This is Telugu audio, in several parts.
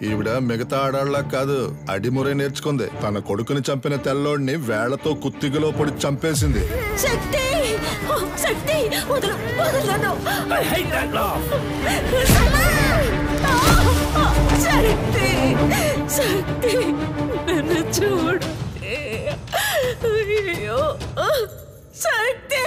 ఈవిడ మిగతా ఆడాళ్ళ కాదు, అడిమురే నేర్చుకుంది. తన కొడుకుని చంపిన తెల్లోడిని వేళ్లతో కుత్తిగలో పొడి చంపేసింది. శక్తి శక్తి వదలను. శక్తి శక్తి నన్ను చూడు. అయ్యో శక్తి.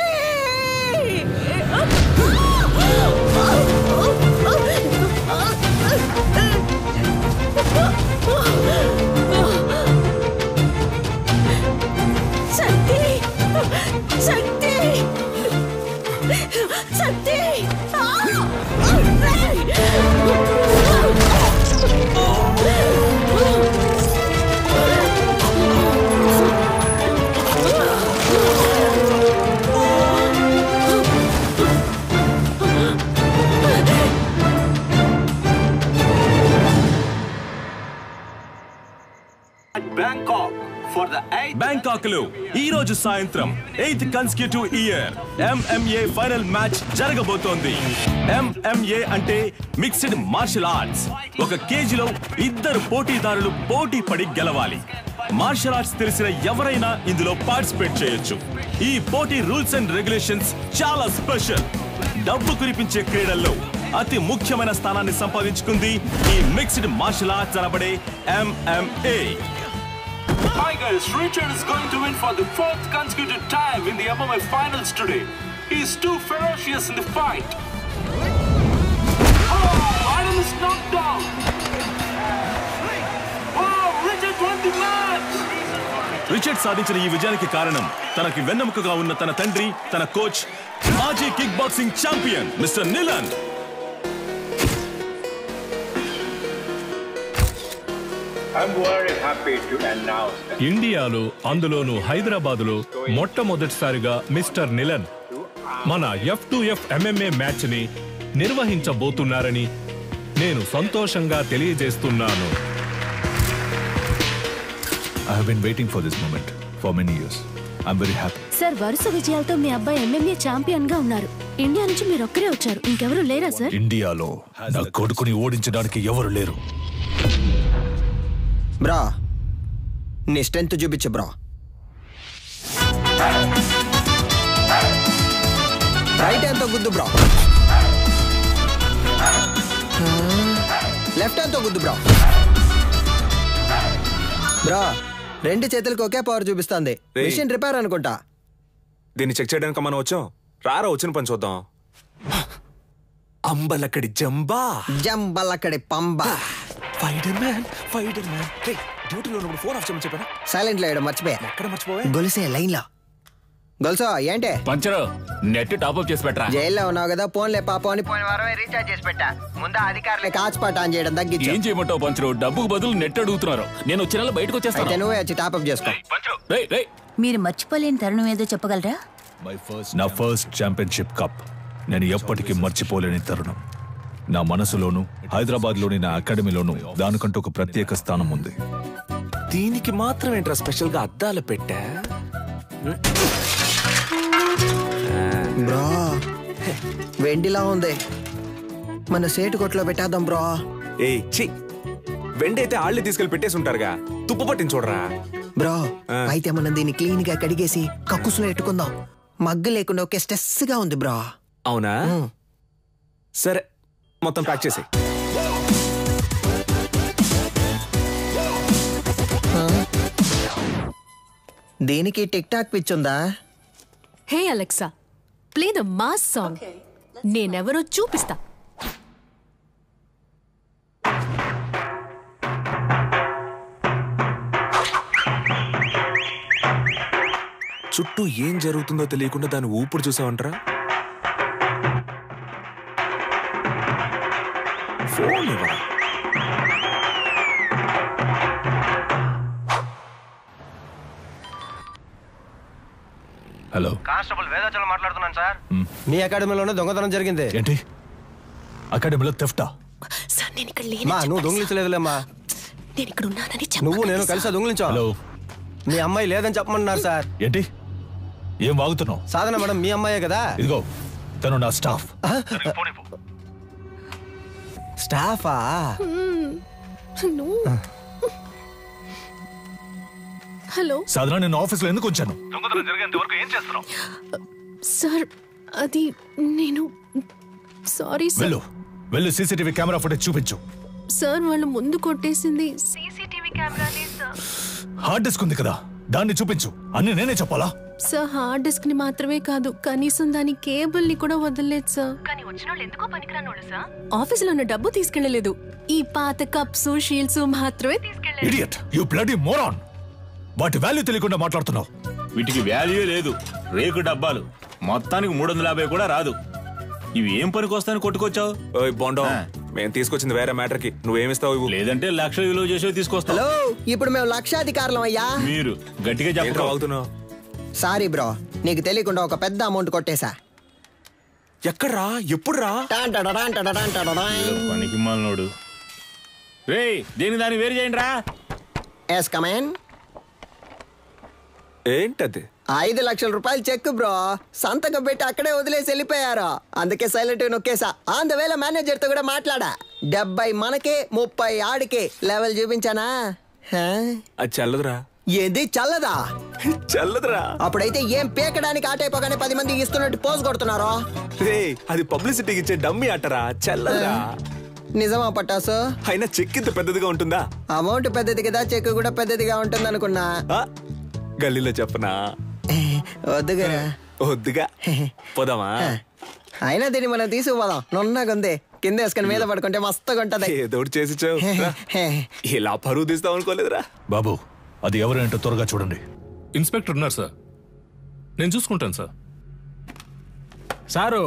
శక్తి శక్తి బ్యాంకాక్ లో ఈ రోజు సాయంత్రం 8th consecutive year MMA final match జరగబోతోంది. MMA అంటే మిక్స్డ్ మార్షల్ ఆర్ట్స్. ఒక కేజీలో ఇద్దరు పోటీదారులు పోటీ పడి గెలవాలి. మార్షల్ ఆర్ట్స్ తెలిసిన ఎవరైనా ఇందులో పార్టిసిపేట్ చేయొచ్చు. ఈ పోటీ రూల్స్ అండ్ రెగ్యులేషన్స్ చాలా స్పెషల్. డబ్బు కురిపించే క్రీడల్లో అతి ముఖ్యమైన స్థానాన్ని సంపాదించుకుంది ఈ మిక్స్డ్ మార్షల్ ఆర్ట్స్ అనబడే MMA. Tigers, Richard is going to win for the 4th consecutive time in the MMA finals today. He is too ferocious in the fight. Oh, Adam is knocked down. Wow, Richard won the match. Richard సాధించిన ఈ విజయానికి కారణం తనకి వెన్నెముకగా ఉన్న తన తండ్రి, తన కోచ్, మాజీ కిక్ బాక్సింగ్ ఛాంపియన్ మిస్టర్ నిలన్. ఇండియాలో అందులోనూ హైదరాబాదులో మొట్టమొదటిసారిగా మిస్టర్ నిలన్ మన F2F MMA మ్యాచ్ ని నిర్వహించబోతున్నారని నేను సంతోషంగా తెలియజేస్తున్నాను. I have been waiting for this moment for many years. I'm very happy. Sir, వరుస విజయాలతో మీ అబ్బాయి MMA ఛాంపియన్ గా ఉన్నారు. ఇండియా నుంచి మీరు ఒక్కరే వచ్చారు, ఇంకెవరు లేరా సార్? ఇండియాలో నా కొడుకుని ఓడించడానికి ఎవరు లేరు. బ్రా, నీ స్ట్రెంత్ చూపించు బ్రా. రైట్ హ్యాండ్తో గుద్దు బ్రా. లెఫ్ట్ హ్యాండ్తో గుద్దు బ్రా. బ్రా, రెండు చేతులకు ఒకే పవర్ చూపిస్తుంది. మిషన్ రిపేర్ అనుకుంటా. దీన్ని చెక్ చేయడానికి మనం వచ్చాం. రారా వచ్చిన పని చూద్దాం. అంబలక్కడి జంబా, జంబలక్కడి పంబా. Fighter man, fighter man. డ్యూటీలో ఉన్నప్పుడు ఫోన్ ఆఫ్ చేయమని చెప్పాను. సైలెంట్ లో వేయడం మర్చిపోయా. ఎక్కడ మర్చిపోయా? గొలుసే లైన్ లో. గొలుసో ఏంటే పంచరు, నెట్ టాప్అప్ చేసి పెట్టరా. జైల్లో ఉన్నావు కదా, ఫోన్లే పాపం అని పోయిన వారమే రీఛార్జ్ చేసి పెట్టా. ముందు అధికారులే కాచిపాట ఆన్ చేయడం తగ్గించు. ఏం చేయమంటావు పంచరు? డబ్బుకు బదులు నెట్ అడుగుతున్నారు. నేను వచ్చే నెల బయటకు వచ్చేస్తాను. నువ్వే వచ్చి టాప్అప్ చేసుకో. మీరు మర్చిపోలేని తరుణం ఏదో చెప్పగలరా? నా ఫస్ట్ ఛాంపియన్షిప్ కప్ నేను ఎప్పటికీ మర్చిపోలేని తరుణం. నా మనసులోను, హైదరాబాద్లోని నా అకాడమీలోను దానికంటూ ఒక ప్రత్యేక స్థానం ఉంది. దీనికి మాత్రం ఏంట్రా స్పెషల్ గా అద్దాలు పెట్టా? బ్రో, వెండిలా ఉంది. మన సేటు కొట్లో పెట్టేద్దాం బ్రో. ఏయ్ ఛీ, వెండి అయితే ఆళ్ళే తీసుకెళ్లి పెట్టేసి ఉంటారుగా. తుప్పు పట్టించి చూడరా బ్రో. అయితే మనం దీన్ని క్లీన్ గా కడిగేసి కక్కుసులో పెట్టుకుందాం. మగ్గు లేకుండా ఒకే స్ట్రెస్ గా ఉంది బ్రో. అవునా? సరే, మొత్తం ప్యాక్ చేసి. దీనికి టిక్ టాక్ పిచ్చుందా? Hey Alexa, play the mass song. నేనెవరో చూపిస్తా. చుట్టూ ఏం జరుగుతుందో తెలియకుండా దాని ఊపిరి చూసావంటరా? ఫోన్ ఇవ్వరా? హలో, కానిస్టేబుల్ వేదాచలం మాట్లాడుతున్నాను సార్. మీ అకాడమీలోనే దొంగతనం జరిగింది. ఏంటి? అకాడమీలో థెఫ్టా? సార్, నేను ఇక్కడ నువ్వు దొంగిలించలేదులేమ్మా. నేను ఇక్కడ ఉన్నానని నువ్వు నేను కలిసి దొంగిలించావు. హలో, మీ అమ్మాయి లేదని చెప్పమన్నారు సార్. ఏంటి? ఏం వాగుతున్నావు? సాధన మేడం మీ అమ్మాయే కదా. ఇదిగో, తను నా స్టాఫ్. స్టాఫా? హలో సాధన, నేను ఆఫీస్లో ఎందుకు వచ్చాను? దొంగతనం జరిగేంత వరకు ఏం చేస్తున్నావు? సార్, అది నేను సారీ సార్. వెళ్ళు సీసీటీవీ కెమెరా ఫుటేజ్ చూపించు. సార్, వాళ్ళు ముందు కొట్టేసింది సీసీటీవీ కెమెరానే సార్. హార్డ్ డిస్క్ ఉంది కదా, దాన్ని చూపించు. అన్ని నేనే చెప్పాలా? సార్, హార్డ్ డిస్క్ ని మాత్రమే కాదు, కనీసం దాని కేబుల్ ని కూడా వదలలేదు సార్. కానీ వచ్చిన వాళ్ళు ఎందుకో పనికిరానోళ్ళు సార్. ఆఫీసులో ఉన్న డబ్బు తీసుకెళ్లలేదు, ఈ పాత కప్స్ షీల్డ్స్ మాత్రమే తీసుకెళ్లేదు. Idiot, you bloody moron. వాటి వాల్యూ తెలియకుండా మాట్లాడుతున్నావు. వీటికి వాల్యూ లేదు, రేకు డబ్బాలు. మొత్తానికి 350 కూడా రాదు. ఇవి ఏం పనికి వస్తాయని కొట్టుకొచ్చావు? బాండో, మేము తీసుకొచ్చింది వేరే మ్యాటర్ కి. నువ్వేమిస్తావు? లేదంటే 1,00,000 విలువ చేసేవి తీసుకొస్తావు. హలో, ఇప్పుడు మేము లక్షాధికారులం అయ్యా. మీరు గట్టిగా చెప్పగలుగుతున్నావు. సారీ బ్రో, నీకు తెలియకుండా ఒక పెద్ద అమౌంట్ కొట్టేశా. ఎక్కడ్రా? ఎప్పుడు రా? పనికి మాలినోడు. రేయ్, దేని దాన్ని వేరు చేయండి రా. Yes come on. ఏంటది? 5 లక్షల రూపాయలు చెక్ బ్రో. సంతకం పెట్టి అక్కడే వదిలేసి వెళ్ళిపోయారు. అందుకే సైలెంట్ నొక్కేసా. అందువేళ మేనేజర్ తో కూడా మాట్లాడా. 70 మనకే, 30 ఆడికే. లెవెల్ చూపించానా? అది చల్లదురా. ఏది చల్లదా? చల్లదురా. అప్పుడైతే ఏం పేకడానికి ఆటైపోగానే 10 మంది ఇస్తున్నట్టు పోజ్ కొడుతున్నారో. రే, అది పబ్లిసిటీకి ఇచ్చే డమ్మీ అట్టరా, చల్లదురా. నిజమా పట్టాసు? అయినా చెక్ ఇంత పెద్దదిగా ఉంటుందా? అమౌంట్ పెద్దది కదా, చెక్ కూడా పెద్దదిగా ఉంటుంది అనుకున్నా. గల్లీలో చెప్పనా? వద్దుగా. వద్దుగా, పోదామా? అయినా దీన్ని మనం తీసుకుపోదాం. నున్నగుంది, కింద వేసుకుని మీద పడుకుంటే మస్తుగా ఉంటది. ఏదో చేసి ఇలా పరువు తీస్తాం అనుకోలేదురా. బాబు, అది ఎవరేంటో త్వరగా చూడండి. ఇన్స్పెక్టర్ ఉన్నారు సార్, నేను చూసుకుంటాను సార్. సారు,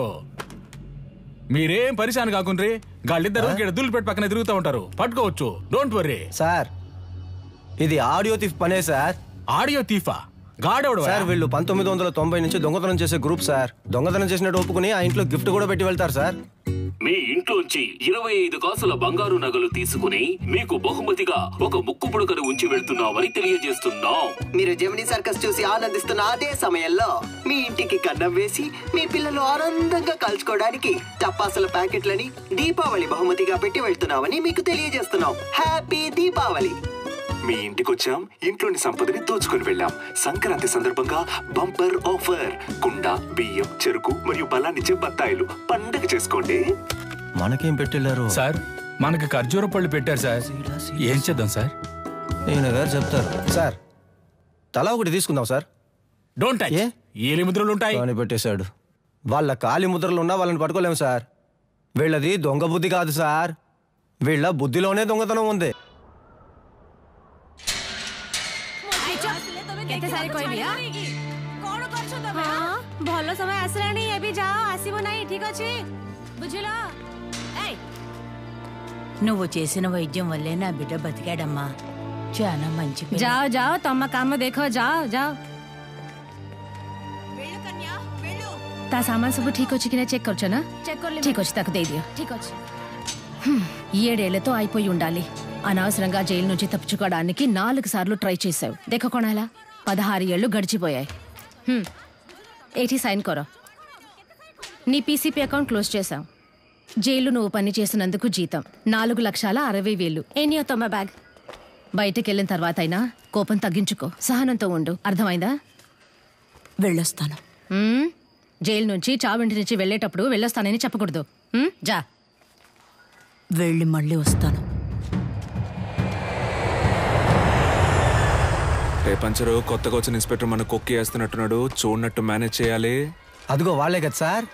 మీరేం పరిశాన్ కాకుండ్రి. గాళ్ళిద్దరు దుల్లిపెట్టి పక్కన తిరుగుతూ ఉంటారు, పట్టుకోవచ్చు. Don't worry sir. ఇది ఆడియో థీఫ్ పనే సార్. ఆడియో థీఫా? గాడెవడు సార్? వీళ్ళు 1990 నుంచి దొంగతనం చేసే గ్రూప్ సార్. దొంగతనం చేసినట్టు ఒప్పుకుని ఆ ఇంట్లో గిఫ్ట్ కూడా పెట్టి వెళ్తారు సార్. మీ ఇంట్లోంచి 25 కాసుల బంగారు నగలు తీసుకుని మీకు బహుమతిగా ఒక ముక్కు పుడకను ఉంచి వెళ్తున్నామని తెలియజేస్తున్నాం. మీరు జెమినీ సర్కస్ చూసి ఆనందిస్తున్న అదే సమయంలో మీ ఇంటికి కన్నం వేసి మీ పిల్లలు ఆనందంగా కలుసుకోవడానికి టపాసుల ప్యాకెట్లని దీపావళి బహుమతిగా పెట్టి వెళ్తున్నామని మీకు తెలియజేస్తున్నాం. హ్యాపీ దీపావళి. మీ ఇంటికి వచ్చాం, ఇంట్లోని సంపదని దోచుకొని వెళ్ళాం. సంక్రాంతి సందర్భంగా బంపర్ ఆఫర్. కుండ, బియ్యం, చెరుకు మరియు బలాన్నిచ్చే బత్తాయిలు. పండగ చేసుకోండి. మనకేం పెట్టెళ్ళారు సార్? మనకి ఖర్జూర పళ్ళు పెట్టారు సార్. ఏం చేద్దాం సార్? నేను గారు చెప్తారు సార్. తలా ఒకటి తీసుకుందాం సార్. Don't touch. ఏలి ముద్రలు ఉంటాయి అని పెట్టేశాడు. వాళ్ళ కాలి ముద్రలు ఉన్నా వాళ్ళని పట్టుకోలేము సార్. వీళ్ళది దొంగ బుద్ధి కాదు సార్, వీళ్ళ బుద్ధిలోనే దొంగతనం ఉంది. ଭଲ ସମୟ ଆସିଲାଣି, ଏବେ ଯାଅ, ଆସିବ ନାହିଁ, ଠିକ ଅଛି? ବୁଝିଲ? నువ్వు చేసిన వైద్యం వల్లే నా బిడ్డ బతికాడమ్మా. చాలా మంచి. ଯାଅ ଯାଅ, ତମ କାମ ଦେଖ, ଯାଅ ଯାଅ. ତା ସାମାନ ସବୁ ଠିକ ଅଛି କି ନା చెక్ କରୁଛ ନା? ଠିକ ଅଛି, ତାକୁ ଦେଇଦିଅ. ଠିକ ଅଛି. 7 ఏళ్లతో అయిపోయి ఉండాలి. అనవసరంగా జైలు నుంచి తప్పించుకోవడానికి 4 సార్లు ట్రై చేశావు. దేఖో కొనాలా, 16 ఏళ్ళు గడిచిపోయాయి. ఏటి సైన్ కొరో. నీ పీసీపీ అకౌంట్ క్లోజ్ చేశాం. జైలు నువ్వు పని చేసినందుకు జీతం 4,60,000. ఎన్ని అవుతామా బ్యాగ్? బయటకు వెళ్ళిన తర్వాత అయినా కోపం తగ్గించుకో, సహనంతో ఉండు. అర్థమైందా? వెళ్ళొస్తాను. జైలు నుంచి చావింటి నుంచి వెళ్ళేటప్పుడు వెళ్ళొస్తానని చెప్పకూడదు. జా. వెళ్ళి మళ్ళీ వస్తాను. రేపంచరు కొత్తగా వచ్చిన ఇన్స్పెక్టర్ మన కొక్కి వేస్తున్నట్టున్నాడు. చూడనట్టు మేనేజ్ చేయాలి. అదిగో వాళ్ళే కదా సార్.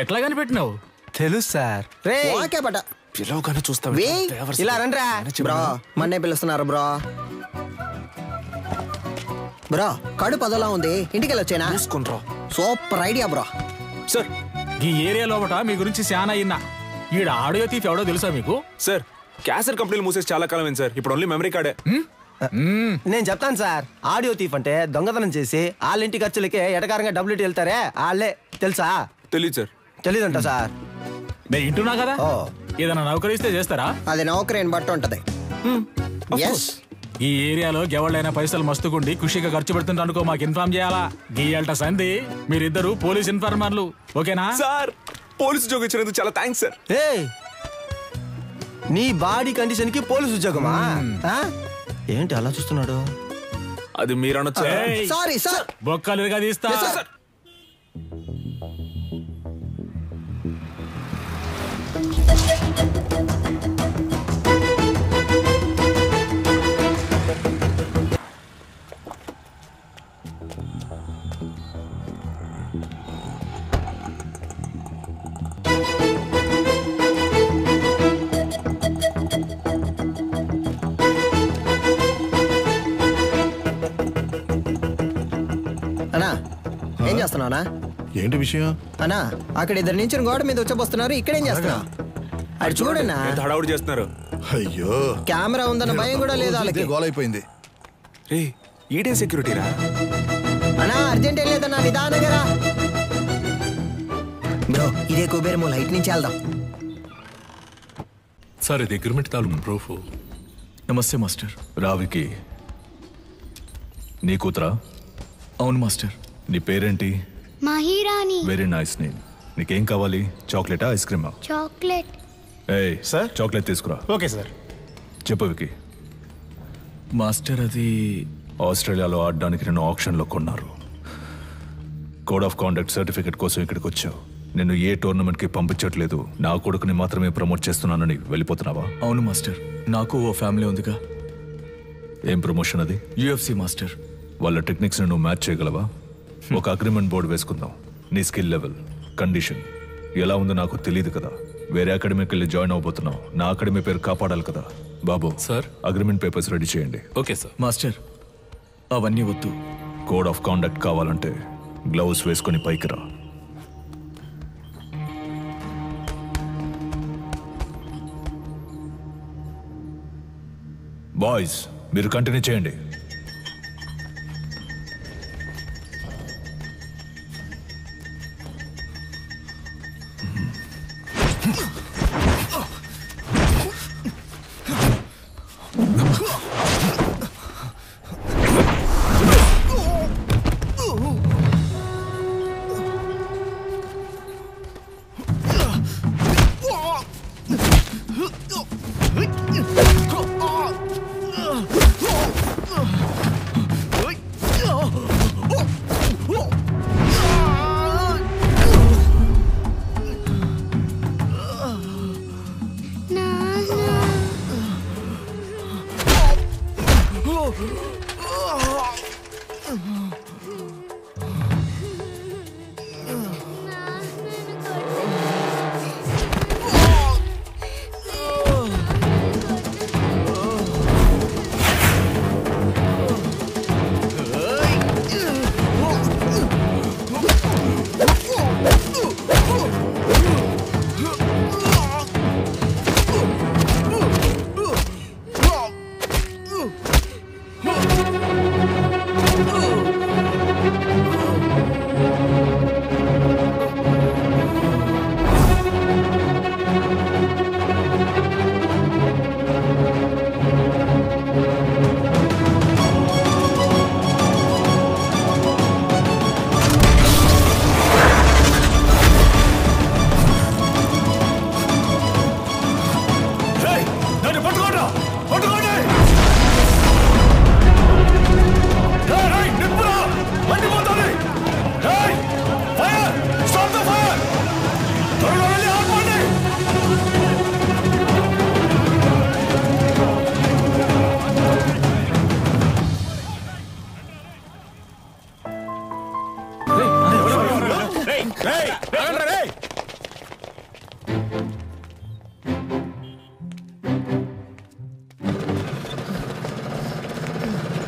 ఎట్లా కనిపెట్టినావు? తెలుసు సార్. రే పిలవగానే చూస్తావు. ఇలా రండ్రా బ్రో, మన్నే పిలుస్తున్నారు బ్రో. బ్రో, కడుపు అదోలా ఉంది, ఇంటికి వెళ్ళొచ్చేనా? Super idea bro. సార్, ఈ ఏరియా లోపట మీ గురించి చాలా ఇన్నా. ఈడ ఆడియో తీఫ్ ఎవడో తెలుసా మీకు? సార్, క్యాసెట్ కంపెనీలు మూసేసి చాలా కాలం అయింది సార్. ఇప్పుడు ఓన్లీ మెమరీ కార్డే. నేను చెప్తాను సార్. ఆడియో తీఫ్ అంటే దొంగతనం చేసి వాళ్ళ ఇంటి ఖర్చులకే ఎటకారంగా డబ్బులు వెళ్తారే వాళ్ళే. తెలుసా? తెలీదు సార్. తెలీదంట సార్. నేను ఇంటున్నా కదా, ఏదైనా నౌకరిస్తే చేస్తారా? అది నౌకరీని బట్టి ఉంటది. ఈ ఏరియాలో ఎవళ్ళైనా పైసలు మస్తుకుండి ఖుషిగా ఖర్చు పెడుతుంటే అనుకో, మాకు ఇన్ఫార్మ్ చేయాలా. గీయాలట సంధి, మీరిద్దరు పోలీస్ ఇన్ఫార్మర్లు, ఓకేనా? సార్, పోలీసు జోగు ఇచ్చినందుకు చాలా థ్యాంక్స్ సార్. నీ బాడీ కండిషన్ కి పోలీసు ఉద్యోగమా? ఏంటి అలా చూస్తున్నాడు? అది మీరు అనొచ్చు. Sorry sir. బొక్కలుగా తీస్తా. ఏం చేస్తున్నావునా? ఏంటి విషయం? అన్నా అక్కడ ఇద్దరు నుంచి గోడ మీద వచ్చబోస్తున్నారు. ఇక్కడేం చేస్తున్నావు? అది చూడన్నా హడావుడి చేస్తున్నారు. అయ్యో కెమెరా ఉందన్న భయం కూడా లేదు వాళ్ళకి. గోల్ అయిపోయింది. ఈడే సెక్యూరిటీరా? అన్నా అర్జెంట్ ఏం లేదన్నా, నిదానంగా బ్రో. ఇదే కుబేరమో లైట్ నుంచి వెళ్దాం. సార్ ఇది అగ్రిమెంట్ తాలూకు ప్రూఫ్. నమస్తే మాస్టర్. రావికి నీ కూతురా? అవును మాస్టర్. నీ పేరేంటి? మహిరాణి. Very nice name. నీకేం కావాలి? చాక్లెటా, ఐస్ క్రీమా? చాక్లెట్. ఏయ్ సార్, చాక్లెట్ తీసుకురా. Okay sir. చెప్పు వికి. మాస్టర్ అది ఆస్ట్రేలియాలో ఆడడానికి నేను ఆప్షన్లో కొన్నారు. కోడ్ ఆఫ్ కాండక్ట్ సర్టిఫికెట్ కోసం ఇక్కడికి వచ్చావు. నేను ఏ టోర్నమెంట్కి పంపించట్లేదు, నా కొడుకుని మాత్రమే ప్రమోట్ చేస్తున్నానని వెళ్ళిపోతున్నావా? అవును మాస్టర్, నాకు ఓ ఫ్యామిలీ ఉందిగా. ఏం ప్రమోషన్ అది? UFC master. వాళ్ళ టెక్నిక్స్ నువ్వు మ్యాచ్ చేయగలవా? ఒక అగ్రిమెంట్ బోర్డు వేసుకుందాం. నీ స్కిల్ లెవెల్, కండిషన్ ఎలా ఉందో నాకు తెలియదు కదా. వేరే అకాడమీకి వెళ్ళి జాయిన్ అవబోతున్నావు. నా అకాడమీ పేరు కాపాడాలి కదా. బాబు సార్, అగ్రిమెంట్ పేపర్స్ రెడీ చేయండి. Okay sir. మాస్టర్ అవన్నీ వద్దు. కోడ్ ఆఫ్ కాండక్ట్ కావాలంటే గ్లౌస్ వేసుకొని పైకి రా. బాయ్స్ మీరు కంటిన్యూ చేయండి.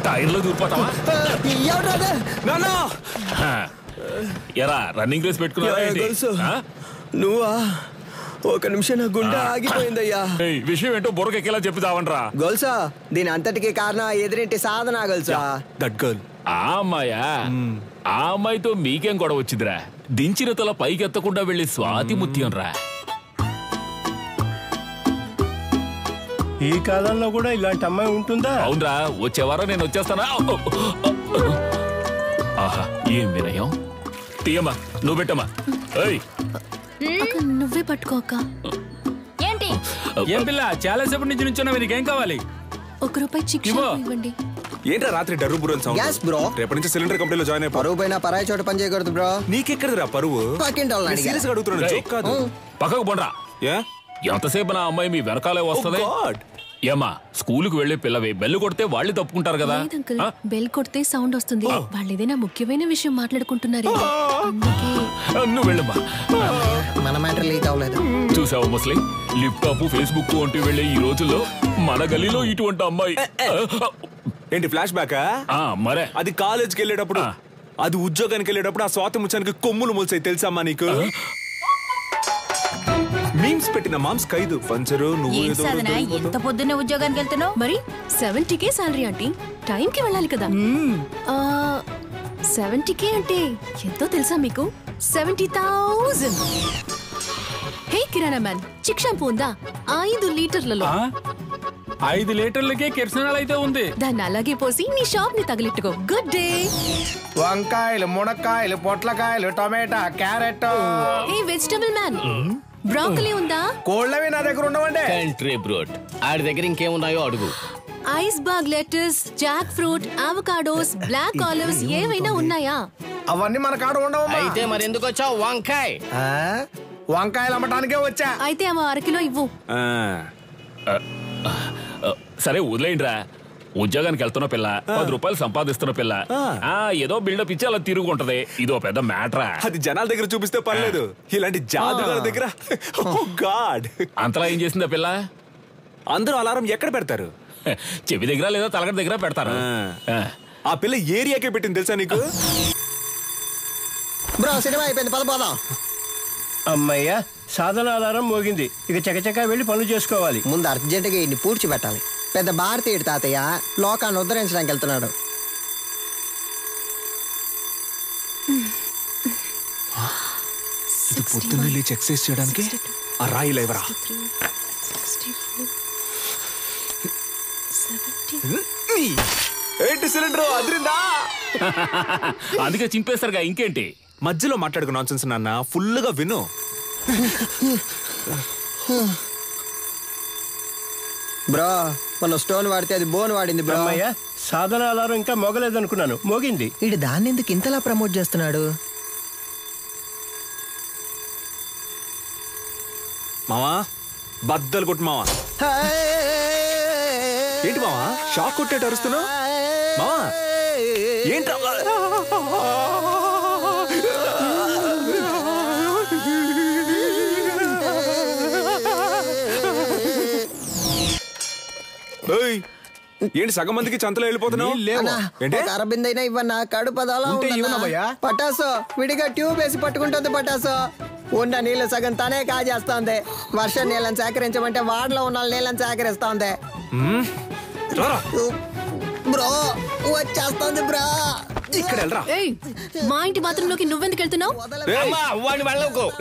టైర్లో దూరిపోతావా? ఎరా రన్నింగ్ రేస్ పెట్టుకున్నా? నువ్వా? ఒక నిమిషం నా గుండె ఆగిపోయిందయ్యా. విషయం ఏంటో బుర్రకెక్కేలా చెప్పుదావనరా. గొలుసా దీని అంతటికి కారణం ఎదురింటి సాధన గొలుసా. That girl. ఆ అమ్మాయా? ఆ అమ్మాయితో మీకేం గొడవ వచ్చిందిరా? దించిన తల పైకెత్తకుండా వెళ్ళి స్వాతి ముత్యం రా. ఈ కాలంలో కూడా ఇలాంటి అమ్మాయి ఉంటుందా? అవునరా, వచ్చే వారం నేను వచ్చేస్తానా. ఆహా ఏం వినయం. తీయమ్మా, నువ్వు పెట్టమ్మా. నువ్వే పట్టుకోక. ఏంటి ఆంటీ ఏం పిల్ల చాలా సేపటి నుంచి నుంచున్నావు, నీకేం కావాలి? ₹1 చిక్ ఇవ్వండి. ఏంట్రా రాత్రి డర్రు బుర్రని సౌండ్? Yes, bro. రేపటి నుంచి సిలిండర్ కంపెనీలో జాయిన్ అయిపో. పరువు పైన పరాయి చోట పని చేయకూడదు బ్రో. నీకెక్కడరా పరువు? సీరియస్ గా అడుగుతున్నాను, జోక్ కాదు. పక్కకు పోండ్రా. ఎంతసేపు నా అమ్మాయి మీ వెనకాలే వస్తుంది? ఏమా స్కూలుకు వెళ్లే పిల్లవే, బెల్లు కొడితే వాళ్ళే తప్పుకుంటారు కదా. లేదంకుల్, బెల్ కొడితే సౌండ్ వస్తుంది. వాళ్ళు ఏదైనా ముఖ్యమైన విషయం మాట్లాడుకుంటున్నారు. నువ్వు వెళ్ళమ్మా. మన మ్యాటర్ లీక్ అవ్వలేదు. చూసావు ముస్లిం, లిప్టాప్ ఫేస్బుక్ వంటి వెళ్లే ఈ రోజుల్లో మన గలీలో ఇటువంటి అమ్మాయి. ఏంటి ఫ్లాష్ బ్యాకా? మరే అది కాలేజ్కి వెళ్ళేటప్పుడు, అది ఉద్యోగానికి వెళ్ళేటప్పుడు ఆ స్వాతి ముచ్చానికి కొమ్ములు మొలిసాయి తెలుసమ్మా నీకు? మీమ్స్ పెట్టిన మామ్స్ ఖైదు పంచరు. నువ్వు ఎంత పొద్దున్నే ఉద్యోగానికి వెళ్తున్నావు? మరి 70K సాలరీ ఆంటీ, టైంకి వెళ్ళాలి కదా. 70K అంటే ఎంతో తెలుసా మీకు? 70,000. హే కిరాణా మ్యాన్, చిక్ షాంపూ ఉందా? 5 లీటర్లలో. 5 లీటర్లకే కిరసనాలు అయితే ఉంది. దాన్ని అలాగే పోసి నీ షాప్ ని తగిలిట్టుకో. Good day. వంకాయలు, మునక్కాయలు, పొట్లకాయలు, tomato, carrot. Hey vegetable man, broccoli ఉందా? కోళ్ళవి నా దగ్గర ఉండవండి. కంట్రీ బ్రోడ్, ఆడి దగ్గర ఇంకేమున్నాయో అడుగు. Iceberg lettuce, jackfruit, avocados, black olives ఏవైనా ఉన్నాయా? అవన్నీ మన కాడ ఉండవు. అయితే మరి ఎందుకు వచ్చావు? వంకాయ వంకాయలు అమ్మటానికే వచ్చా. అయితే అమ్మ 1 కిలో ఇవ్వు. సరే వదిలేయండిరా. ఉద్యోగానికి వెళ్తున్న పిల్ల, ₹10 సంపాదిస్తున్న పిల్ల, ఏదో బిల్డప్ ఇచ్చి అలా తిరుగుంటది. ఇదో పెద్ద మ్యాటరా. అది జనాల దగ్గర చూపిస్తే పర్లేదు, ఇలాంటి జాదుగారి దగ్గర గాడ్. అంతలా ఏం చేసిందా పిల్ల? అందరూ అలారం ఎక్కడ పెడతారు? చెవి దగ్గర లేదా తలగడ దగ్గర పెడతారు. ఆ పిల్ల ఏరియాకే పెట్టింది తెలుసా నీకు? బ్రో సినిమా అయిపోయింది, పదపోదాం. అమ్మయ్యా, సాధన ఆధారం మోగింది. ఇక చకచకా వెళ్ళి పనులు చేసుకోవాలి. ముందు అర్జెంటుగా ఇన్ని పూడ్చి పెట్టాలి. పెద్ద భారతీయుడు తాతయ్య లోకాన్ని ఉద్ధరించడానికి వెళ్తున్నాడు. ఇది పొద్దున్నే లేచి ఎక్సర్సైజ్ చేయడానికి ఆ రాయి లేవరా? ఏంటి సిలిండర్ అదిరిందా? అందుకే చింపేస్తారుగా, ఇంకేంటి? మధ్యలో మాట్లాడుకు నాన్సెన్స్ నాన్న, ఫుల్ గా విను. బ్రో మన స్టోన్ వాడితే అది బోన్ వాడింది బ్రో. అమ్మయ్యా, సాధన అలారం ఇంకా మోగలేదనుకున్నాను, మోగింది. ఇడు దాన్ని ఎందుకు ఇంతలా ప్రమోట్ చేస్తున్నాడు? మావా బద్దలు కొట్టు మావా. ఏంటి మావా షాక్ కొట్టేట అరుస్తున్నావు? మావా ఏంటి? ఏంటి సగం మందికి చంతలో వెళ్ళిపోతున్నావు? అరబిందైనా ఇవ్వన్నా, కడుపదలా పటాసు విడిగా ట్యూబ్ వేసి పట్టుకుంటుంది. పటాసు ఉన్న నీళ్ళు సగం తనే కాజేస్తోంది. వర్షం నీళ్ళని సేకరించమంటే వాడలో ఉన్న నీళ్ళని సేకరిస్తోంది. బ్రో వచ్చేస్తోంది బ్రో. ఇక్కడ వెళ్ళరా. మా ఇంటి బాత్రూమ్ లోకి నువ్వెందుకు వెళ్తున్నావు?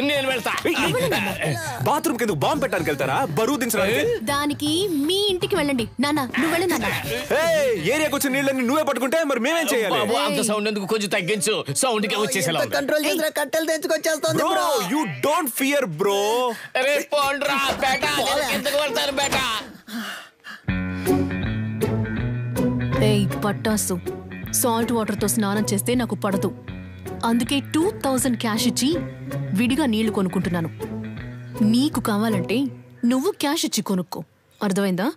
నేను వెళ్తా. బాత్రూమ్ కింద బాంబు పెట్టడానికి వెళ్తారా? బరువు దించడానికి. దానికి మీ ఇంటికి వెళ్ళండి. నాన్న నువ్వు వెళ్ళి నాన్న. ఏరియాకి వచ్చిన నీళ్ళని నువ్వే పట్టుకుంటే మరి మేమేం చేయాలి? అంత సౌండ్ ఎందుకు, కొంచెం తగ్గించు. సౌండ్ కి వచ్చేసేలా కంట్రోల్ చేసిన కట్టెలు తెచ్చుకొచ్చేస్తోంది bro. You don't fear bro. అరే పోండ్రా బేటా, ఎందుకు వెళ్తారు బేటా? ఏయ్ పట్టాసు, సాల్ట్ వాటర్ తో స్నానం చేస్తే నాకు పడదు. అందుకే 2000 క్యాష్ ఇచ్చి విడిగా నీళ్లు కొనుక్కుంటున్నాను. నీకు కావాలంటే నువ్వు క్యాష్ ఇచ్చి కొనుక్కో, అర్థమైందా?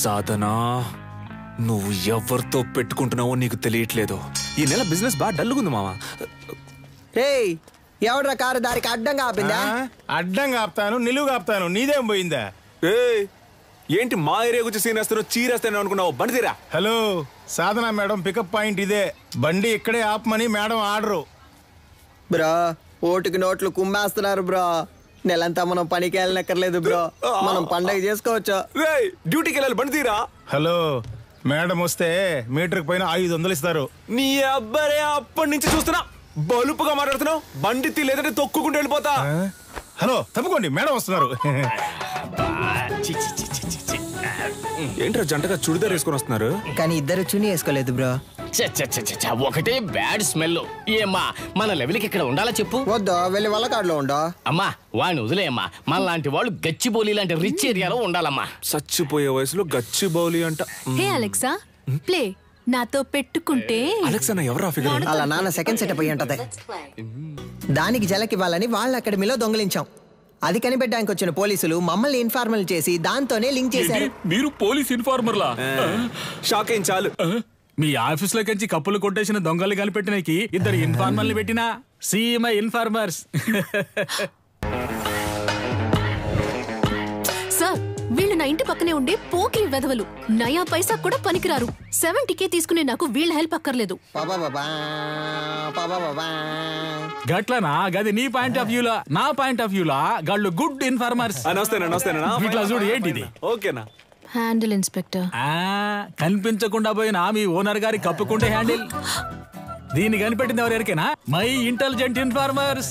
సాధనా, నువ్వు ఎవరితో పెట్టుకుంటున్నావో నీకు తెలియట్లేదు. ఈ నెల బిజినెస్ బాగా డల్లుగుంది మావా. ఏయ్ ఎవడ్రా కారు దారికి అడ్డంగా ఆపిందా? అడ్డంగా ఆపుతాను, నిలువుగా ఆపుతాను, నీదేం పోయిందా? ఏంటి మా ఏరియా గురించి సీన్ వేస్తానో చీరేస్తాను అనుకున్నావు? బండి తీరా. హలో సాధన మేడం, పికప్ పాయింట్ ఇదే. బండి ఇక్కడే ఆపమని మేడం ఆర్డరు. బ్రో ఓటుకి నోట్లు కుమ్మేస్తున్నారు బ్రో. నెలంతా మనం పనికి వెళ్ళనక్కర్లేదు బ్రో, మనం పండగ చేసుకోవచ్చు. డ్యూటీకి వెళ్ళాలి, బండి తీరా. హలో మేడం వస్తే మీటర్ పైన 500 ఇస్తారు. నీ అబ్బారే అప్పటి నుంచి చూస్తున్నా బలుపుగా మాట్లాడుతున్నావు. బండి తీ, లేదంటే తొక్కుకుంటూ వెళ్ళిపోతా. హలో తప్పుకోండి, మేడం వస్తున్నారు. ఏంట్రా జంటగా చుడిదార్ వేసుకొని వస్తున్నారు? కానీ ఇద్దరు చుని వేసుకోలేదు బ్రో. ఒకటే బ్యాడ్ స్మెల్. ఏమ్మా మన లెవెల్కి ఇక్కడ ఉండాలా చెప్పు? వద్దా, వెళ్ళి వాళ్ళ కాడలో ఉండో. అమ్మా వాడిని వదిలేయమ్మా. మన లాంటి వాళ్ళు గచ్చిబౌలి లాంటి రిచ్ ఏరియాలో ఉండాలమ్మా. చచ్చిపోయే వయసులో గచ్చిబౌలి అంట. హే అలెక్సా, ప్లే. నాతో పెట్టుకుంటే అలెక్సా ఎవరా ఫిగర్? అలా నాన్న సెకండ్ సెటప్ అయ్యి ఉంటది. దానికి జలకివ్వాలని వాళ్ళ అకాడమీలో దొంగలించాం. అది కనిపెట్టడానికి వచ్చిన పోలీసులు మమ్మల్ని ఇన్ఫార్మల్ చేసి దాంతోనే లింక్ చేశారు. మీరు పోలీస్ ఇన్ఫార్మర్లా? షాక్ అయిన చాలు. మీ ఆఫీస్ లో కంచి కప్పులు కొట్టేసిన దొంగలు కనిపెట్టినకి ఇద్దరు ఇన్ఫార్మర్లు పెట్టినా సీఎంఐ ఇన్ఫార్మర్స్. సార్, వీళ్ళు నా ఇంటి పక్కనే ఉండే పోకిరి వెధవలు. నయా పైసా కూడా పనికిరారు. 70K తీసుకునే నాకు వీళ్ళ హెల్ప్ అక్కర్లేదు. గట్లనా? గది నీ పాయింట్ ఆఫ్ వ్యూలా. నా పాయింట్ ఆఫ్ వ్యూలా గాళ్ళు గుడ్ ఇన్ఫార్మర్స్. ఇట్లా చూడు, ఏంటిది? ఓకేనా? Handle inspector. కనిపించకుండా పోయినా మీ ఓనర్ గారి కప్పుకుంటే హ్యాండిల్. దీన్ని కనిపెట్టింది ఎవరికైనా? My intelligent informers.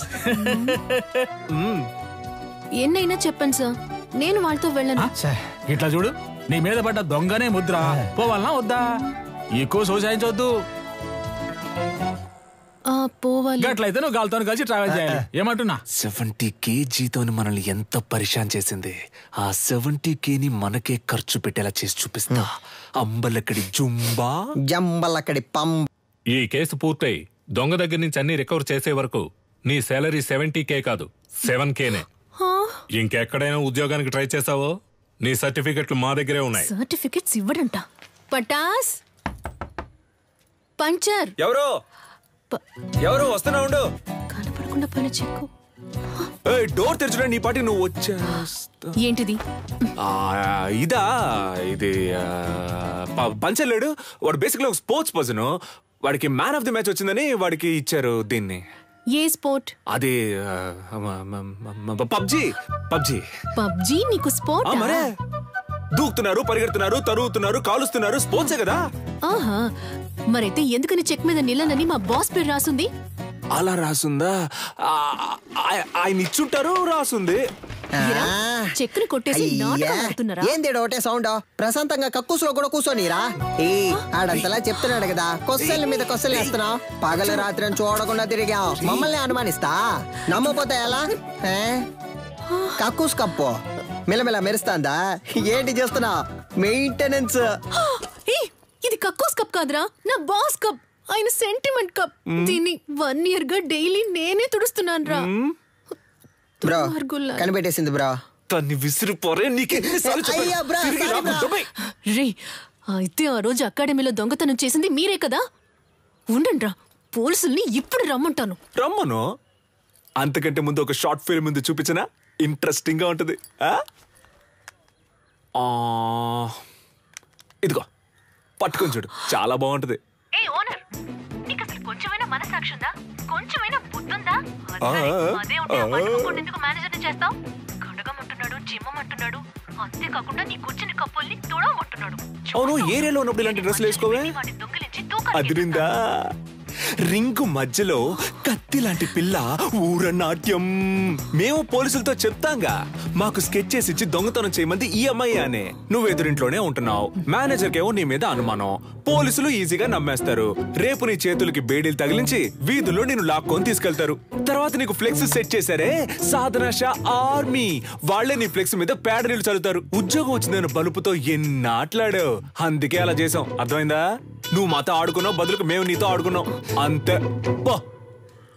ఎన్నైనా చెప్పండి సార్, నేను వాళ్ళతో వెళ్ళను. ఇట్లా చూడు, నీ మీద పడ్డ దొంగనే ముద్ర. పోవాలనా వద్దా? ఎక్కువ సోసాయించవద్దు. పోవాలి. గట్లయితే నువ్వు గాలితో కలిసి ట్రావెల్ చేయాలి. ఏమంటున్నా? 70K జీతం మనల్ని ఎంత పరిశాన్ చేసింది. ఆ 70K మనకే ఖర్చు పెట్టేలా చేసి చూపిస్తా. అంబలక్కడి జుంబా, జంబలక్కడి పం. ఈ కేసు పూర్తయి దొంగ దగ్గర నుంచి అన్ని రికవర్ చేసే వరకు నీ సాలరీ 70K కాదు 7Kనే. ఇంకెక్కడైనా ఉద్యోగానికి ట్రై చేసావో నీ సర్టిఫికెట్లు మా దగ్గరే ఉన్నాయి. సర్టిఫికెట్స్ ఇవ్వడంట. పటాస్ పంచర్. ఎవరు వస్తున్నా ఉండు. కనపడకుండా పని చెక్కు. డోర్ తెరచుడా, నీ పాటి నువ్వు వచ్చేస్తా. ఏంటిది? ఇదా, ఇది పంచర్ లేడు. వాడు బేసిక్లీ ఒక స్పోర్ట్స్ పర్సన్. వాడికి మ్యాన్ ఆఫ్ ది మ్యాచ్ వచ్చిందని వాడికి ఇచ్చారు దీన్ని. ఏ స్పోర్ట్? అది పబ్జీ. పబ్జీ నీకు స్పోర్ట్? మరే దూకుతున్నారు, పరిగెడుతున్నారు, తరుగుతున్నారు, కాలుస్తున్నారు. స్పోర్ట్సే కదా. ఆహా, మరైతే ఎందుకని చెక్ మీద నిలనని మా బాస్ పేరు రాసుంది? అలా రాసుందా? ఆయన ఇచ్చుంటారు, రాసుంది. చెక్కుని కొట్టేసి నాటకం ఆడుతున్నారా? ఏంది ఒకటే సౌండ్? ప్రశాంతంగా కక్కుసులో కూడా కూర్చోనిరా. ఆడంతలా చెప్తున్నాడు కదా, కొస్సల మీద కొస్సలు వేస్తున్నావు. పగలు రాత్రి చూడకుండా తిరిగాం. మమ్మల్ని అనుమానిస్తా? నమ్మపోతే ఎలా? కక్కుస్ కప్పు మిలమిల మెరుస్తాందా? ఏంటి చేస్తున్నావు? మెయింటెనెన్స్. ఇది కక్కోస్ కప్ కాదురా, నా బాస్ కప్. ఆయన సెంటిమెంట్ కప్. దీన్ని 1 year గా డైలీ నేనే తుడుస్తున్నాను రా. బ్రో కనిపెట్టేసింది బ్రో. తన్ని విసిరిపోరే. రే, అయితే ఆ రోజు అకాడమీలో దొంగతనం చేసింది మీరే కదా? ఉండండి రా, పోలీసుల్ని ఇప్పుడు రమ్మంటాను. రమ్మను. అంతకంటే ముందు ఒక షార్ట్ ఫిల్మ్ ముందు చూపించనా? ఇంట్రెస్టింగ్ గా ఉంటుంది. ఇదిగో పట్టుకొని చూడు, చాలా బాగుంటది. కొంచెమైనా మనసాక్షి ఉందా? కొంచెమైనా బుద్ధుందా? అదే ఉంటే ఎందుకు మేనేజర్ని చేస్తావు? కడగమంటున్నాడు, చిమ్మమంటున్నాడు. అంతేకాకుండా నీ కూర్చుని కప్పుల్ని తుడవమంటున్నాడు. అవును, ఏరియాలో ఉన్నప్పుడు ఇలాంటి డ్రెస్సులు వేసుకోవే? అదిరిందా? రింగు మధ్యలో కత్తి లాంటి పిల్ల ఊరనాట్యం. మేము పోలీసులతో చెప్తాంగా, మాకు స్కెచ్ చేసి ఇచ్చి దొంగతనం చేయమంది ఈ అమ్మాయి అనే. నువ్వు ఎదురింట్లోనే ఉంటున్నావు, మేనేజర్ కేమో నీ మీద అనుమానం. పోలీసులు ఈజీగా నమ్మేస్తారు. రేపు నీ చేతులకి బేడీలు తగిలించి వీధుల్లో నేను లాక్కొని తీసుకెళ్తారు. తర్వాత నీకు ఫ్లెక్స్ సెట్ చేశారే, సాధన షా ఆర్మీ, వాళ్లే నీ ఫ్లెక్స్ మీద పేడ నీళ్లు చల్లుతారు. ఉద్యోగం వచ్చిందని బలుపుతో ఎన్నాట్లాడావు. అందుకే అలా చేసాం, అర్థమైందా? నువ్వు మాతో ఆడుకున్నావు, బదులుకు మేము నీతో ఆడుకున్నాం, అంతే.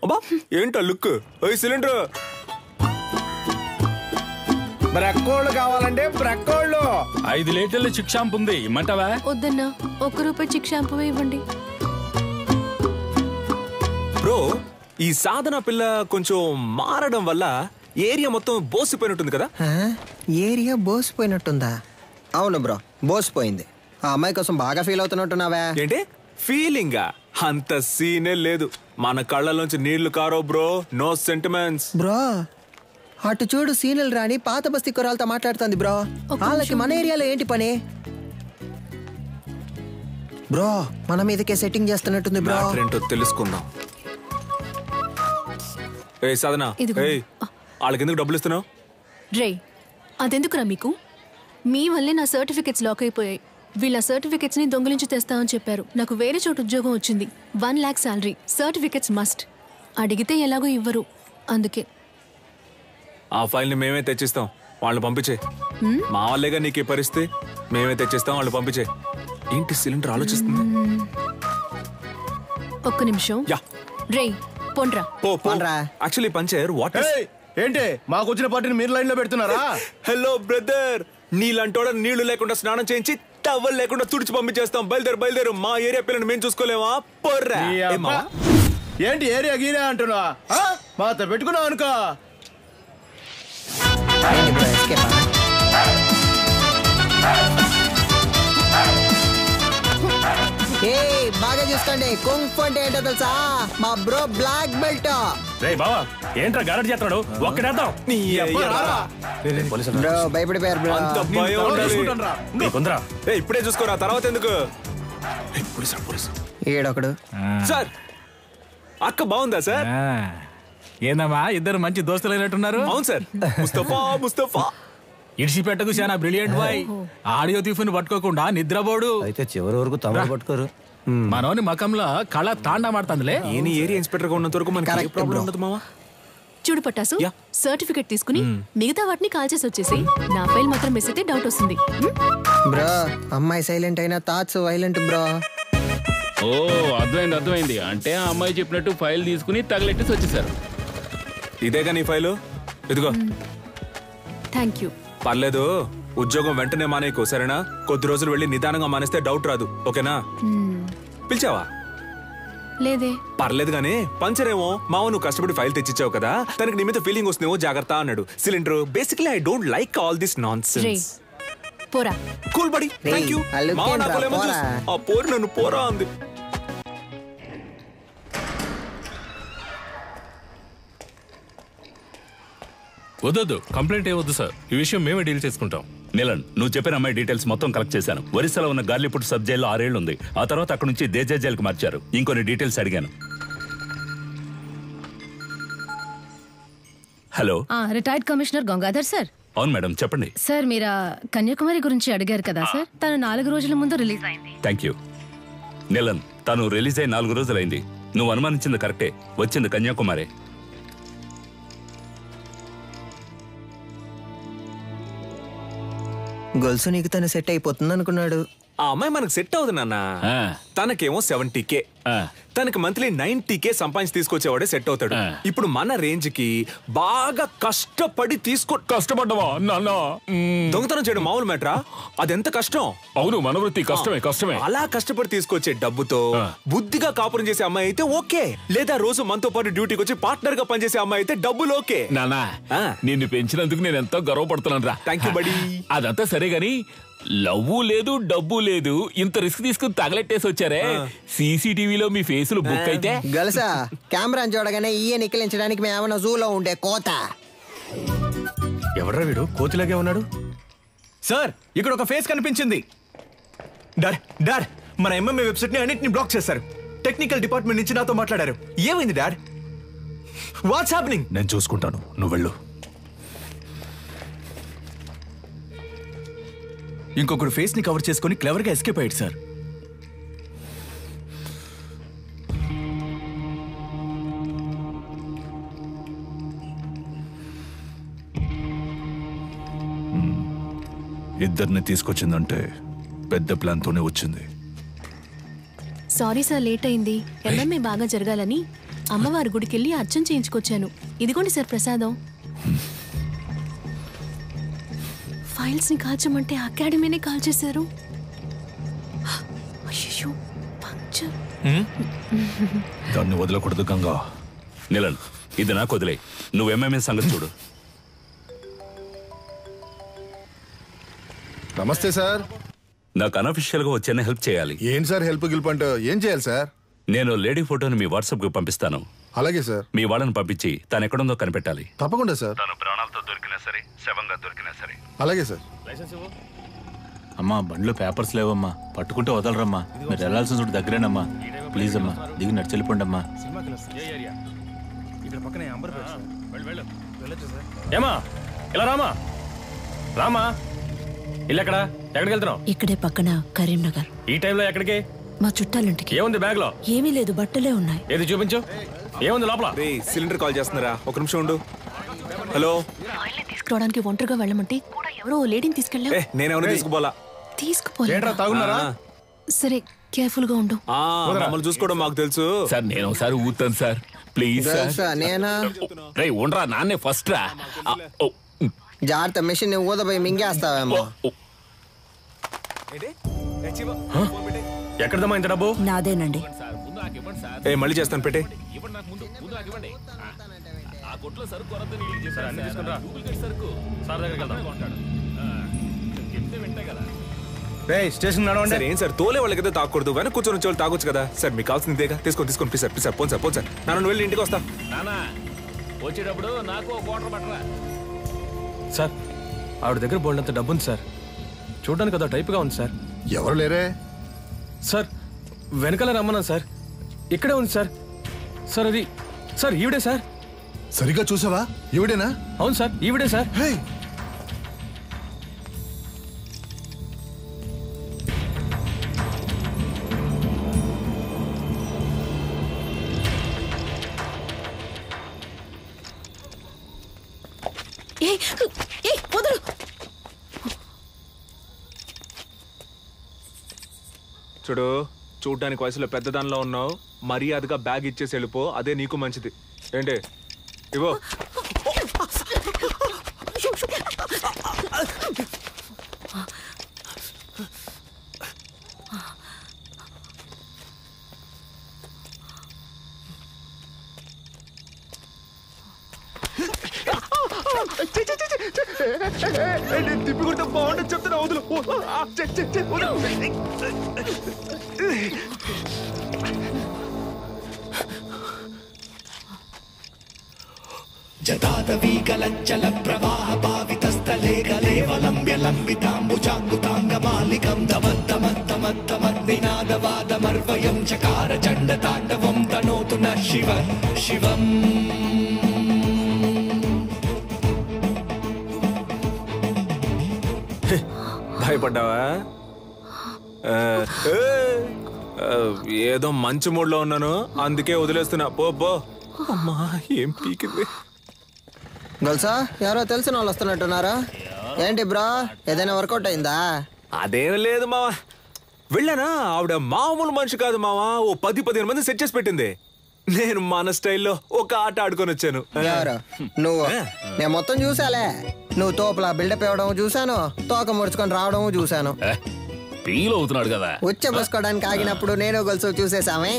అబ్బా ఏంటో లుక్. సిలిండర్ బ్రక్కోళ్ళు కావాలంటే బ్రక్కోళ్ళు. 5 లీటర్ల చిక్ షాంపూ ఉంది, ఇమ్మంటావా? వద్దన్నా, 1 రూపాయి చిక్ షాంపూ ఇవ్వండి. బ్రో, ఈ సాధన పిల్ల కొంచెం మారడం వల్ల ఏరియా మొత్తం బోసిపోయినట్టుంది కదా? ఏరియా బోసిపోయినట్టుందా? అవును బ్రో, బోసిపోయింది. ఆ అమ్మాయి కోసం బాగా ఫీల్ అవుతున్నట్టున్నావా? ఏంటి ఫీలింగా? అంత సీనే లేదు. మన కళ్ళలోంచి నీళ్లు కారో బ్రో. No sentiments bro. అటు చూడు, సీనియల్ రాణి పాత బస్తీ కుర్రాలతో మాట్లాడుతుంది బ్రో. వాళ్ళకి మన ఏరియాలో ఏంటి పని బ్రో? మన మీదకే సెట్టింగ్ చేస్తున్నట్టుంది బ్రో. ఏంటో తెలుసుకుందాం. సాధన, వాళ్ళకి ఎందుకు డబ్బులు ఇస్తున్నావు? రే, అదెందుకురా మీకు? మీ వల్లే నా సర్టిఫికెట్స్ లాక్ అయిపోయాయి. వీళ్ళ సర్టిఫికెట్స్ ని దొంగిలించి తెస్తామని చెప్పారు. నాకు వేరే చోట ఉద్యోగం వచ్చింది. 1 lakh శాలరీ. Certificates must. అడిగితే ఎలాగో ఇవ్వరు. అందుకే ఆ ఫైల్ ని మేమే తెచ్చిస్తాం, వాళ్ళు పంపించే. మా వాళ్ళేగా నీకు పరిస్థితి, మేమే తెచ్చిస్తాం, వాళ్ళు పంపించే. ఏంటి సిలిండర్ ఆలోచిస్తుంది? ఒక్క నిమిషం. రే పొండ్రా. యాక్చువల్లీ పంచర్ వాట్ ఏంటి మాకు వచ్చిన పార్టీని మీరు లైన్ లో పెడుతున్నారా? హలో బ్రదర్, నీళ్ళంటోడ నీళ్లు లేకుండా స్నానం చేయించి టవల్ లేకుండా తుడిచి పంపించేస్తాం. బయలుదేరు. మా ఏరియా పిల్లని మేము చూసుకోలేమా? పొర్రా. ఏంటి ఏరియా గీరియా అంటున్నా? మాతో పెట్టుకున్నావు అనుకో. బాగా చూసుకోండి. కుంగ్ అంటే ఏంటో తెలుసా? మా బ్రో బ్లాక్ బెల్ట్. రే బావా, ఏంట్రా గారడ్ చేస్తున్నాడు? ఒక్కడేద్దాం. బ్రో భయపడిపోయారు బ్రో. ఇప్పుడే చూసుకోరా, తర్వాత ఎందుకు? ఏడొకడు. సార్ అక్క బాగుందా సార్? ఏందమ్మా ఇద్దరు మంచి దోస్తులు అయినట్టున్నారు? అవును సార్. ముస్తఫా ఇడిచిపెట్టకు చాలా బ్రిలియంట్ బాయ్. ఆడియో తీఫుని పట్టుకోకుండా నిద్రపోడు. అయితే చివరి వరకు తమ పట్టుకోరు. మనోని మకంలో కళ తాండా మాడుతుందిలే. ఏని ఏరియా ఇన్స్పెక్టర్ గా ఉన్నంత వరకు మనకి ఏ ప్రాబ్లం ఉండదు మావా. చూడు పట్టాసు, సర్టిఫికెట్ తీసుకుని మిగతా వాటిని కాల్ చేసి వచ్చేసి నా ఫైల్ మాత్రం మిస్ అయితే డౌట్ వస్తుంది. బ్రో అమ్మాయి సైలెంట్ అయినా థాట్స్ వైలెంట్ బ్రో. ఓ అర్థమైంది. అంటే ఆ అమ్మాయి చెప్పినట్టు ఫైల్ తీసుకుని తగలెట్టేసి వచ్చేసారు. ఇదేగా నీ ఫైలు, ఇదిగో. Thank you. పర్లేదు, ఉద్యోగం వెంటనే మానేకు, సరేనా? కొద్ది రోజులు వెళ్ళి నిదానంగా మానేస్తే డౌట్ రాదు, ఓకేనా? పిలిచావా? లేదే. పర్లేదు గానీ పంచర్ ఏమో మావ నువ్వు కష్టపడి ఫైల్ తెచ్చిచ్చావు కదా, తనకి నీ మీద ఫీలింగ్ వస్తుందేమో, జాగ్రత్త అన్నాడు. Cylinder basically I don't like all this nonsense. పోరా. Cool buddy, thank you. మావ నాకోలేమో ఆ పోరు నన్ను పోరా అంది. వద్దు, కంప్లైంట్ ఏ వద్దు సార్. ఈ విషయం మేమే డీల్ చేసుకుంటాం. నీలన్, నువ్వు చెప్పిన అమ్మాయి డీటెయిల్స్ మొత్తం కలెక్ట్ చేశాను. ఒరిస్సాలో ఉన్న గార్లీపుట్ సబ్ జైల్లో 6 ఏళ్లు ఉంది. ఆ తర్వాత అక్కడ నుంచి దేజా జైలుకి మార్చారు. ఇంకొన్ని డీటెయిల్స్ అడిగాను. Hello, retired commissioner Gangadhar sir. అవును మేడం, చెప్పండి. సార్ మీరు కన్యాకుమారి గురించి అడిగారు కదా సార్. తను 4 రోజుల ముందు రిలీజ్ అయింది. Thank you. నీలన్, తను రిలీజ్ అయి 4 రోజులైంది. నువ్వు అనుమానించింది కరెక్టే, వచ్చింది కన్యాకుమారి. గొలుసు నీకు తను సెట్ అయిపోతుంది అనుకున్నాడు. ఆ అమ్మాయి మనకు సెట్ అవుతుంది నాన్న. తనకేమో 70K, తనకి మంత్లీ 90K సంపాదించి తీసుకొచ్చేవాడే సెట్ అవుతాడు. ఇప్పుడు మన రేంజ్ కి బాగా కష్టపడి కష్టపడ్డవా నాన్న? దొంగతనం చేయడం మామూలు మ్యాటరా? అదెంత కష్టం. అవును, మన వృత్తి కష్టమే. అలా కష్టపడి తీసుకొచ్చే డబ్బుతో బుద్ధిగా కాపురం చేసే అమ్మాయి అయితే ఓకే. లేదా రోజు మనతో పాటు డ్యూటీకి వచ్చి పార్ట్నర్ గా పనిచేసే అమ్మాయి అయితే డబ్బులు ఓకే. నానా, నిన్ను పెంచినందుకు నేను ఎంతో గర్వపడుతున్నాను రా. థ్యాంక్ యూ బడి. అదంతా సరే గాని లవ్వు లేదు, డబ్బు లేదు, ఇంత రిస్క్ తీసుకుని తగలెట్టేసి వచ్చారే. సీసీటీవీలో మీ ఫేసులు బుక్ అయితే గలసా కెమెరా చూడగానే ఈయ నిక్కిలించడానికి మేమన్నా జూలో ఉండే కోత. ఎవడ్రా వీడు కోతిలాగే ఉన్నాడు? సార్, ఇక్కడ ఒక ఫేస్ కనిపించింది. డాడ్, మన ఎంఎంఏ వెబ్సైట్ ని అన్నిటిని బ్లాక్ చేశారు. టెక్నికల్ డిపార్ట్మెంట్ నుంచి నాతో మాట్లాడారు. ఏమైంది డాడ్? What's happening? నేను చూసుకుంటాను, నువ్వు వెళ్ళు. ఇంకొకడు ఫేస్ ని కవర్ చేసుకుని క్లవర్ గా ఎస్కేప్ అయ్యాడు సార్. ఇద్దరిని తీసుకొచ్చిందంటే పెద్ద ప్లాన్ తోనే వచ్చింది. సారీ సార్, లేట్ అయింది. ఎంఎంఏ బాగా జరగాలని అమ్మవారి గుడికి వెళ్ళి అర్చన చేయించుకొచ్చాను. ఇదిగోండి సార్ ప్రసాదం. ఫైల్స్ ని కాల్చమంటే అకాడమీనే కాల్ చేశారు. అయ్యో, పంక్చర్. దాన్ని వదలకూడదు గంగా. నిలన్, ఇది నాకు వదిలే. నువ్వు ఎంఎంఏ సంగతి చూడు. నమస్తే సార్. నాకు అనఫిషియల్ గా వచ్చేనే హెల్ప్ చేయాలి. ఏం సార్ హెల్ప్ గిల్ప్ అంటే ఏం చేయాలి సార్? నేను లేడీ ఫోటోని మీ వాట్సాప్ కి పంపిస్తాను. అలాగే సార్. మీ వాళ్ళని పంపించి తను ఎక్కడుందో కనిపెట్టాలి. తప్పకుండా సార్. తను ప్రాణాలతో దొరికినా సరే, శవంగా దొరికినా సరే. అలాగే సార్. అమ్మా, బండ్లో పేపర్స్ లేవమ్మా, పట్టుకుంటే వదలరమ్మా. మీరు వెళ్ళాల్సిన చోటు దగ్గరేనమ్మా. ప్లీజ్ అమ్మా, దిగి నడిచెళ్ళిపోండి అమ్మా. ఏమా ఇలా రామా. ఇల్లు ఎక్కడ? ఎక్కడికి వెళ్తున్నావు? ఇక్కడే పక్కన కరీంనగర్. ఈ టైంలో ఎక్కడికి? మా చుట్టాలింటికి. ఏముంది బ్యాగ్ లో? ఏమీ లేదు, బట్టలే ఉన్నాయి. ఏది చూపించు. ఏముంది లోపల? సిలిండర్ కాల్ చేస్తున్నారా? ఒక నిమిషం ఉండు. హలో. తీసుకురావడానికి ఒంటరిగా వెళ్ళమంటే కూడా ఎవరో లేడీని తీసుకెళ్ళా. నేనేమన్నా తీసుకుపోలా. తీసుకుపోలా. సరే, కేర్ఫుల్ గా ఉండు. మమ్మల్ని చూసుకోవడం మాకు తెలుసు సార్. నేను ఒకసారి ఊతాను సార్, ప్లీజ్ సార్. నేనా? రే ఉండరా, నాన్నే ఫస్ట్ రా. జాగ్రత్త, మిషన్ ఊదపోయి మింగేస్తావేమో. ఎక్కడదమ్మా ఇంత డబ్బు? నాదేనండి. మళ్ళీ చేస్తాను, పెట్టే. స్టేషన్ నడవండి. సార్ ఏం సార్, తోలే వాళ్ళకైతే తాగకూడదు, వెనక కూర్చొని వచ్చే వాళ్ళు తాగొచ్చు కదా సార్. మీకు కావాల్సింది ఇదేగా, తీసుకోండి please sir. Please sir, phone sir, phone sir. నన్ను వెళ్ళి ఇంటికి వస్తా. వచ్చేటప్పుడు నాకు ఒక వాటర్ పట్టరా. సార్, ఆవిడ దగ్గర బోల్డంత డబ్బు ఉంది సార్. చూడడానికి కదా టైప్గా ఉంది సార్. ఎవరు లేరే సార్? వెనకాల రమ్మన్నా సార్. ఇక్కడే ఉంది సార్. సార్ అది సార్ ఈవిడే సార్. సరిగ్గా చూసావా? ఈవిడేనా? అవును సార్, ఈవిడే సార్. వదలు. చూడు, చూడ్డానికి వయసులో పెద్దదానిలో ఉన్నావు. మర్యాదగా బ్యాగ్ ఇచ్చేసి వెళ్ళిపో, అదే నీకు మంచిది. ఏంటి ఇవో. తిప్పి కొడితే బాగుండదు చెప్తున్నా, వదులు. జతాదవీకలంచల ప్రవాహ భావితస్థలే గలేవలంబ్య లంబితాంబుజాంగుతాంగమాలికం తమత్తమత్తమత్తమద్వినాదవాదమర్వయం చకార చండ తాండవం తనోతు న శివ శివం. భయపడ్డావా? ఏదో మంచి మూడ్ లో ఉన్నాను, అందుకే వదిలేస్తున్నా. పో పో. అమ్మా, ఏం పీకింది. గల్సా, ఎవరో తెలిసిన వాళ్ళు వస్తున్నట్టున్నారా? ఏంటి బ్రో, ఏదైనా వర్కౌట్ అయిందా? అదేం లేదు మావా. వెళ్ళానా, ఆవిడ మామూలు మనిషి కాదు మావా. ఓ 10-15 మంది సెట్ చేసి పెట్టింది. నేను మన స్టైల్లో ఒక ఆట ఆడుకొని వచ్చాను. ఎవరు నువ్వు? నేను మొత్తం చూసాలే. నువ్వు తోపులా బిల్డప్ ఇవ్వడం చూసాను, తోక ముడుచుకొని రావడం చూసాను. ఫీల్ అవుతున్నాడు కదా. ఉచ్చ పోసుకోవడానికి ఆగినప్పుడు నేను గొలుసు చూసేసామే.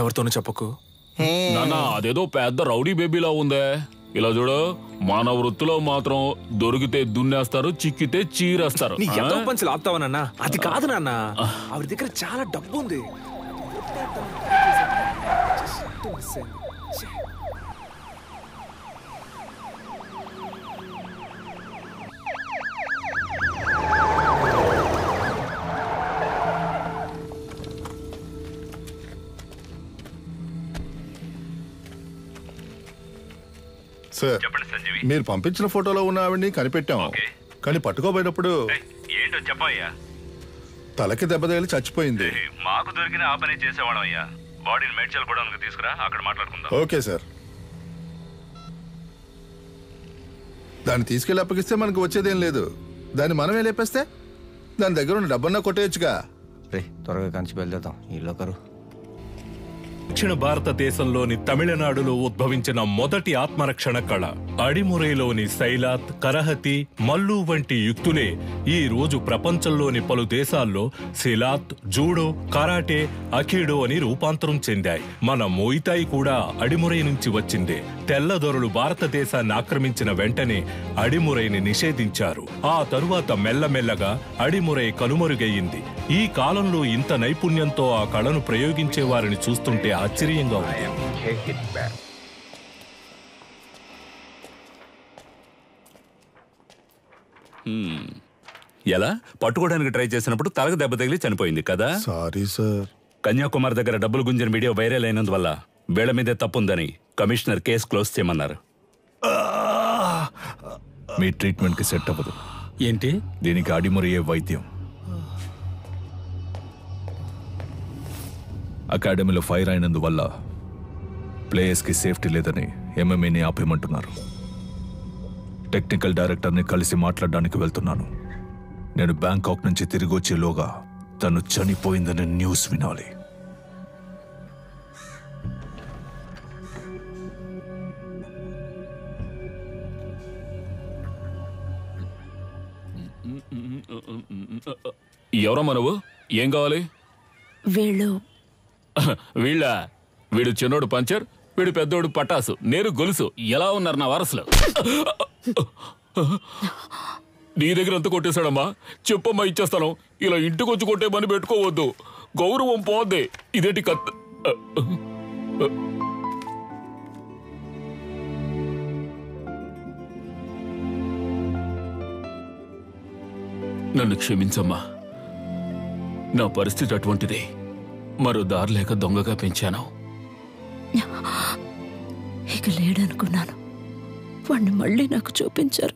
ఎవరితోనూ చెప్పకు. నానా, అదేదో పెద్ద రౌడీ బేబీలా ఉందే. ఇలా చూడు, మన వృత్తిలో మాత్రం దొరికితే దున్నేస్తారు, చిక్కితే చీరేస్తారు. నీ ఎంతో పంచులు ఆపుతావనన్నా? అది కాదు నాన్న, ఆవిడ దగ్గర చాలా డబ్బు ఉంది. సార్, మీరు పంపించిన ఫోటోలో ఉన్న ఆవిడ్ని కనిపెట్టాం, కానీ పట్టుకోబోయేటప్పుడు ఏంటో చెప్పయ్యా. తలకి దెబ్బ తగిలి చచ్చిపోయింది. మాకు దొరికిన ఆ పని చేసేవాళ్ళం అయ్యా. బాడీని మేడ్చల్ గోడౌన్కి తీసుకురా, అక్కడ మాట్లాడుకుందాం. Okay sir. దాన్ని తీసుకెళ్ళి అప్పగిస్తే మనకు వచ్చేదేం లేదు. దాన్ని మనమే లేపేస్తే దాని దగ్గర ఉన్న డబ్బన్నా కొట్టేయచ్చుగా. రే, త్వరగా కంచి బయలుదేద్దాం. ఈ లోకరు దక్షిణ భారతదేశంలోని తమిళనాడులో ఉద్భవించిన మొదటి ఆత్మరక్షణ కళ అడిమురైలోని శైలాత్, కరహతి, మల్లు వంటి యుక్తులే ఈ రోజు ప్రపంచంలోని పలు దేశాల్లో సిలాత్, జూడో, కరాటే, అఖీడో అని రూపాంతరం చెందాయి. మన మోయితాయి కూడా అడిమురై నుంచి వచ్చిందే. తెల్లదొరలు భారతదేశాన్ని ఆక్రమించిన వెంటనే అడిమురైని నిషేధించారు. ఆ తరువాత మెల్లమెల్లగా అడిమురై కనుమరుగయ్యింది. ఈ కాలంలో ఇంత నైపుణ్యంతో ఆ కళను ప్రయోగించే వారిని చూస్తుంటే ఆశ్చర్యంగా ఉంది. ఎలా పట్టుకోవడానికి ట్రై చేసినప్పుడు తలకు దెబ్బ తగిలి చనిపోయింది కదా. Sorry sir. కన్యాకుమారి దగ్గర డబ్బులు గుంజిన వీడియో వైరల్ అయినందువల్ల వీళ్ళ మీదే తప్పుందని కమిషనర్ కేసు క్లోజ్ చేయమన్నారు. మీ ట్రీట్మెంట్కి సెట్ అవ్వదు. ఏంటి? దీనికి అడిమురయ్యే వైద్యం. అకాడమీలో ఫైర్ అయినందువల్ల ప్లేయర్స్కి సేఫ్టీ లేదని ఎంఎంఏని ఆపేయమంటున్నారు. టెక్నికల్ డైరెక్టర్ని కలిసి మాట్లాడడానికి వెళ్తున్నాను. నేను బ్యాంకాక్ నుంచి తిరిగి వచ్చేలోగా తను చనిపోయిందని న్యూస్ వినాలి. ఎవరమ్మా నువ్వు? ఏం కావాలి? వీడు చిన్నోడు పంచర్, వీడు పెద్దోడు పటాసు, నేను గొలుసు. ఎలా ఉన్నారు నా వారసులు? నీ దగ్గర ఎంత కొట్టేశాడమ్మా? చెప్పమ్మా, ఇచ్చేస్తాను. ఇలా ఇంటికి వచ్చి కొట్టే పని పెట్టుకోవద్దు, గౌరవం పోద్ది. ఇదేంటి కత్ నన్ను క్షమించమ్మా, నా పరిస్థితి అటువంటిది. మరో దారి లేక దొంగగా పెంచాను. ఇక లేడనుకున్నాను. వాణ్ణి మళ్ళీ నాకు చూపించారు.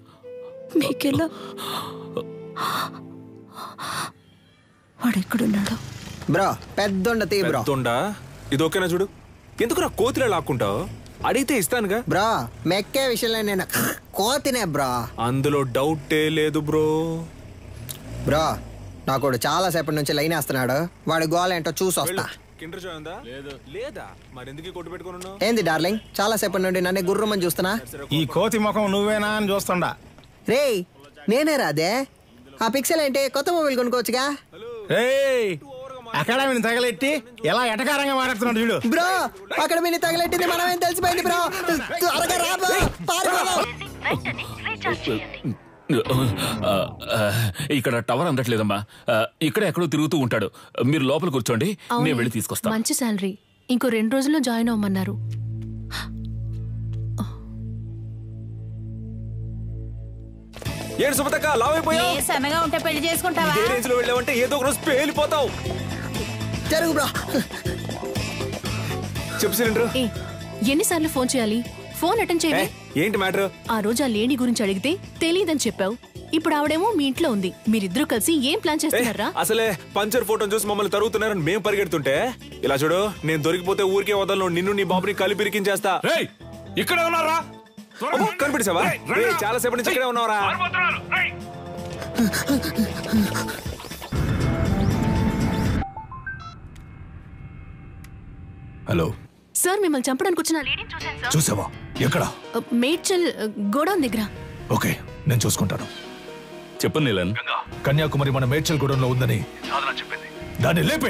మీకెలా? వాడెక్కడున్నాడు? బ్రో పెద్దొండ తీ బ్రో. పెద్దొండ ఇది ఓకేనా చూడు. ఎందుకు నా కోతిలో లాక్కుంటావు? అడిగితే ఇస్తానుగా బ్రో. మెక్కే విషయంలో నేను కోతినే బ్రో, అందులో డౌటే లేదు బ్రో. బ్రో నాకు చాలా సేపటి నుంచి లైన్ వేస్తున్నాడు. వాడి గోల్ ఏంటో చూసి వస్తా. లేదా మరెందుకు కొట్టు పెట్టుకున్నావు? ఏంది డార్లింగ్, చాలా సేపటి నుండి నన్ను గుర్రమని చూస్తున్నా. ఈ కోతి ముఖం నువ్వేనా అని చూస్తుండా. రే నేనే రాదే. ఆ పిక్సెల్ ఏంటి? కొత్త మొబైల్ కొనుక్కోవచ్చుగా. అకాడమీని తగలెట్టి ఎలా ఎటకారంగా మాట్లాడుతున్నాడు చూడు. బ్రో అకాడమీని తగలెట్టింది మనమేం తెలిసిపోయింది బ్రో. త్వరగా రా బ్రో, పారిపో. ఇక్కడ టవర్ అందట్లేదమ్మా. ఇక్కడ ఎక్కడో తిరుగుతూ ఉంటాడు. మీరు లోపల కూర్చోండి, నేను వెళ్ళి తీసుకొస్తాను. మంచి శాలరీ. ఇంకో 2 రోజుల్లో జాయిన్ అవ్వమన్నారు. ఏడు సుమతక్క లావైపోయావు. సన్నగా ఉంటే పెళ్లి చేసుకుంటావా? ఏ రేంజ్ లో వెళ్ళావంటే ఏదో ఒక రోజు పేలిపోతావు. జరుగు బ్రో. చెప్పు సిలిండర్. ఎన్నిసార్లు ఫోన్ చేయాలి? ఫోన్ అటెండ్ చేయండి. ఏంటి మ్యాటర్? ఆ రోజు ఆ లేడీ గురించి అడిగితే తెలీదని చెప్పావు. ఇప్పుడు ఆవిడేమో మీ ఇంట్లో ఉంది. మీరిద్దరూ కలిసి ఏం ప్లాన్ చేస్తున్నారా? అసలే పంచర్ ఫోటో చూసి మమ్మల్ని తరుగుతున్నారని మేము పరిగెడుతుంటే ఇలా చూడు, నేను దొరికిపోతే ఊరికే వదలను. నిన్ను నీ బాబుని కలిపి ఇరికించేస్తా. ఇక్కడ ఉన్నారా? కనిపెట్టావా? చాలా సేపటి నుంచి ఇక్కడే ఉన్నారా? హలో సార్, మిమ్మల్ని చంపడానికి వచ్చిన లేడీని చూశాను సార్. చూసావా? ఎక్కడ? మేడ్చల్ గోడౌన్ దగ్గర. ఓకే, నేను చూసుకుంటాను. చెప్పండి నీలన్. కన్యాకుమారి మన మేడ్చల్ గూడెంలో ఉందని చెప్పింది. దాన్ని లేపే.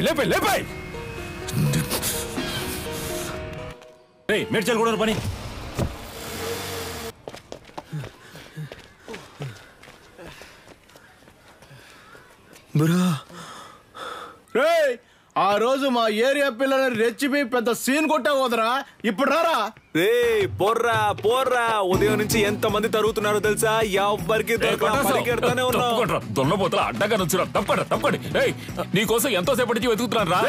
మేడ్చల్ గూడెం పని. బ్రో ఆ రోజు మా ఏరియా పిల్లని రెచ్చిపి పెద్ద సీన్ కొట్టావోదరా. ఇప్పుడు రారా. పోర్రా. ఉదయం నుంచి ఎంత మంది తరుగుతున్నారో తెలుసా? ఎవ్వరికి పరిగెడతానే ఉన్నావు. దొన్నపోతల అడ్డగా నుంచురా. తప్పకండి. నీకోసం ఎంతో సేపటి నుంచి వెతుకుతున్నాను రా.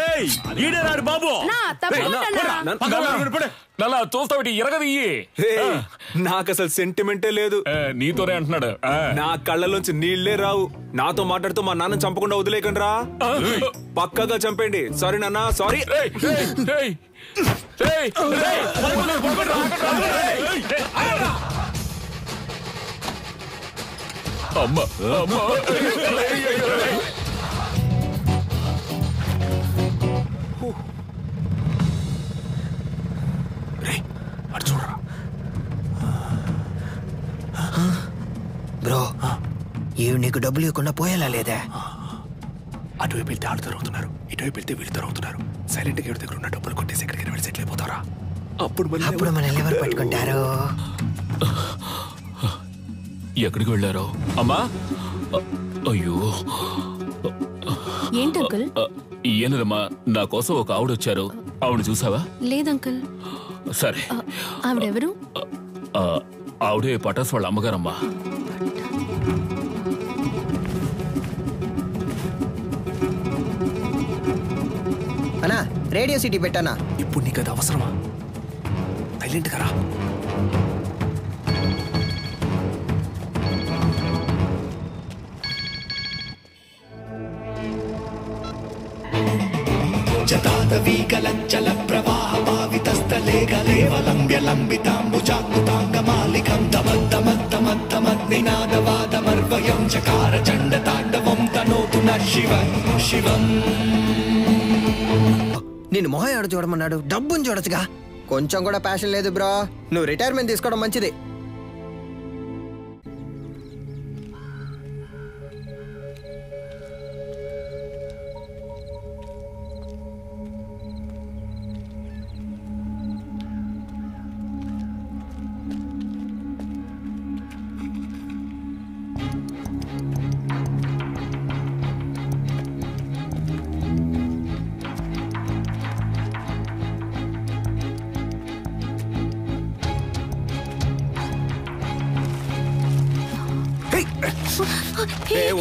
ఈడేనాడు బాబు. నన్ను చూస్తావు ఎరగదియ్యి. నాకు అసలు సెంటిమెంటే లేదు. నీతోనే అంటున్నాడు. నా కళ్ళలోంచి నీళ్లే రావు. నాతో మాట్లాడుతూ మా నాన్న చంపకుండా వదిలేకండి రా. పక్కగా చంపండి. సారీ నాన్న, సారీ. అమ్మా బ్రో ఇవి నీకు డబ్బులు ఇవ్వకుండా పోయేలా లేదే. అటువైపు వెళ్తే ఆడు తరుగుతున్నారు, ఇటువైపు వెళ్తే వీళ్ళు తరుగుతున్నారు. సైలెంట్ గా దగ్గర ఉన్న డబ్బులు కొట్టేసి ఎక్కడికి వెళ్ళి సెటిల్ అయిపోతారా? అప్పుడు మనల్ని ఎవరు పట్టుకుంటారు? ఎక్కడికి వెళ్ళారో? అమ్మా, అయ్యో ఏంటి అంకుల్? ఏనదమ్మా, నా కోసం ఒక ఆవిడ వచ్చారు. ఆవిడ చూసావా? లేదంకుల్. సరే, ఆవిడెవరు? ఆవిడే పటాస్ వాళ్ళ అమ్మగారమ్మా. అన్నా రేడియో సిటీ పెట్టానా? ఇప్పుడు నీకు అది అవసరమా? సైలెంట్ గా రా. జతాదవీకలంచల ప్రవాహ పావితస్థలే గలేవలంబ్య లంబితాంబుజాకృతాంగమాలికం తమద్దమద్దమద్దమద్నినాదవాదమర్వయం చకార చండ తాండవం తనోతు న శివం శివం. నేను మొహం ఆడ చూడమన్నాడు, డబ్బుని చూడొచ్చుగా. కొంచెం కూడా ప్యాషన్ లేదు బ్రో. నువ్వు రిటైర్మెంట్ తీసుకోవడం మంచిది.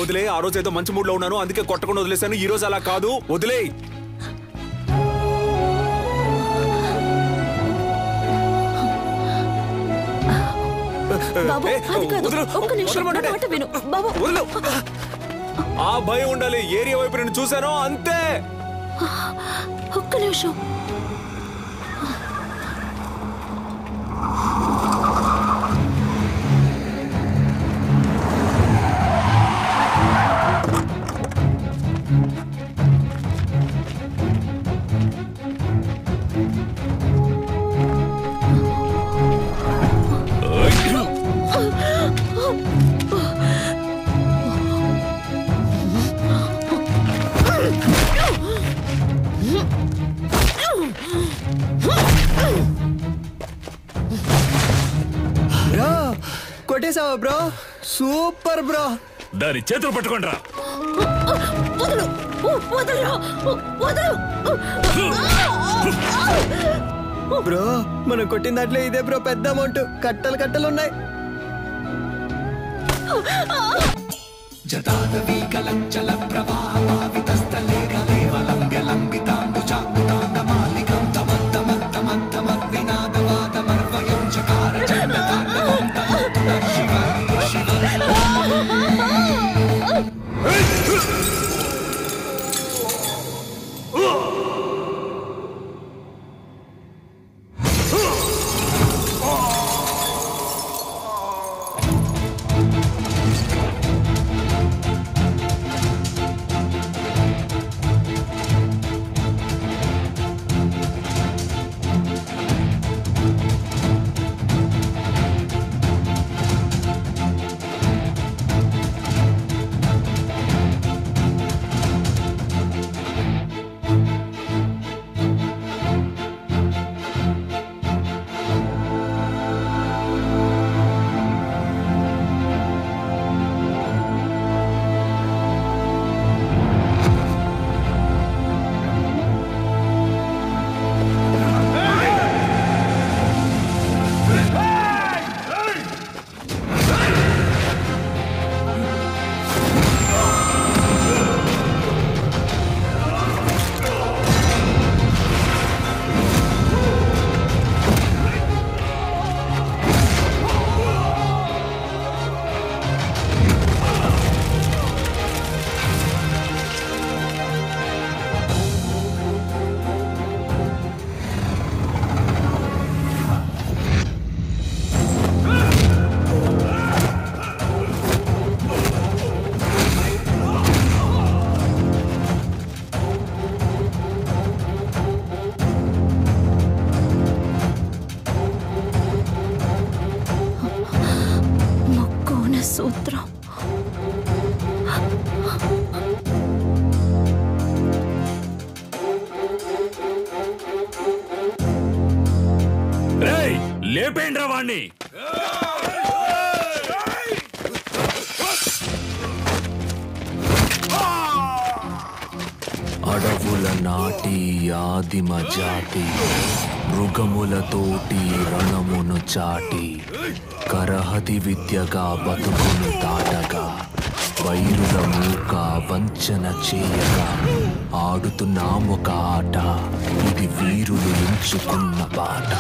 వదిలే. ఆ రోజు ఏదో మంచి మూడ్ లో ఉన్నాను, అందుకే కొట్టకుండా వదిలేశాను. ఈ రోజు అలా కాదు, వదిలే. ఆ భయం ఉండాలి. ఏరియా వైపు నేను చూశాను అంతే. ఒక్క నిమిషం. కొట్టేసావా బ్రో? Super bro. దాని చేతులు పట్టుకోండిరా. బ్రో మనం కొట్టిన దాంట్లో ఇదే బ్రో పెద్ద అమౌంట్. కట్టలు కట్టలు ఉన్నాయి. జతాదవీకలంచల ప్రవాహ పావితస్థలే గలేవలంబ్య లంబితాంబుజాకృతాంగమాలికం తమద్దమద్దమద్దమద్నినాదవాదమర్వయం చకార చండ తాండవం తనోతు న శివం శివం. సూత్రం. లేపేండ్రా వాణ్ణి. అడవుల నాటి ఆదిమ జాతి మృగములతోటి రణమును చాటి కరహతి విద్యగా బతుకును దాటగా వైరుల మూక వంచన చేయగా ఆడుతున్నామొక ఆట. ఇది వీరులు ఎంచుకున్న బాట.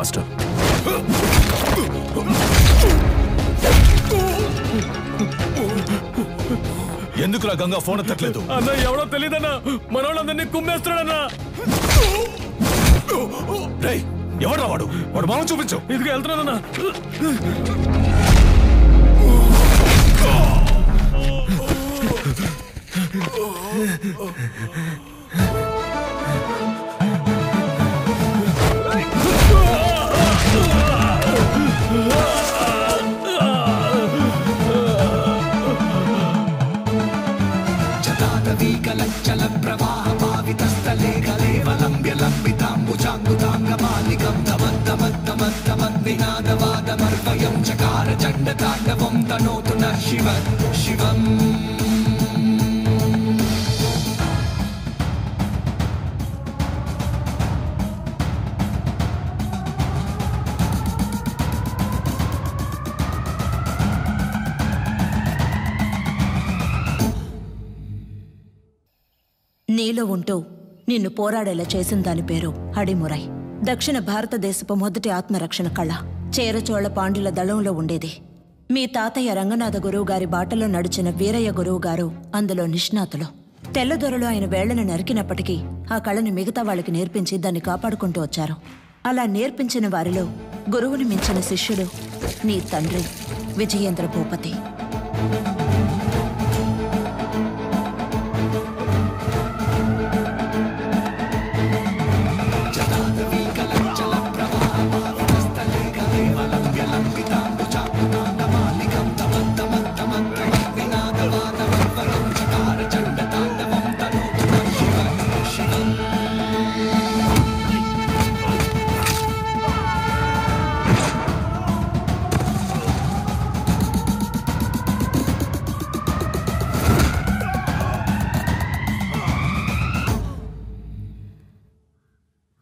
మాస్టర్. ఎందుకులా గంగా ఫోన్ ఎత్తట్లేదు? అన్న ఎవడో తెలియదన్నా, మనోళ్ళందరినీ కుమ్మేస్తున్నాడన్నా. ఎవడ్రా వాడు? వాడు మామూలు చూపించు. ఇదిగా వెళ్తున్నానన్నా. చల ప్రవాహ పావితస్థలే కలేవలంబ్య లంబితాంబుజాంగుతాంగమాలికం తమద్దమద్దమద్దమద్వినాదవాదమర్వయం చకార చండతాండవం తనోతు న శివ శివం. నీలో ఉంటూ నిన్ను పోరాడేలా చేసిన దాని పేరు అడిమురై. దక్షిణ భారతదేశపు మొదటి ఆత్మరక్షణ కళ చేరచోళ పాండ్యుల దళంలో ఉండేది. మీ తాతయ్య రంగనాథ గురువు గారి బాటలో నడిచిన వీరయ్య గురువు గారు అందులో నిష్ణాతులు. తెల్లదొరలు ఆయన వేళ్లను నరికినప్పటికీ ఆ కళని మిగతా వాళ్ళకి నేర్పించి దాన్ని కాపాడుకుంటూ వచ్చారు. అలా నేర్పించిన వారిలో గురువుని మించిన శిష్యుడు నీ తండ్రి విజయేంద్ర భూపతి.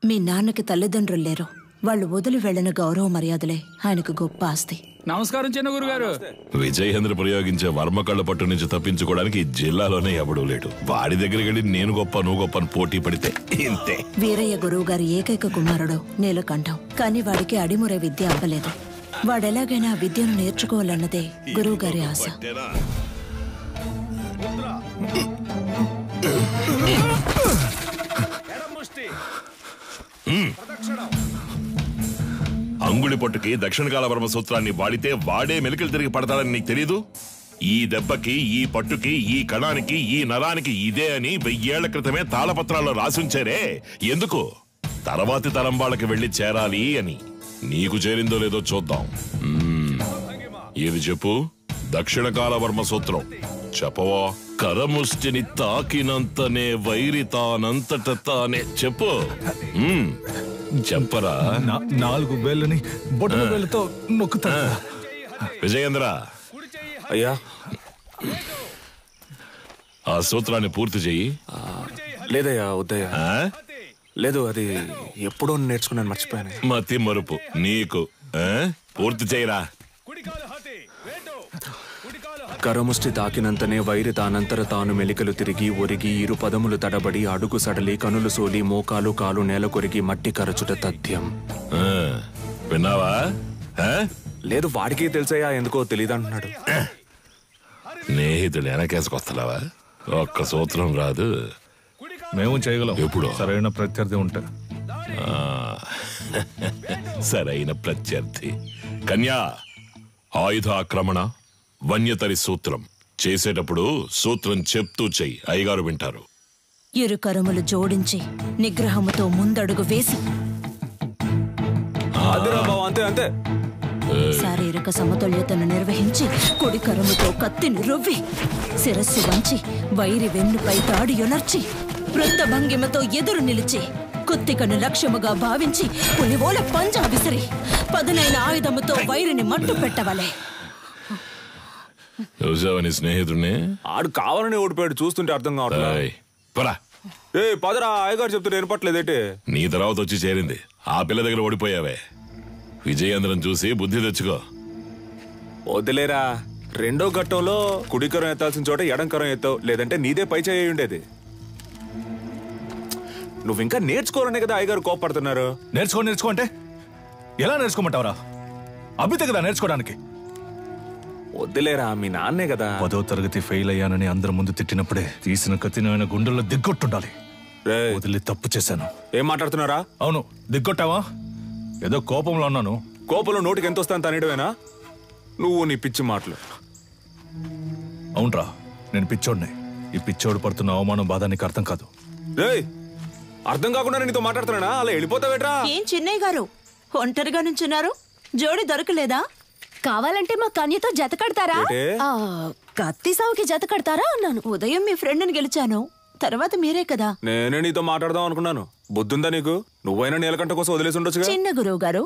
మీ నాన్నకి తల్లిదండ్రులు లేరు. వాళ్ళు వదిలి వెళ్లిన గౌరవ మర్యాదలే ఆయనకు గొప్ప ఆస్తి. నమస్కారం చిన్న గురుగారు. విజయేంద్ర ప్రయోగించే వర్మకళ్ళ పట్టు నుంచి తప్పించుకోవడానికి ఈ జిల్లాలోనే ఎవడూ లేడు. వాడి దగ్గరికి వెళ్ళి నేను గొప్ప నువ్వు గొప్ప అని పోటీ పడితే ఇంతే. వీరయ్య గురువు గారి ఏకైక కుమారుడు నీలకంఠం. కానీ వాడికి అడిమురే విద్య అవ్వలేదు. వాడెలాగైనా ఆ విద్యను నేర్చుకోవాలన్నదే గురువు గారి ఆశ. అంగుళి పట్టుకి దక్షిణకాల వర్మ సూత్రాన్ని వాడితే వాడే మెలికలు తిరిగి పడతాడని నీకు తెలీదు? ఈ దెబ్బకి, ఈ పట్టుకి, ఈ కణానికి, ఈ నరానికి ఇదే అని 1000 ఏళ్ల క్రితమే తాళపత్రాల్లో రాసుంచారే. ఎందుకు? తర్వాతి తరం వాళ్ళకి వెళ్లి చేరాలి అని. నీకు చేరిందో లేదో చూద్దాం. ఇది చెప్పు. దక్షిణకాల వర్మ సూత్రం చెప్పవా? కరముష్టిని తాకినంతనే వైరి తానంతట తానే. చెప్పు. చెప్పరా? 4 వేళ్ళని బొట్టల వేళ్ళతో నొక్కుతా. విజయేంద్ర అయ్యా, ఆ సూత్రాన్ని పూర్తి చెయ్యి. లేదయ్యా, వద్దయ్యా. లేదు, అది ఎప్పుడో నేర్చుకున్నాను, మర్చిపోయాను. మతి మరుపు నీకు. పూర్తి చేయరా. కరముష్టి తాకినంతనే వైరి తానంతర తాను మెలికలు తిరిగి ఒరిగి ఇరు పదములు తడబడి అడుగు సడలి కనులు సోలి మోకాలు కాలు నేల కొరిగి మట్టి కరచుట తథ్యం. విన్నావా? లేదు, వాడికి తెలుసయ్యా, ఎందుకో తెలియదంటున్నాడు. స్నేహితుడు వెనకేసుకొస్తున్నావా? ఒక్క సూత్రం రాదు. మేము చేయగలం. ఎప్పుడు? సరైన ప్రత్యర్థి ఉంటే. సరైన ప్రత్యర్థి. కన్యా, ఆయుధ ఆక్రమణ వన్యతరి సూత్రం చేసేటప్పుడు సూత్రం చెప్తూ చెయ్యి. అయ్యగారు వింటారు. ఇరు కరములు జోడించి నిగ్రహముతో ముందడుగు వేసి అంతే అంతే శారీరక సమతుల్యతను నిర్వహించి కుడి కరముతో కత్తిని రువ్వి శిరస్సు వంచి వైరి వెన్నుపై తాడి యొనర్చి వృత్త భంగిమతో ఎదురు నిలిచి కుత్తికను లక్ష్యముగా భావించి పులివోల పంజా విసిరి పదునైన ఆయుధముతో వైరిని మట్టు పెట్టవలే. చూసావని స్నేహితుడిని? ఆడు కావాలని ఓడిపోయాడు, చూస్తుంటే అర్థం కావట్లేదు. పదరా, అయ్యగారు చెప్తే వినపట్లేదేంటి? నీ తర్వాత వచ్చి చేరింది. ఆ పిల్ల దగ్గర ఓడిపోయావే. విజయేంద్రం చూసి బుద్ధి తెచ్చుకో. వదిలేరా, రెండో ఘట్టంలో కుడికరం ఎత్తాల్సిన చోట ఎడంకరం ఎత్తావు, లేదంటే నీదే పై చేయి ఉండేది. నువ్వు ఇంకా నేర్చుకోవాలనే కదా అయ్యగారు కోపడుతున్నారు. నేర్చుకో అంటే ఎలా నేర్చుకోమంటావరా? అభితే కదా నేర్చుకోవడానికి. వద్దులేరా, మీ నాన్నే కదా. 10వ తరగతి ఫెయిల్ అయ్యానని అందరి ముందు తిట్టినప్పుడే తీసిన కత్తిని ఆయన గుండెల్లో దిగ్గొట్టుండాలి. వదిలి తప్పు చేశాను. ఏం మాట్లాడుతున్నారా? అవును, దిగ్గొట్టావా? ఏదో కోపంలో అన్నాను. కోపంలో నోటికి ఎంత వస్తాను తనేయడమేనా? నువ్వు నీ పిచ్చి మాటలు. అవునరా, నేను పిచ్చోడిని. ఈ పిచ్చోడు పడుతున్న అవమానం బాధ నీకు అర్థం కాదు. అర్థం కాకుండా నీతో మాట్లాడుతున్నానా? అలా వెళ్ళిపోతావేట్రా? ఏం చిన్నయ్య గారు ఒంటరిగా నుంచున్నారు? జోడి దొరకలేదా? కావాలంటే మా కన్యతో జత కడతారా? కత్తి సావుకి జత కడతారా అన్నాను. ఉదయం మీ ఫ్రెండ్ని గెలిచాను, తర్వాత మీరే కదా. నేనే నీతో మాట్లాడదాం అనుకున్నాను. బుద్ధుందా నీకు? నువ్వైనా నీలకంఠ కోసం వదిలేసి ఉండొచ్చుగా. చిన్న గురువు గారు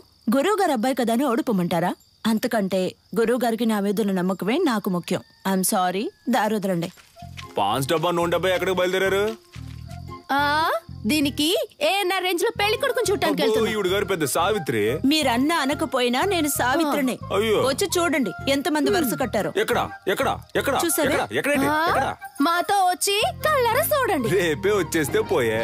అబ్బాయి కదా అని ఓడిపోమంటారా? అంతకంటే గురువు గారికి నా మీద నమ్మకమే నాకు ముఖ్యం. I'm sorry, దారుదరండి. పాన్స్ డబ్బా నూనె డబ్బా ఎక్కడికి బయలుదేరారు? దీనికి ఏఎన్ఆర్ రేంజ్ లో పెళ్లి కొడుకుని చూడటానికి ఈవిడ గారు పెద్ద సావిత్రి. మీరన్నా అనకపోయినా నేను సావిత్రిని. వచ్చి చూడండి ఎంతమంది వరుస కట్టారు. ఎక్కడ ఎక్కడ ఎక్కడ చూసారా? మాతో వచ్చి కళ్ళారా చూడండి. రేపే వచ్చేస్తే పోయే.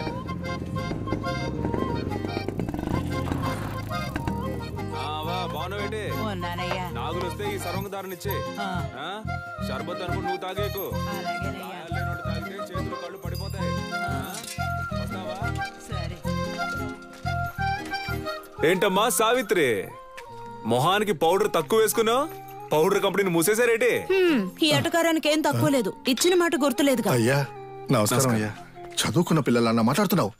నాగులు వస్తే ఈ సర్వంగదారునిచ్చే షర్బత్ అనుకుని నువ్వు తాగేకు. తాగితే చేతులు కళ్ళు పడిపోతాయి. ఏంటమ్మా సావిత్రి, మొహానికి పౌడర్ తక్కువ వేసుకున్నావు? పౌడర్ కంపెనీని మూసేశారేటి? ఈ అటకారానికి ఏం తక్కువ లేదు. ఇచ్చిన మాట గుర్తులేదు. అయ్యా నమస్కారం అయ్యా. చదువుకున్న పిల్లలన్నా మాట్లాడుతున్నావు.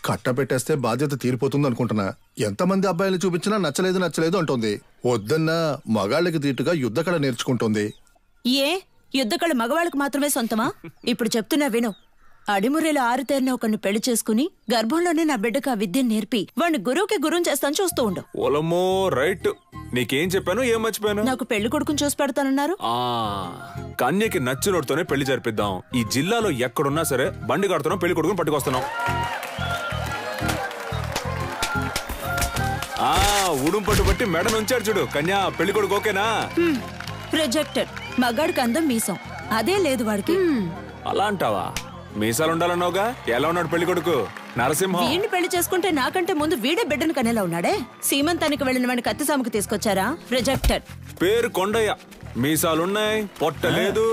కట్టబెట్టేస్తే బాధ్యత తీరిపోతుంది అనుకుంటున్నా. ఎంతమంది అబ్బాయిలు చూపించినా నచ్చలేదు అంటుంది. వద్దన్నా మగాళ్ళకి తీటుగా యుద్ధకళ నేర్చుకుంటుంది. ఏ యుద్ధకళ మగవాళ్ళకి మాత్రమే సొంతమా? ఇప్పుడు చెప్తున్నా విను. అడిమురేలో ఆరుతేరిన ఒకరిని పెళ్లి చేసుకుని గర్భంలోనే నా బిడ్డకు ఆ విద్యను నేర్పి వాడిని గురువుకి గురువుని చేస్తాను చూస్తూ ఉండు. ఓలమ్మో రైట్. నీకేం చెప్పాను, ఏం మర్చిపోయాను? నాకు పెళ్లి కొడుకుని చూసి పెడతానన్నారు. కన్యకి నచ్చినోడితోనే పెళ్లి జరిపిద్దాం. ఈ జిల్లాలో ఎక్కడున్నా సరే బండి కడుతున్నాం, పెళ్లి కొడుకుని పట్టుకొస్తున్నాం. ఊడుం పట్టు బట్టి మెడ నుంచాడు చూడు. కన్యా పెళ్లి కొడుకు ఓకేనా? రిజెక్టెడ్. మగాడికి అందం మీసం, అదే లేదు వాడికి. అలా అంటావా? మీసాలు ఉండాలన్నావుగా. ఎలా ఉన్నాడు పెళ్లి కొడుకు? నరసింహం. వీడిని పెళ్లి చేసుకుంటే నాకంటే ముందు వీడే బిడ్డను కనేలా ఉన్నాడే. సీమంతానికి వెళ్ళిన వాడిని కత్తి సాముకు తీసుకొచ్చారా? రిజెక్టెడ్. పేరు కొండయ్య, మీసాలున్నాయి, పొట్ట లేదు.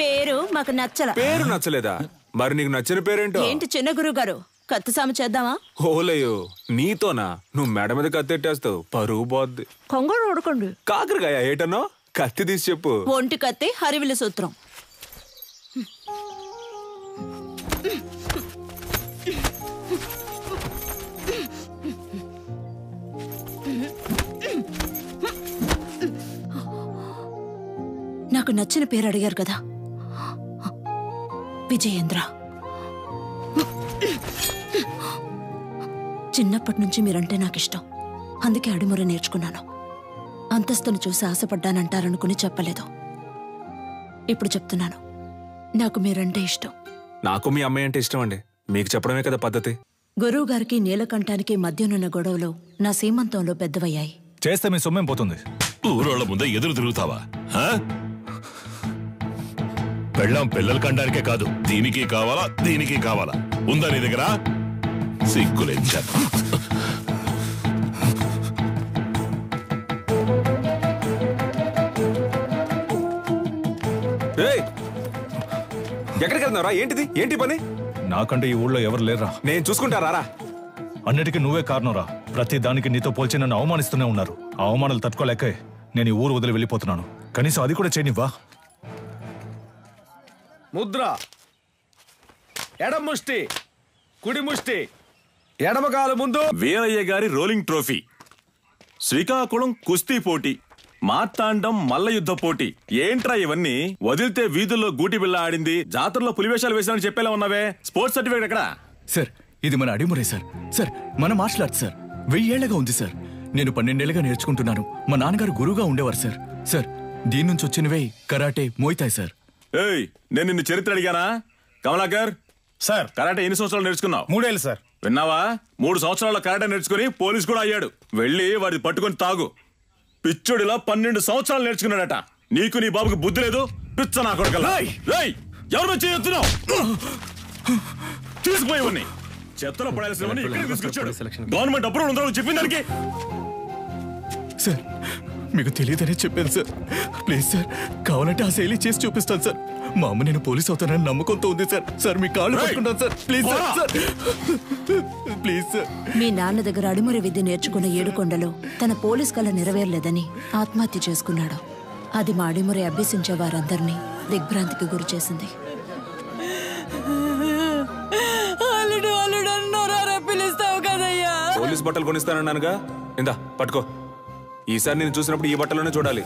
పేరు మాకు నచ్చల. పేరు నచ్చలేదా? మరి నీకు నచ్చిన పేరేంటో? ఏంటి చిన్న గురువు గారు, కత్తి సాము చేద్దామా? ఓలయ్యో, నీతోనా? నువ్వు మెడ మీద కత్తెట్టేస్తావు, పరువు పోద్ది. కొంగడు ఓడుకోండి. కాకరకాయ ఏటన్నో? కత్తి తీసి చెప్పు. ఒంటి కత్తి, హరివిల సూత్రం. నాకు నచ్చిన పేరు అడిగారు కదా, విజయేంద్ర. చిన్నప్పటి నుంచి మీరంటే నాకు ఇష్టం, అందుకే అడిముర నేర్చుకున్నాను. అంతస్తును చూసి ఆశపడ్డానంటారనుకుని చెప్పలేదు. ఇప్పుడు చెప్తున్నాను, నాకు మీరంటే ఇష్టం. నాకు మీ అమ్మాయి అంటే ఇష్టం అండి. మీకు చెప్పడమే కదా పద్ధతి. గురువు గారికి నీలకంఠానికి మధ్యనున్న గొడవలు నా సీమంతంలో పెద్దవయ్యాయి. చేస్తే మీ సొమ్మేం పోతుంది? ఊరోళ్ళ ముందే ఎదురు తిరుగుతావా? పెళ్ళాం పిల్లలు కండానికే కాదు, దీనికి కావాలా దీనికి కావాలా? ఉందా నీ దగ్గర? సిగ్గులేంచా. ఎక్కడికి వెళ్తున్నారా? ఏంటిది? ఏంటి పని? నాకంటే ఈ ఊళ్ళో ఎవరు లేరా? నేను చూసుకుంటారా? అన్నిటికీ నువ్వే కారణంరా. ప్రతి దానికి నీతో పోల్చి నన్ను అవమానిస్తూనే ఉన్నారు. ఆ అవమానాలు తట్టుకోలేకే నేను ఈ ఊరు వదిలి వెళ్ళిపోతున్నాను. కనీసం అది కూడా చేయనివ్వా? ముద్ర, ఎడమ ముష్టి, కుడి ముష్టి, ఎడమకాలు ముందు. వీరయ్య గారి రోలింగ్ ట్రోఫీ, శ్రీకాకుళం కుస్తీ పోటీ, మార్తాండం మల్ల యుద్ధ పోటీ. ఏంట్రా ఇవన్నీ? వదిలితే వీధుల్లో గూటి బిళ్ళ ఆడింది, జాతరలో పులివేషాలు వేసానని చెప్పేలా ఉన్నావే. స్పోర్ట్స్ సర్టిఫికేట్ ఎక్కడ? సార్, ఇది మన అడిమురే సార్. సార్, మన మార్షల్ ఆర్ట్స్ సార్. 1000 ఏళ్లగా ఉంది సార్. నేను 12 ఏళ్లుగా నేర్చుకుంటున్నాను. మా నాన్నగారు గురువుగా ఉండేవారు సార్. సార్, దీని నుంచి వచ్చినవే కరాటే, మోయితాయ్ సార్. ఏయ్, నేను నిన్ను చరిత్ర అడిగానా? కమలాకర్ సార్, కరాటే ఎన్ని సంవత్సరాలు నేర్చుకున్నావు? 3 ఏళ్ళు సార్. విన్నావా? 3 సంవత్సరాల కరాటే నేర్చుకుని పోలీస్ కూడా అయ్యాడు. వెళ్ళి వాడిని పట్టుకొని తాగు. పిచ్చోడిలా 12 సంవత్సరాలు నేర్చుకున్నాడట. నీకు నీ బాబుకి బుద్ధి లేదు. పిచ్చ నా కొడుకల్లా. ఎవరు వచ్చి ఎత్తున్నావు? తీసుకుపోయేవన్నీ చెత్తలో పడాల్సినవన్నీ ఇక్కడికి తీసుకొచ్చాడు. గవర్నమెంట్ అప్రూవల్ ఉందా చెప్పింది దానికి? సార్ మీకు తెలియదనే చెప్పాను సార్. ప్లీజ్ సార్, కావాలంటే ఆ శైలి చేసి చూపిస్తాను సార్. మా అమ్మ నేను పోలీస్ అవుతానని నమ్మకంతో ఉంది సార్. సార్ మీ కాళ్ళు పట్టుకుంటాను sir. Please sir, please sir. మీ నాన్న దగ్గర అడిమురి విద్య నేర్చుకున్న ఏడుకొండలో తన పోలీస్ కళ నెరవేరలేదని ఆత్మహత్య చేసుకున్నాడు. అది మా అడిమురి అభ్యసించే వారందరినీ దిగ్భ్రాంతికి గురి చేసింది. పిలుస్తావు కదయ్యా. పోలీస్ బట్టలు కొనిస్తానన్నానుగా, ఇందా పట్టుకో. ఈసారి నేను చూసినప్పుడు ఈ బట్టలోనే చూడాలి.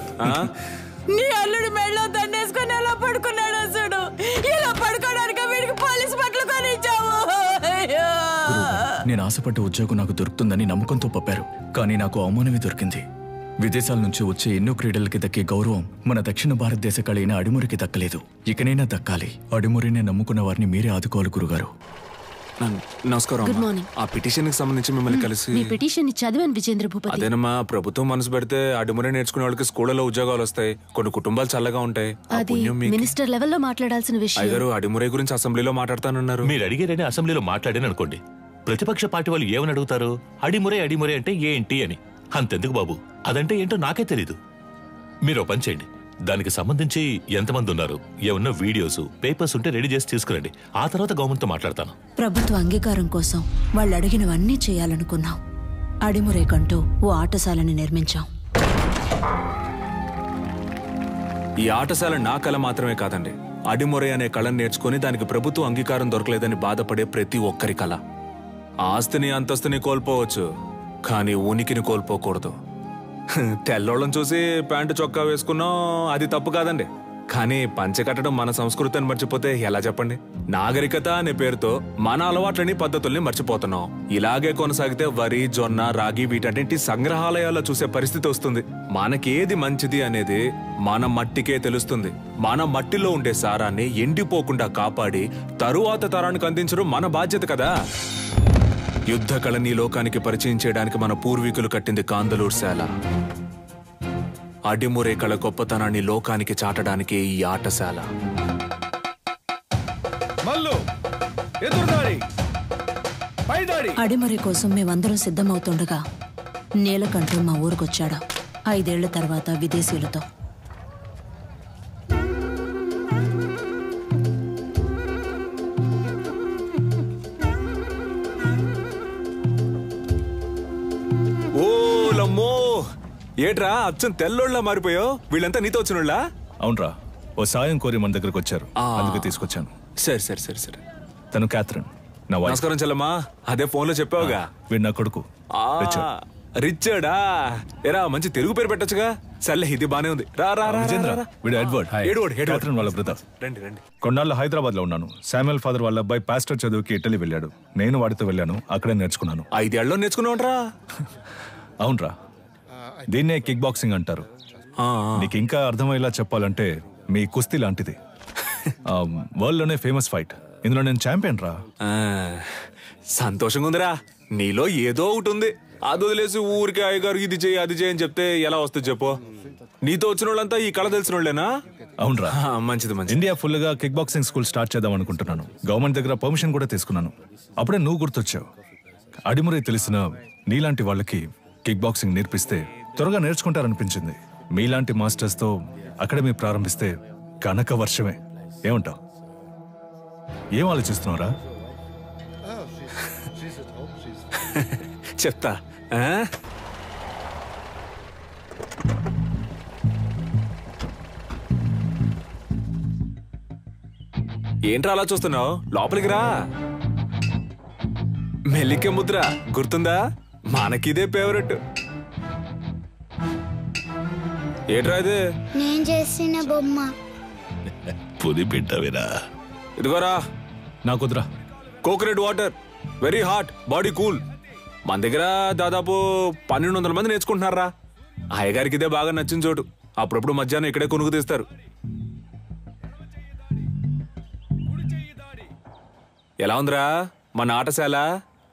నీ అల్లుడు మెడలో దండేసుకుని ఎలా పడుకున్నాడు చూడు. ఇలా పడుకోవడానికి వీడికి పోలీస్ బట్టలు కొనిచ్చావు. నేను ఆశపడ్డ ఉద్యోగం నాకు దొరుకుతుందని నమ్మకంతో పంపారు, కానీ నాకు అవమానమే దొరికింది. విదేశాల నుంచి వచ్చే ఎన్నో క్రీడలకి దక్కే గౌరవం మన దక్షిణ భారతదేశ కళైన అడిమురికి దక్కలేదు. ఇకనైనా దక్కాలి. అడిమురినే నమ్ముకున్న వారిని మీరే ఆదుకోవాలి గురుగారు. నమస్కారం. Good morning. ఆ పిటిషన్ కి సంబంధించి మిమ్మల్ని కలిసి మీ పిటిషన్ చదివాను విజేంద్ర భూపతి. అదేనమ్మా, ప్రభుత్వం మనసు పెడితే అడిమురే నేర్చుకునే వాళ్ళకి స్కూళ్ళలో ఉద్యోగాలు వస్తాయి. కొన్ని కుటుంబాలు చల్లగా ఉంటాయి. అది మినిస్టర్ లెవెల్లో మాట్లాడాల్సిన విషయం. అయ్యగారు అడిమురే గురించి అసెంబ్లీలో మాట్లాడతానన్నారు. మీరు అడిగారని అసెంబ్లీలో మాట్లాడాను అనుకోండి, ప్రతిపక్ష పార్టీ వాళ్ళు ఏమని అడుగుతారు? అడిమురే అడిమురే అంటే ఏంటి అని. అంతెందుకు బాబు, అదంటే ఏంటో నాకే తెలీదు. మీరు ఓ పని చేయండి, దానికి సంబంధించి ఎంతమంది ఉన్నారు, ఏమన్నా వీడియోస్ పేపర్స్ ఉంటే రెడీ చేసి తీసుకురండి. ఆ తర్వాత గవర్నమెంట్తో మాట్లాడతాను. ప్రభుత్వ అంగీకారం కోసం వాళ్ళు అడిగినవన్నీ చేయాలనుకున్నాం. అడిమురేకంటూ ఓ ఆటశాలని నిర్మించాం. ఈ ఆటశాల నా కళ మాత్రమే కాదండి, అడిమురే అనే కళను నేర్చుకుని దానికి ప్రభుత్వ అంగీకారం దొరకలేదని బాధపడే ప్రతి ఒక్కరి కళ. ఆస్తిని అంతస్తుని కోల్పోవచ్చు, కానీ ఉనికిని కోల్పోకూడదు. తెల్లోళ్ళని చూసి ప్యాంటు చొక్కా వేసుకున్నాం, అది తప్పు కాదండి. కానీ పంచె కట్టడం మన సంస్కృతిని మర్చిపోతే ఎలా చెప్పండి? నాగరికత అనే పేరుతో మన అలవాట్లని పద్ధతుల్ని మర్చిపోతున్నాం. ఇలాగే కొనసాగితే వరి, జొన్న, రాగి వీటన్నింటి సంగ్రహాలయాల్లో చూసే పరిస్థితి వస్తుంది. మనకేది మంచిది అనేది మన మట్టికే తెలుస్తుంది. మన మట్టిలో ఉండే సారాన్ని ఎండిపోకుండా కాపాడి తరువాత తరానికి అందించడం మన బాధ్యత కదా. యుద్ధ కళని లోకానికి పరిచయం చేయడానికి మన పూర్వీకులు కట్టింది కాందలూరు శాల. అడిమురే కళ గొప్పతనాన్ని లోకానికి చాటడానికి ఈ ఆటశాల. అడిమురి కోసం మేమందరం సిద్ధమవుతుండగా నీలకంఠు మా ఊరికొచ్చాడు. 5 ఏళ్ల తర్వాత విదేశీయులతో. ఏట్రా అచ్చం తెల్లోళ్ళ మారిపోయావు? వీళ్ళంతా నీతో వచ్చినోళ్ళా? అవునరా, ఓ సాయం కోరి మన దగ్గరకు వచ్చారు, అందుకే తీసుకొచ్చాను. సరే సరే సరే సరే. తను క్యాథరిన్, నా వైఫ్. నమస్కారం చెల్లమ్మా. అదే ఫోన్ లో చెప్పావుగా. వీడు నా కొడుకు రిచర్డా. ఎరా మంచి తెలుగు పేరు పెట్టొచ్చుగా. సర్లే, ఇది బానే ఉంది. రా రా రా. వీడు ఎడ్వర్డ్, క్యాథరిన్ వాళ్ళ బ్రదర్. రండి రండి. కొన్నాళ్ళు హైదరాబాద్ లో ఉన్నాను. శామ్యుల్ ఫాదర్ వాళ్ళ అబ్బాయి పాస్టర్ చదువుకి ఇటలీ వెళ్ళాడు. నేను వాడితో వెళ్ళాను, అక్కడే నేర్చుకున్నాను. 5 ఏళ్ళలో నేర్చుకున్నావురా? అవునరా, దీన్నే కిక్ బాక్సింగ్ అంటారు. నీకు ఇంకా అర్థమయ్యేలా చెప్పాలంటే మీ కుస్తీ లాంటిది. వరల్డ్ లోనే ఫేమస్ ఫైట్. ఇందులో నేను ఛాంపియన్ రా. సంతోషంగా ఉందిరా. నీలో ఏదో ఒకటి ఉంది. అది వదిలేసి ఊరికి అయ్యగారు ఇది చేయి అది చేయని చెప్తే ఎలా వస్తుంది చెప్పు? నీతో వచ్చిన వాళ్ళంతా ఈ కళ తెలిసిన వాళ్ళేనా? అవునరా, మంచిది మంచిది. ఇండియా ఫుల్ గా కిక్ బాక్సింగ్ స్కూల్ స్టార్ట్ చేద్దాం అనుకుంటున్నాను. గవర్నమెంట్ దగ్గర పర్మిషన్ కూడా తీసుకున్నాను. అప్పుడే నువ్వు గుర్తొచ్చావు. అడిమురే తెలిసిన నీలాంటి వాళ్ళకి కిక్ బాక్సింగ్ నేర్పిస్తే త్వరగా నేర్చుకుంటారనిపించింది. మీలాంటి మాస్టర్స్ తో అకాడమీ ప్రారంభిస్తే కనక వర్షమే. ఏమంటావు? ఏం ఆలోచిస్తున్నావురా? చెప్తా. ఏంట్రా అలా చూస్తున్నావు? లోపలికి రా. మెల్లికే ముద్ర గుర్తుందా? మనకిదే ఫేవరెట్. ఏట్రా ఇది? నేను చేసిన బొమ్మ. పుది బిడ్డవిరా. ఇదిగోరా. నా కుదరా. Coconut water, very hot, body cool. మన దగ్గర దాదాపు 1200 మంది నేర్చుకుంటున్నారా. అయ్యగారికి ఇదే బాగా నచ్చిన చోటు. అప్పుడప్పుడు మధ్యాహ్నం ఇక్కడే కొనుక్కు తీస్తారు. ఎలా ఉందిరా మన ఆటశాల?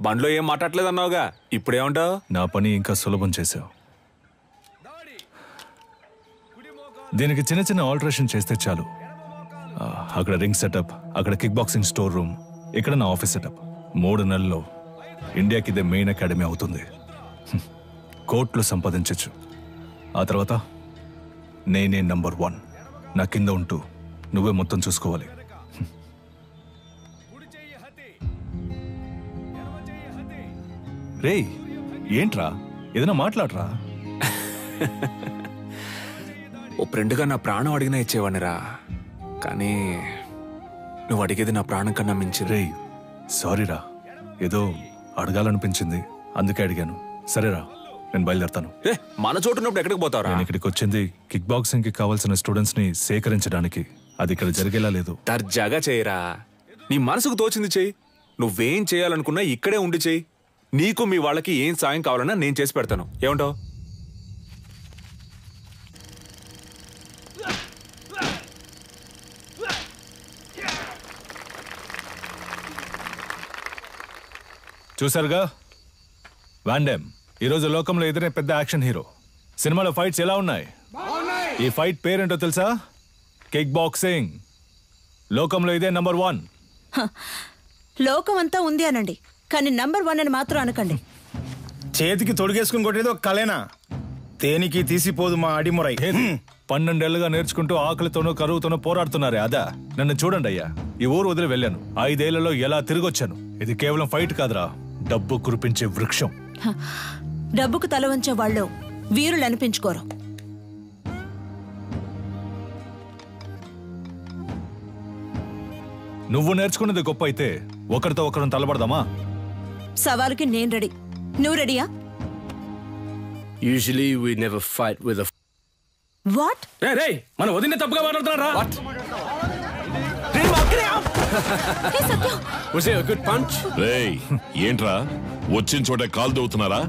బండ్లో ఏం మాట్లాడలేదు అన్నావుగా, ఇప్పుడేమంటావు? నా పని ఇంకా సులభం చేసావు. దీనికి చిన్న చిన్న ఆల్టరేషన్ చేస్తే చాలు. అక్కడ రింగ్ సెటప్, అక్కడ కిక్ బాక్సింగ్ స్టోర్ రూమ్, ఇక్కడ నా ఆఫీస్ సెటప్. 3 నెలల్లో ఇండియాకి ఇదే మెయిన్ అకాడమీ అవుతుంది. కోట్లు సంపాదించచ్చు. ఆ తర్వాత నేనే నంబర్ 1. నా కింద ఉంటూ నువ్వే మొత్తం చూసుకోవాలి. రేయ్ ఏంట్రా, ఏదైనా మాట్లాడరా. ఓ ఫ్రెండ్గా నా ప్రాణం అడిగినా ఇచ్చేవాడినిరా, కానీ నువ్వు అడిగేది నా ప్రాణం కన్నా మించి. రేయ్ సారీరా, ఏదో అడగాలనిపించింది అందుకే అడిగాను. సరేరా, నేను బయలుదేరతాను. మన చోటున్నప్పుడు ఎక్కడికి పోతావురా? నేను ఇక్కడికి వచ్చింది కిక్ బాక్సింగ్ కి కావాల్సిన స్టూడెంట్స్ ని సేకరించడానికి. అది ఇక్కడ జరిగేలా లేదు. దర్జాగా చేయరా, నీ మనసుకు తోచింది చెయ్యి. నువ్వేం చేయాలనుకున్నా ఇక్కడే ఉండి చెయ్యి. నీకు మీ వాళ్ళకి ఏం సాయం కావాలన్నా నేను చేసి పెడతాను. ఏమంటావు? చూసారుగా, వాండెమ్ ఈరోజు లోకంలో ఎదురే పెద్ద యాక్షన్ హీరో. సినిమాలో ఫైట్స్ ఎలా ఉన్నాయి? ఈ ఫైట్ పేరేంటో తెలుసా? Kick boxing. లోకంలో ఇదే నంబర్ 1. లోకం అంతా ఉంది అనండి, కానీ నంబర్ 1 అని మాత్రం అనకండి. చేతికి తొడిగేసుకుని కొట్టేది ఒక కలేనా? దేనికి తీసిపోదు మా అడిమురై. 12 ఏళ్లుగా నేర్చుకుంటూ ఆకలితోనూ కరువుతోనూ పోరాడుతున్నారే అదా? నన్ను చూడండి అయ్యా, ఈ ఊరు వదిలి వెళ్ళాను. 5 ఏళ్లలో ఎలా తిరిగొచ్చాను. ఇది కేవలం ఫైట్ కాదురా, డబ్బు కురిపించే వృక్షం. డబ్బుకు తల వంచే వాళ్ళు వీరులు అనిపించుకోరు. నువ్వు నేర్చుకున్నది గొప్ప అయితే ఒకరితో ఒకరిని తలబడదామా? సవాలుకి నేను రెడీ. నువ్వు రెడీయా? Usually we never fight with a... What? Hey, మన వదిన తప్పుగా మాట్లాడుతున్నారా? Was it a good punch? రేయ్ ఏంట్రా వచ్చిన చోట కాలు దవ్వుతున్నారా?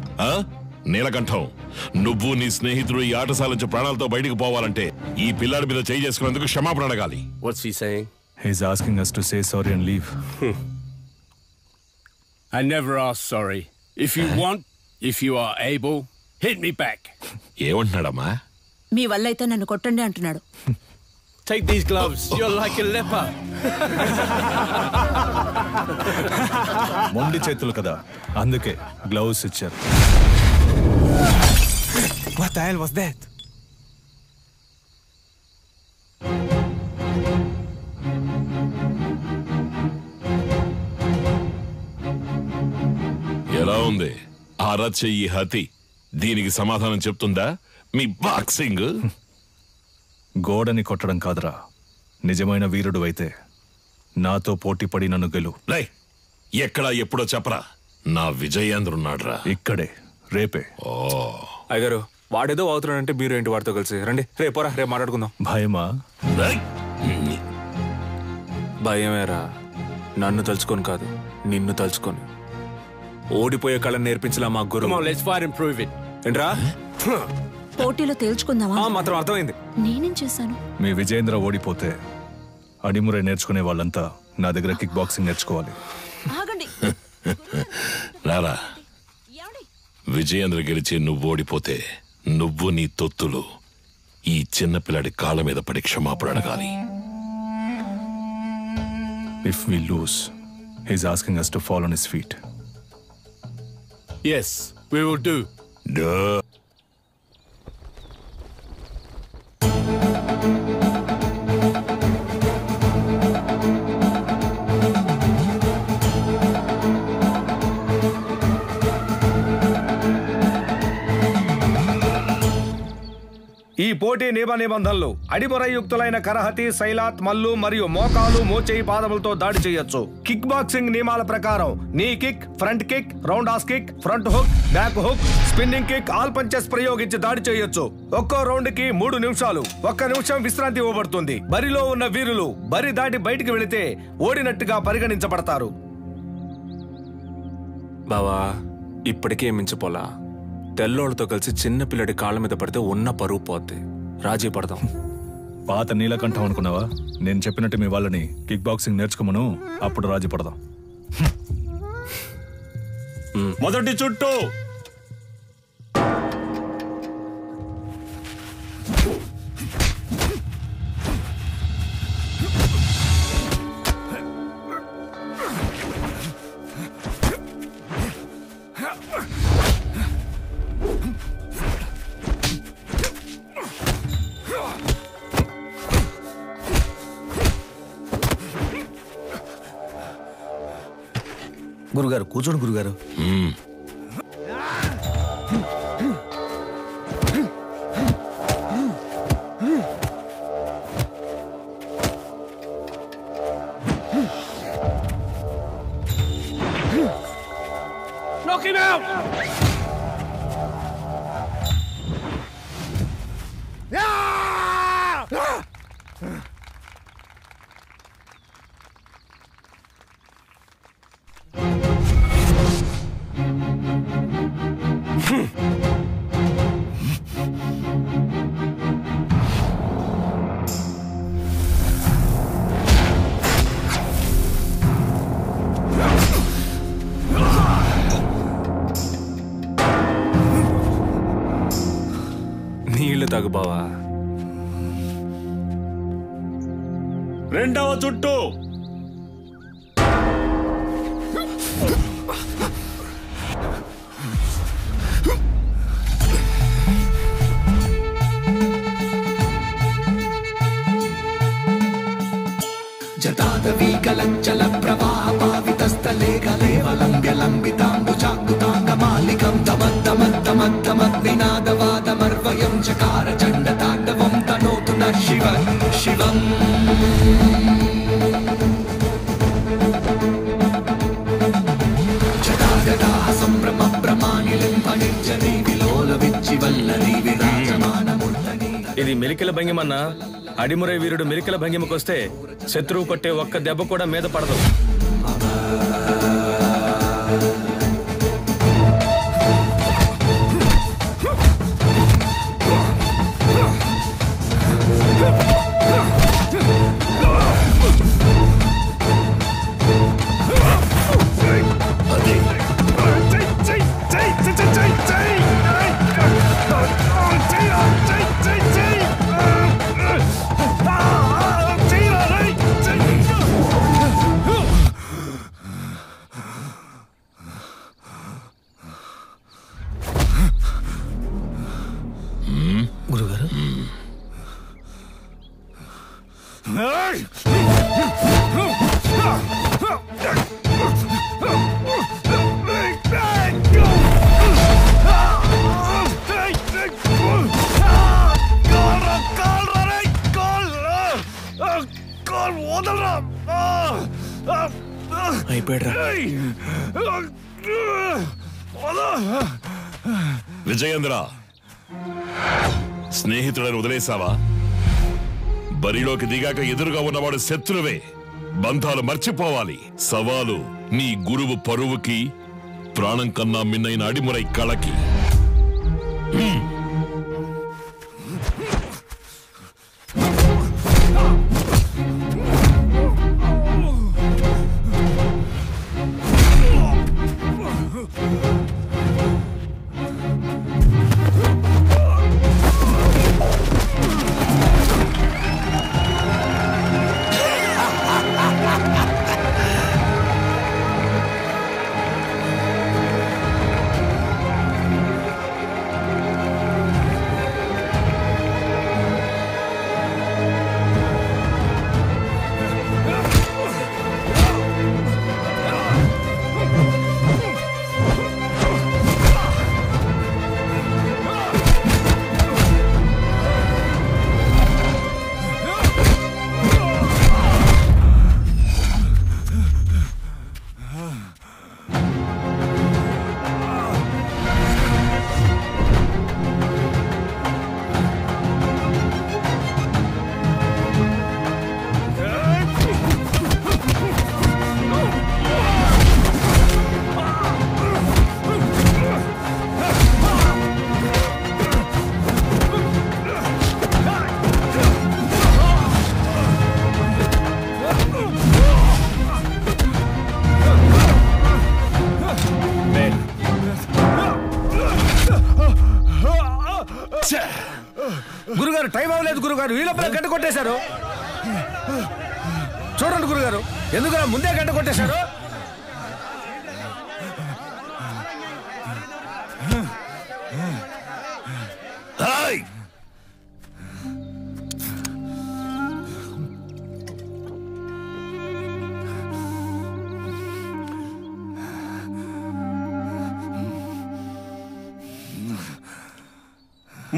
నీలకంఠం, నువ్వు నీ స్నేహితుడు ఈ ఆటశాల నుంచి ప్రాణాలతో బయటికి పోవాలంటే ఈ పిల్లాడి మీద చేయి చేసుకునేందుకు క్షమాపణ అడగాలి. What's he saying? He's asking us to say sorry and leave. I never ask sorry. If you want, if you are able, hit me back. ఏమంటున్నాడమ్మా? మీ వల్ల అయితే నన్ను కొట్టండి అంటున్నాడు. Take these gloves. You're like a leper. మొండి చేతులు కదా, అందుకే గ్లౌస్ ఇచ్చారు. What the hell was that? ఎలా ఉంది అరచెయ్యి హతి? దీనికి సమాధానం చెప్తుందా మీ బాక్సింగ్? గోడని కొట్టడం కాదురా, నిజమైన వీరుడు అయితే నాతో పోటీ పడి నన్ను గెలు. రై ఎక్కడా ఎప్పుడో చెప్పరా, నా విజయేంద్రున్నాడ్రా ఇక్కడే, రేపే. అయ్యగారు వాడేదో అవుతున్నాడంటే మీరు ఏంటి వాడితో కలిసి రండి. రేపోరా, రేపు మాట్లాడుకుందాం. భయమా? భయమేరా, నన్ను తలుచుకొని కాదు నిన్ను తలుచుకొని. ఓడిపోయే కళను నేర్పించలా మా గురువు. ఏంట్రా పోటీలో తేల్చుకుందామా? మాత్రం అర్థమైంది. నేనేం చేశాను? మీ విజయేంద్ర ఓడిపోతే అడిమురే నేర్చుకునే వాళ్ళంతా నా దగ్గర కిక్ బాక్సింగ్ నేర్చుకోవాలి. ఆగండి. రారా, విజయేంద్ర గెలిచి నువ్వు ఓడిపోతే నువ్వు నీ తొత్తులు ఈ చిన్నపిల్లాడి కాళ్ళ మీద పడి క్షమాపణ అడగాలి. If we lose, he's asking us to fall on his feet. Yes, we will do. Duh. ఈ పోటీ నియమ నిబంధనలు: అడిమురయుక్తులైన కరహతి, శైలాత్, మల్లు మరియు మోకాలు, మోచేయి, పాదములతో దాడి చేయొచ్చు. కిక్ బాక్సింగ్ నియమాల ప్రకారం నీ kick, front kick, round has kick, front hook, back hook, spinning kick, all punches ప్రయోగించి దాడి చేయొచ్చు. ఒక్కో రౌండ్ కి 3 నిమిషాలు. 1 నిమిషం విశ్రాంతి ఇవ్వబడుతుంది. బరిలో ఉన్న వీరులు బరి దాటి బయటికి వెళితే ఓడినట్టుగా పరిగణించబడతారు. బావా, ఇప్పటికే మించిపోలా. తెల్లోళ్ళతో కలిసి చిన్న పిల్లడి కాళ్ళ మీద పడితే ఉన్న పరువు పోద్ది. రాజీ పడదాం. పాత నీలకంఠం అనుకున్నావా? నేను చెప్పినట్టు మీ వాళ్ళని కిక్ బాక్సింగ్ నేర్చుకోమను, అప్పుడు రాజీ పడదాం. మొదటి చుట్టూ గురుగారు కూర్చోండి గురుగారు. Knock him out! నీళ్లు తాగు బావా. రెండవ చుట్టూ జటాదవీకలంచల ప్రవాహ పావితస్థలే కలేవలంబ్య లంబితాంబుజాంగుతాంగమాలికం తమద్దమద్దమద్దమద్వినాదవాదమర్వయం చకార చండతాండవం తనోతు న శివం శివం. జటాజటాః సంభ్రమ భ్రమానిలింప నిర్జనీ విలోల విచ్చివల్లరీ విరాజమానమూర్ధనీ. ఇది మెలికల భంగిమన్నా. అడిమురై వీరుడు మెలికల భంగిమకొస్తే శత్రువు కొట్టే ఒక్క దెబ్బ కూడా మీద పడదు. గురుగారు విజయేంద్ర, స్నేహితుడని వదిలేసావా? బరిలోకి దిగాక ఎదురుగా ఉన్నవాడు శత్రువే. బంధాలు మర్చిపోవాలి. సవాలు నీ గురువు పరువుకి, ప్రాణం కన్నా మిన్నైన అడిమురై కళకి. గురుగారు టైం అవ్వలేదు గురుగారు, ఈ లోపల గంట కొట్టేశారు. చూడండి గురుగారు, ఎందుకు ముందే గంట కొట్టేశారు?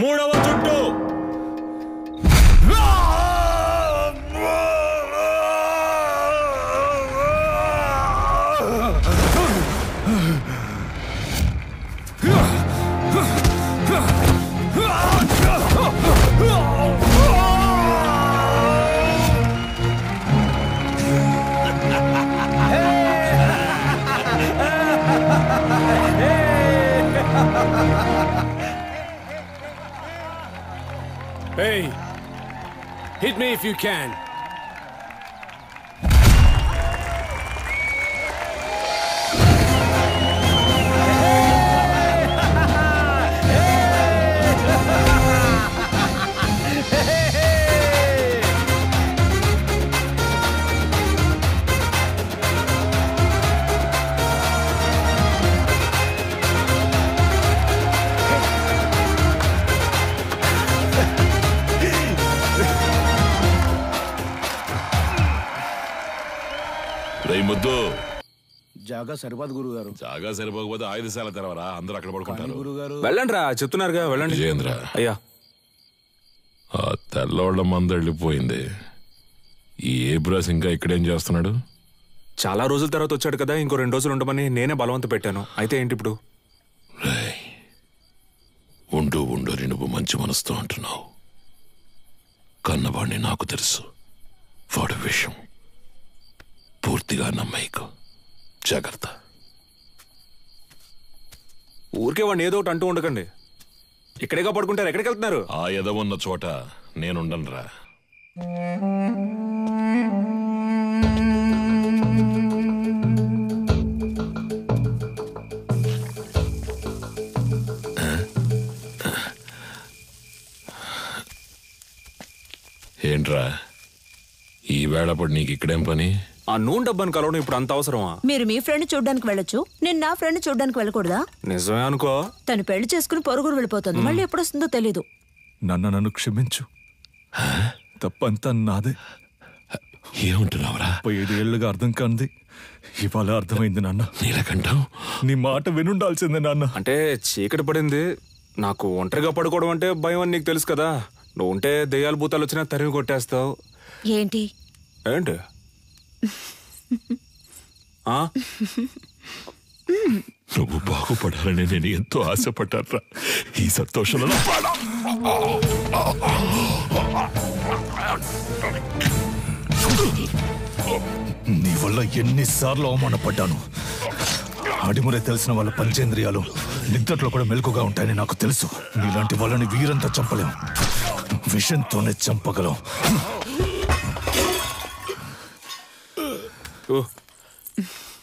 మూడవ చుట్టూ. Hey, hit me if you can. ముద్దు జాగా సరిపోదు గురుగారు. జాగా సరిపోకపోతే ఆయుధశాల తెరవరా, అందరూ అక్కడ పడుకుంటారు. వెళ్ళండి రా, చెప్తున్నారుగా వెళ్ళండి. విజయేంద్ర అయ్యా, ఆ తెల్లోళ్ళ మంద వెళ్ళిపోయింది. ఈ ఏబ్రాస్ ఇంకా ఇక్కడేం చేస్తున్నాడు? చాలా రోజుల తర్వాత వచ్చాడు కదా, ఇంకో 2 రోజులు ఉండమని నేనే బలవంత పెట్టాను. అయితే ఏంటి ఇప్పుడు? ఉండు ఉండు నువ్వు మంచి మనసుతో అంటున్నావు. కన్నవాణ్ణి నాకు తెలుసు. వాడి విషయం పూర్తిగా నమ్మేకు. జాగ్రత్త. ఊరికే వాడిని ఏదో ఒకటి అంటూ ఉండకండి. ఇక్కడేగా పడుకుంటారు, ఎక్కడికి వెళ్తున్నారు? ఆ ఎదవున్న చోట నేనుండనురా. ఏంట్రా ఈ వేళప్పుడు నీకు ఇక్కడేం పని? ఆ నూనె డబ్బాను కలవడం ఇప్పుడు అంత అవసరమా? మీరు మీ ఫ్రెండ్ చూడ్డానికి వెళ్ళొచ్చు, నేను నా ఫ్రెండ్ చూడ్డానికి వెళ్ళకూడదా? నిజమే అనుకో. తను పెళ్లి చేసుకుని పొరుగురు వెళ్ళిపోతుంది, మళ్ళీ ఎప్పుడు వస్తుందో తెలీదు. నన్ను క్షమించు, తప్పంతా నాదే. ఏమంటున్నావురా? 5 ఏళ్లుగా అర్థం కాంది ఇవాళ అర్థమైంది నాన్న. నీలకంఠం, నీ మాట వినుండాల్సిందే నాన్న. అంటే చీకటి పడింది, నాకు ఒంటరిగా పడుకోవడం అంటే భయం అని నీకు తెలుసు కదా. నువ్వు ఉంటే దెయ్యాలు భూతాలు వచ్చినా తరిమి కొట్టేస్తావు. ఏంటి ఏంటి? నువ్వు బాగుపడాలని నేను ఎంతో ఆశపడ్డారా. ఈ సంతోషంలో నీ వల్ల ఎన్నిసార్లు అవమానపడ్డాను. అడిమురే తెలిసిన వాళ్ళ పంచేంద్రియాలు నిద్రలో కూడా మెలకుగా ఉంటాయని నాకు తెలుసు. నీలాంటి వాళ్ళని వీరంతా చంపలేం, విషంతోనే చంపగలం.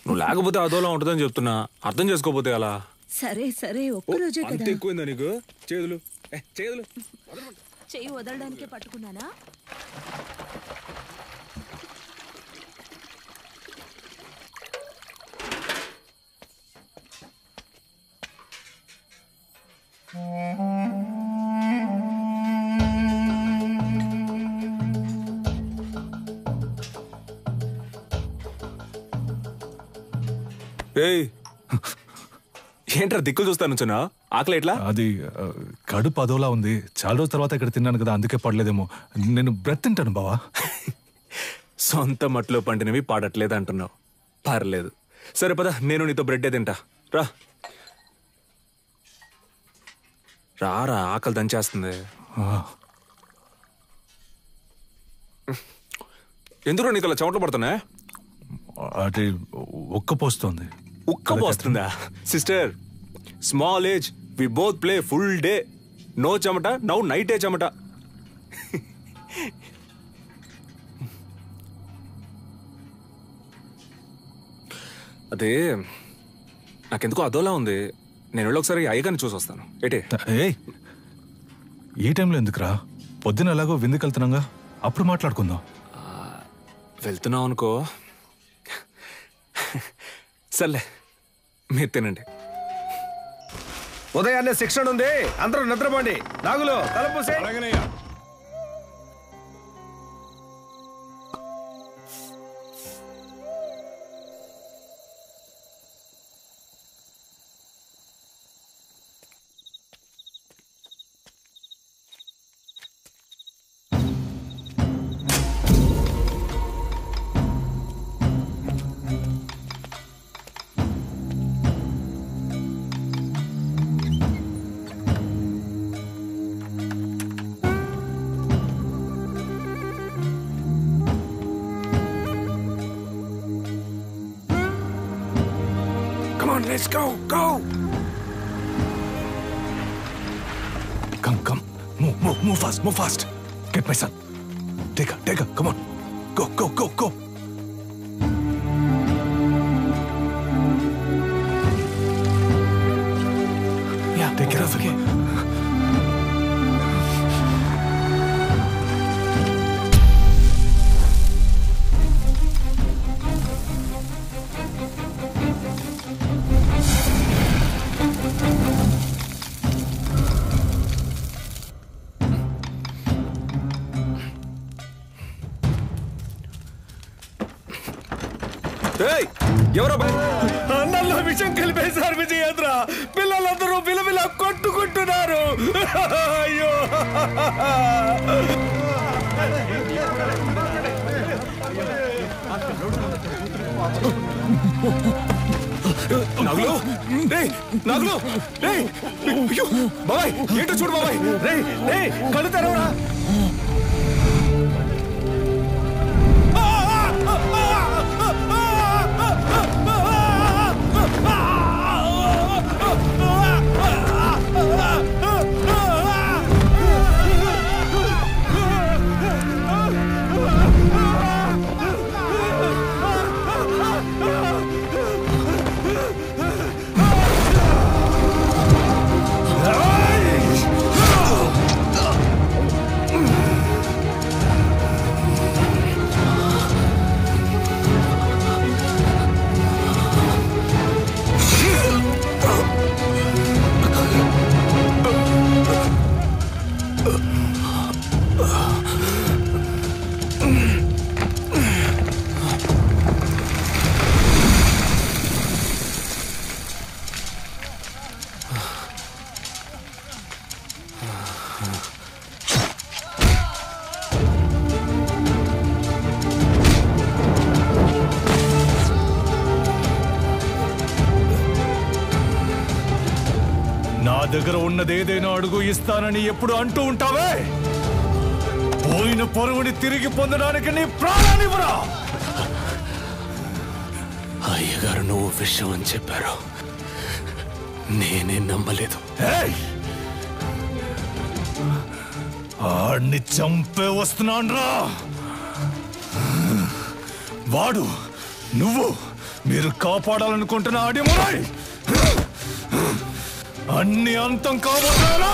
నువ్వు లేకపోతే అదోలా ఉంటుందని చెప్తున్నా, అర్థం చేసుకోపోతే అలా. సరే సరే, ఒక్కరోజే అంత కదా. ఎక్కువైందా నీకు? చేతులు చెయ్యి వదలడానికే పట్టుకున్నానా? ఏంట్రా దిక్కులు చూస్తాను చిన్న? ఆకలి ఎట్లా? అది కడుపు అదోలా ఉంది. చాలా రోజుల తర్వాత ఇక్కడ తిన్నాను కదా, అందుకే పడలేదేమో. నేను బ్రెత్ తింటాను బావా. సొంత మట్లో పండినవి పాడట్లేదు అంటున్నావు. పర్లేదు, సరే పద, నేను నీతో బ్రెడ్డే తింటా. రా రారా, ఆకలి దంచేస్తుంది. ఎందుకు నీకు అలా చెమటలు పడుతున్నా? అది ఉక్కపోస్తుంది. ఉక్కపోస్తుందా? Sister, small age, we both play full day. No చెమట, నౌ నైటే చెమట. అదే నాకెందుకో అదోలా ఉంది. నేను వెళ్ళి ఒకసారి అయ్యగారిని చూసి వస్తాను. ఏటే? ఈ టైంలో ఎందుకురా? పొద్దున ఎలాగో విందుకు వెళ్తున్నాగా, అప్పుడు మాట్లాడుకుందాం. వెళ్తున్నావు అనుకో. సర్లే, మీరు తినండి. ఉదయాన్నే శిక్షణ ఉంది, అందరూ నిద్రపోండి. నాగులు తలపూసే. Come on, let's go, go. Come. Move fast. Get my son. Take her. Come on. Go. Yeah, take care of it. ఎవరో అన్నల్లో విషయం కలిపేశారు విజయేంద్ర. పిల్లలందరూ విలవిల కొట్టుకుంటున్నారు. అయ్యో నగులు బాబాయ్ ఏంటో చూడు బాబాయ్. రే కళ్ళు తెరవరా. దగ్గర ఉన్నది ఏదైనా అడుగు ఇస్తానని ఎప్పుడు అంటూ ఉంటావే. పోయిన పరువుని తిరిగి పొందడానికి నీ ప్రాణానివ్వరా. అయ్యగారు నువ్వు విషయం అని చెప్పారు, నేనే నమ్మలేదు. ఆడిని చంపే వస్తున్నాన్రా. వాడు నువ్వు మీరు కాపాడాలనుకుంటున్న అడిమురాయ్ అన్ని అంతం కావాలా?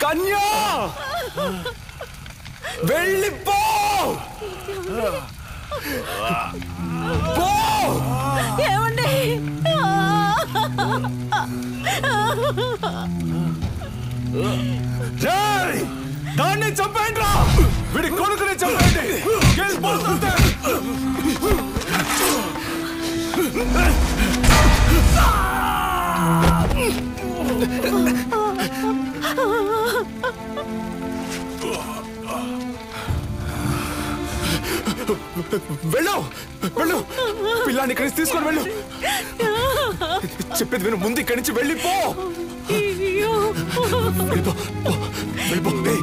కన్యా వెళ్ళిపో. ఏమండి దాన్ని చంపేయండి రా. వీడి కొడుకుని చంపేయండి. వెళ్ళు వెళ్ళు, పిల్లాన్ని ఇక్కడి నుంచి తీసుకొని వెళ్ళు. చెప్పేది విను, ముందు ఇక్కడి నుంచి వెళ్ళిపో. వెళ్ళిపో వెళ్ళిపో.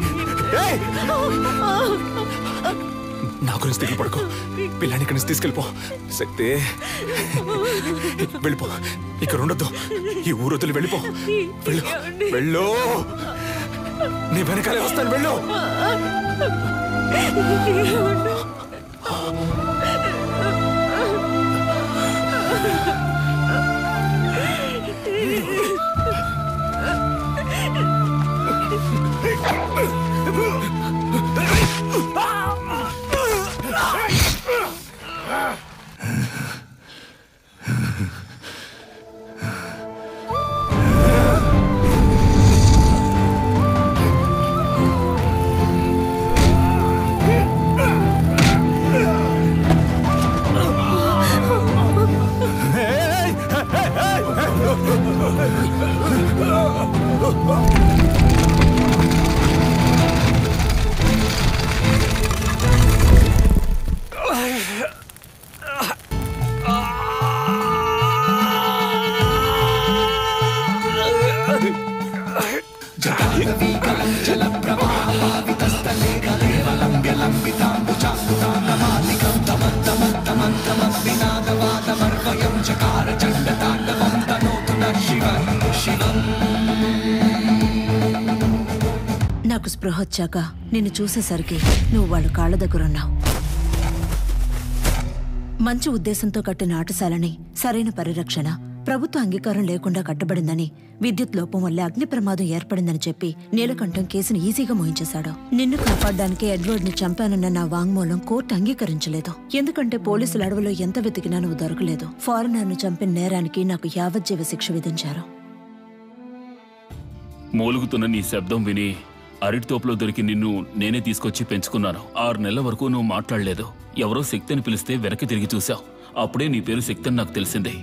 నా గురించి దిగులు పడుకో. పిల్లాన్ని ఇక్కడి నుంచి తీసుకెళ్ళిపో. శక్తి వెళ్ళిపో, ఇక్కడ ఉండొద్దు. ఈ ఊరు వదిలి వెళ్ళిపో. వెళ్ళు వెళ్ళు, నీ వెనకాలే వస్తాను. వెళ్ళు. నాకు స్పృహ వచ్చాక నిన్ను చూసేసరికి నువ్వు వాళ్ళ కాళ్ళ దగ్గరున్నావు. మంచి ఉద్దేశంతో కట్టిన ఆటశాలని సరైన పరిరక్షణ, ప్రభుత్వ అంగీకారం లేకుండా కట్టబడిందని, విద్యుత్ లోపం వల్ల అగ్ని ప్రమాదం ఏర్పడిందని చెప్పి నీలకంఠం కేసును ఈజీగా మోయించేశాడు. నిన్ను కాపాడడానికి ఎడ్వర్డ్ ని చంపానన్న నా వాంగ్మూలం కోర్టు అంగీకరించలేదు. ఎందుకంటే పోలీసుల అడవిలో ఎంత వెతికినా నువ్వు దొరకలేదు. ఫారినర్ ను చంపిన నేరానికి నాకు యావజ్జీవ శిక్ష విధించారు. మూలుగుతున్న నీ శబ్దం విని అరటి తోపులో దొరికి నిన్ను నేనే తీసుకొచ్చి పెంచుకున్నాను. 6 నెలల వరకు నువ్వు మాట్లాడలేదు. ఎవరో శక్తిని పిలిస్తే వెనక్కి తిరిగి చూశావు. అప్పుడే నీ పేరు శక్తి అని నాకు తెలిసింది.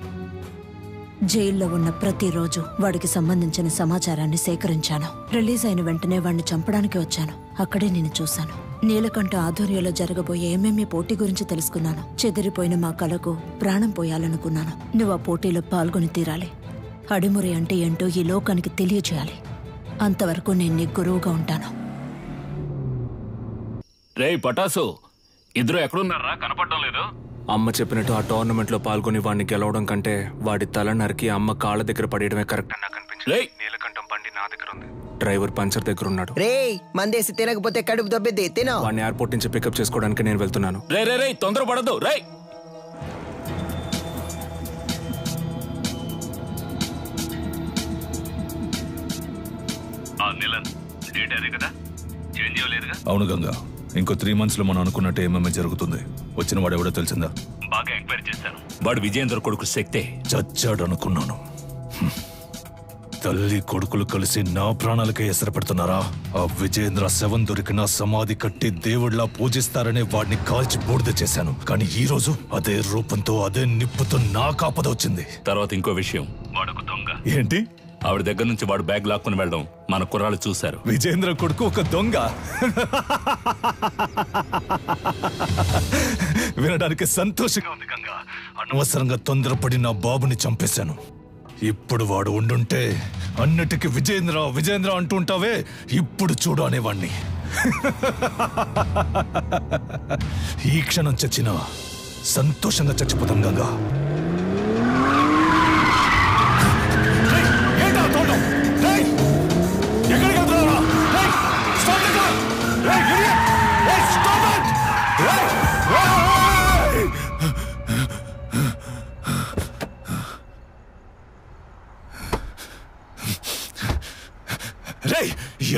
జైల్లో ఉన్న ప్రతిరోజు వాడికి సంబంధించిన సమాచారాన్ని సేకరించాను. రిలీజ్ అయిన వెంటనే వాడిని చంపడానికి వచ్చాను. అక్కడే నేను చూశాను. నీలకంఠ ఆధ్వర్యంలో జరగబోయే ఎంఎంఏ పోటీ గురించి తెలుసుకున్నాను. చెదిరిపోయిన మా కళకు ప్రాణం పోయాలనుకున్నాను. నువ్వు ఆ పోటీలో పాల్గొని తీరాలి. అడిమురి అంటే ఏంటో ఈ లోకానికి తెలియజేయాలి. అంతవరకు నేను నీ గురువుగా ఉంటాను. రే పటాసు, ఇద్దరు ఎక్కడున్నారా? కనపడడం లేదు. అమ్మ చెప్పినట్టు ఆ టోర్నమెంట్ లో పాల్గొని వాడిని గెలవడం కంటే వాడి తల నరికి అమ్మ కాళ్ళ దగ్గర పడేయడమే కరెక్ట్ అని నాకు అనిపించింది. నీలకంఠం బండి నా దగ్గర ఉంది. డ్రైవర్ పంచర్ దగ్గర ఉన్నాడు. రే మందేసి తినకపోతే కడుపు దొబ్బిద్ది. తినో. వాడిని ఎయిర్పోర్ట్ నుంచి పికప్ చేసుకోవడానికి నేను వెళ్తున్నాను. రే రే రే, తొందరపడద్దు. రే అవును గంగా, ఇంకో 3 months లో మనం అనుకున్నట్టు ఏమేమి జరుగుతుంది. వచ్చిన వాడు ఎవడో తెలిసిందా? బాగా ఎంక్వైరీ చేశాను. వాడు విజయేంద్ర కొడుకు శక్తే. చచ్చాడు అనుకున్నాను. తల్లి కొడుకులు కలిసి నా ప్రాణాలకే ఎసరు పెడుతున్నారా? ఆ విజయేంద్ర శవం దొరికిన సమాధి కట్టి దేవుడిలా పూజిస్తారనే వాడిని కాల్చి బూడిద చేశాను. కానీ ఈ రోజు అదే రూపంతో అదే నిప్పుతో నా కాపద వచ్చింది. తర్వాత ఇంకో విషయం, వాడొక దొంగ. ఏంటి? ఆవిడ దగ్గర నుంచి వాడు బ్యాగ్ లాక్కుని వెళ్ళడం మన కుర్రాళ్ళు చూశారు. విజయేంద్ర కొడుకు ఒక దొంగ? వినడానికి సంతోషంగా ఉంది గంగా. అనవసరంగా తొందరపడి నా బాబుని చంపేశాను. ఇప్పుడు వాడు ఉండుంటే అన్నిటికీ విజయేంద్ర విజయేంద్ర అంటుంటావే, ఇప్పుడు చూడు అనేవాణ్ణి. ఈ క్షణం చచ్చినా సంతోషంగా చచ్చిపోతాం గంగా.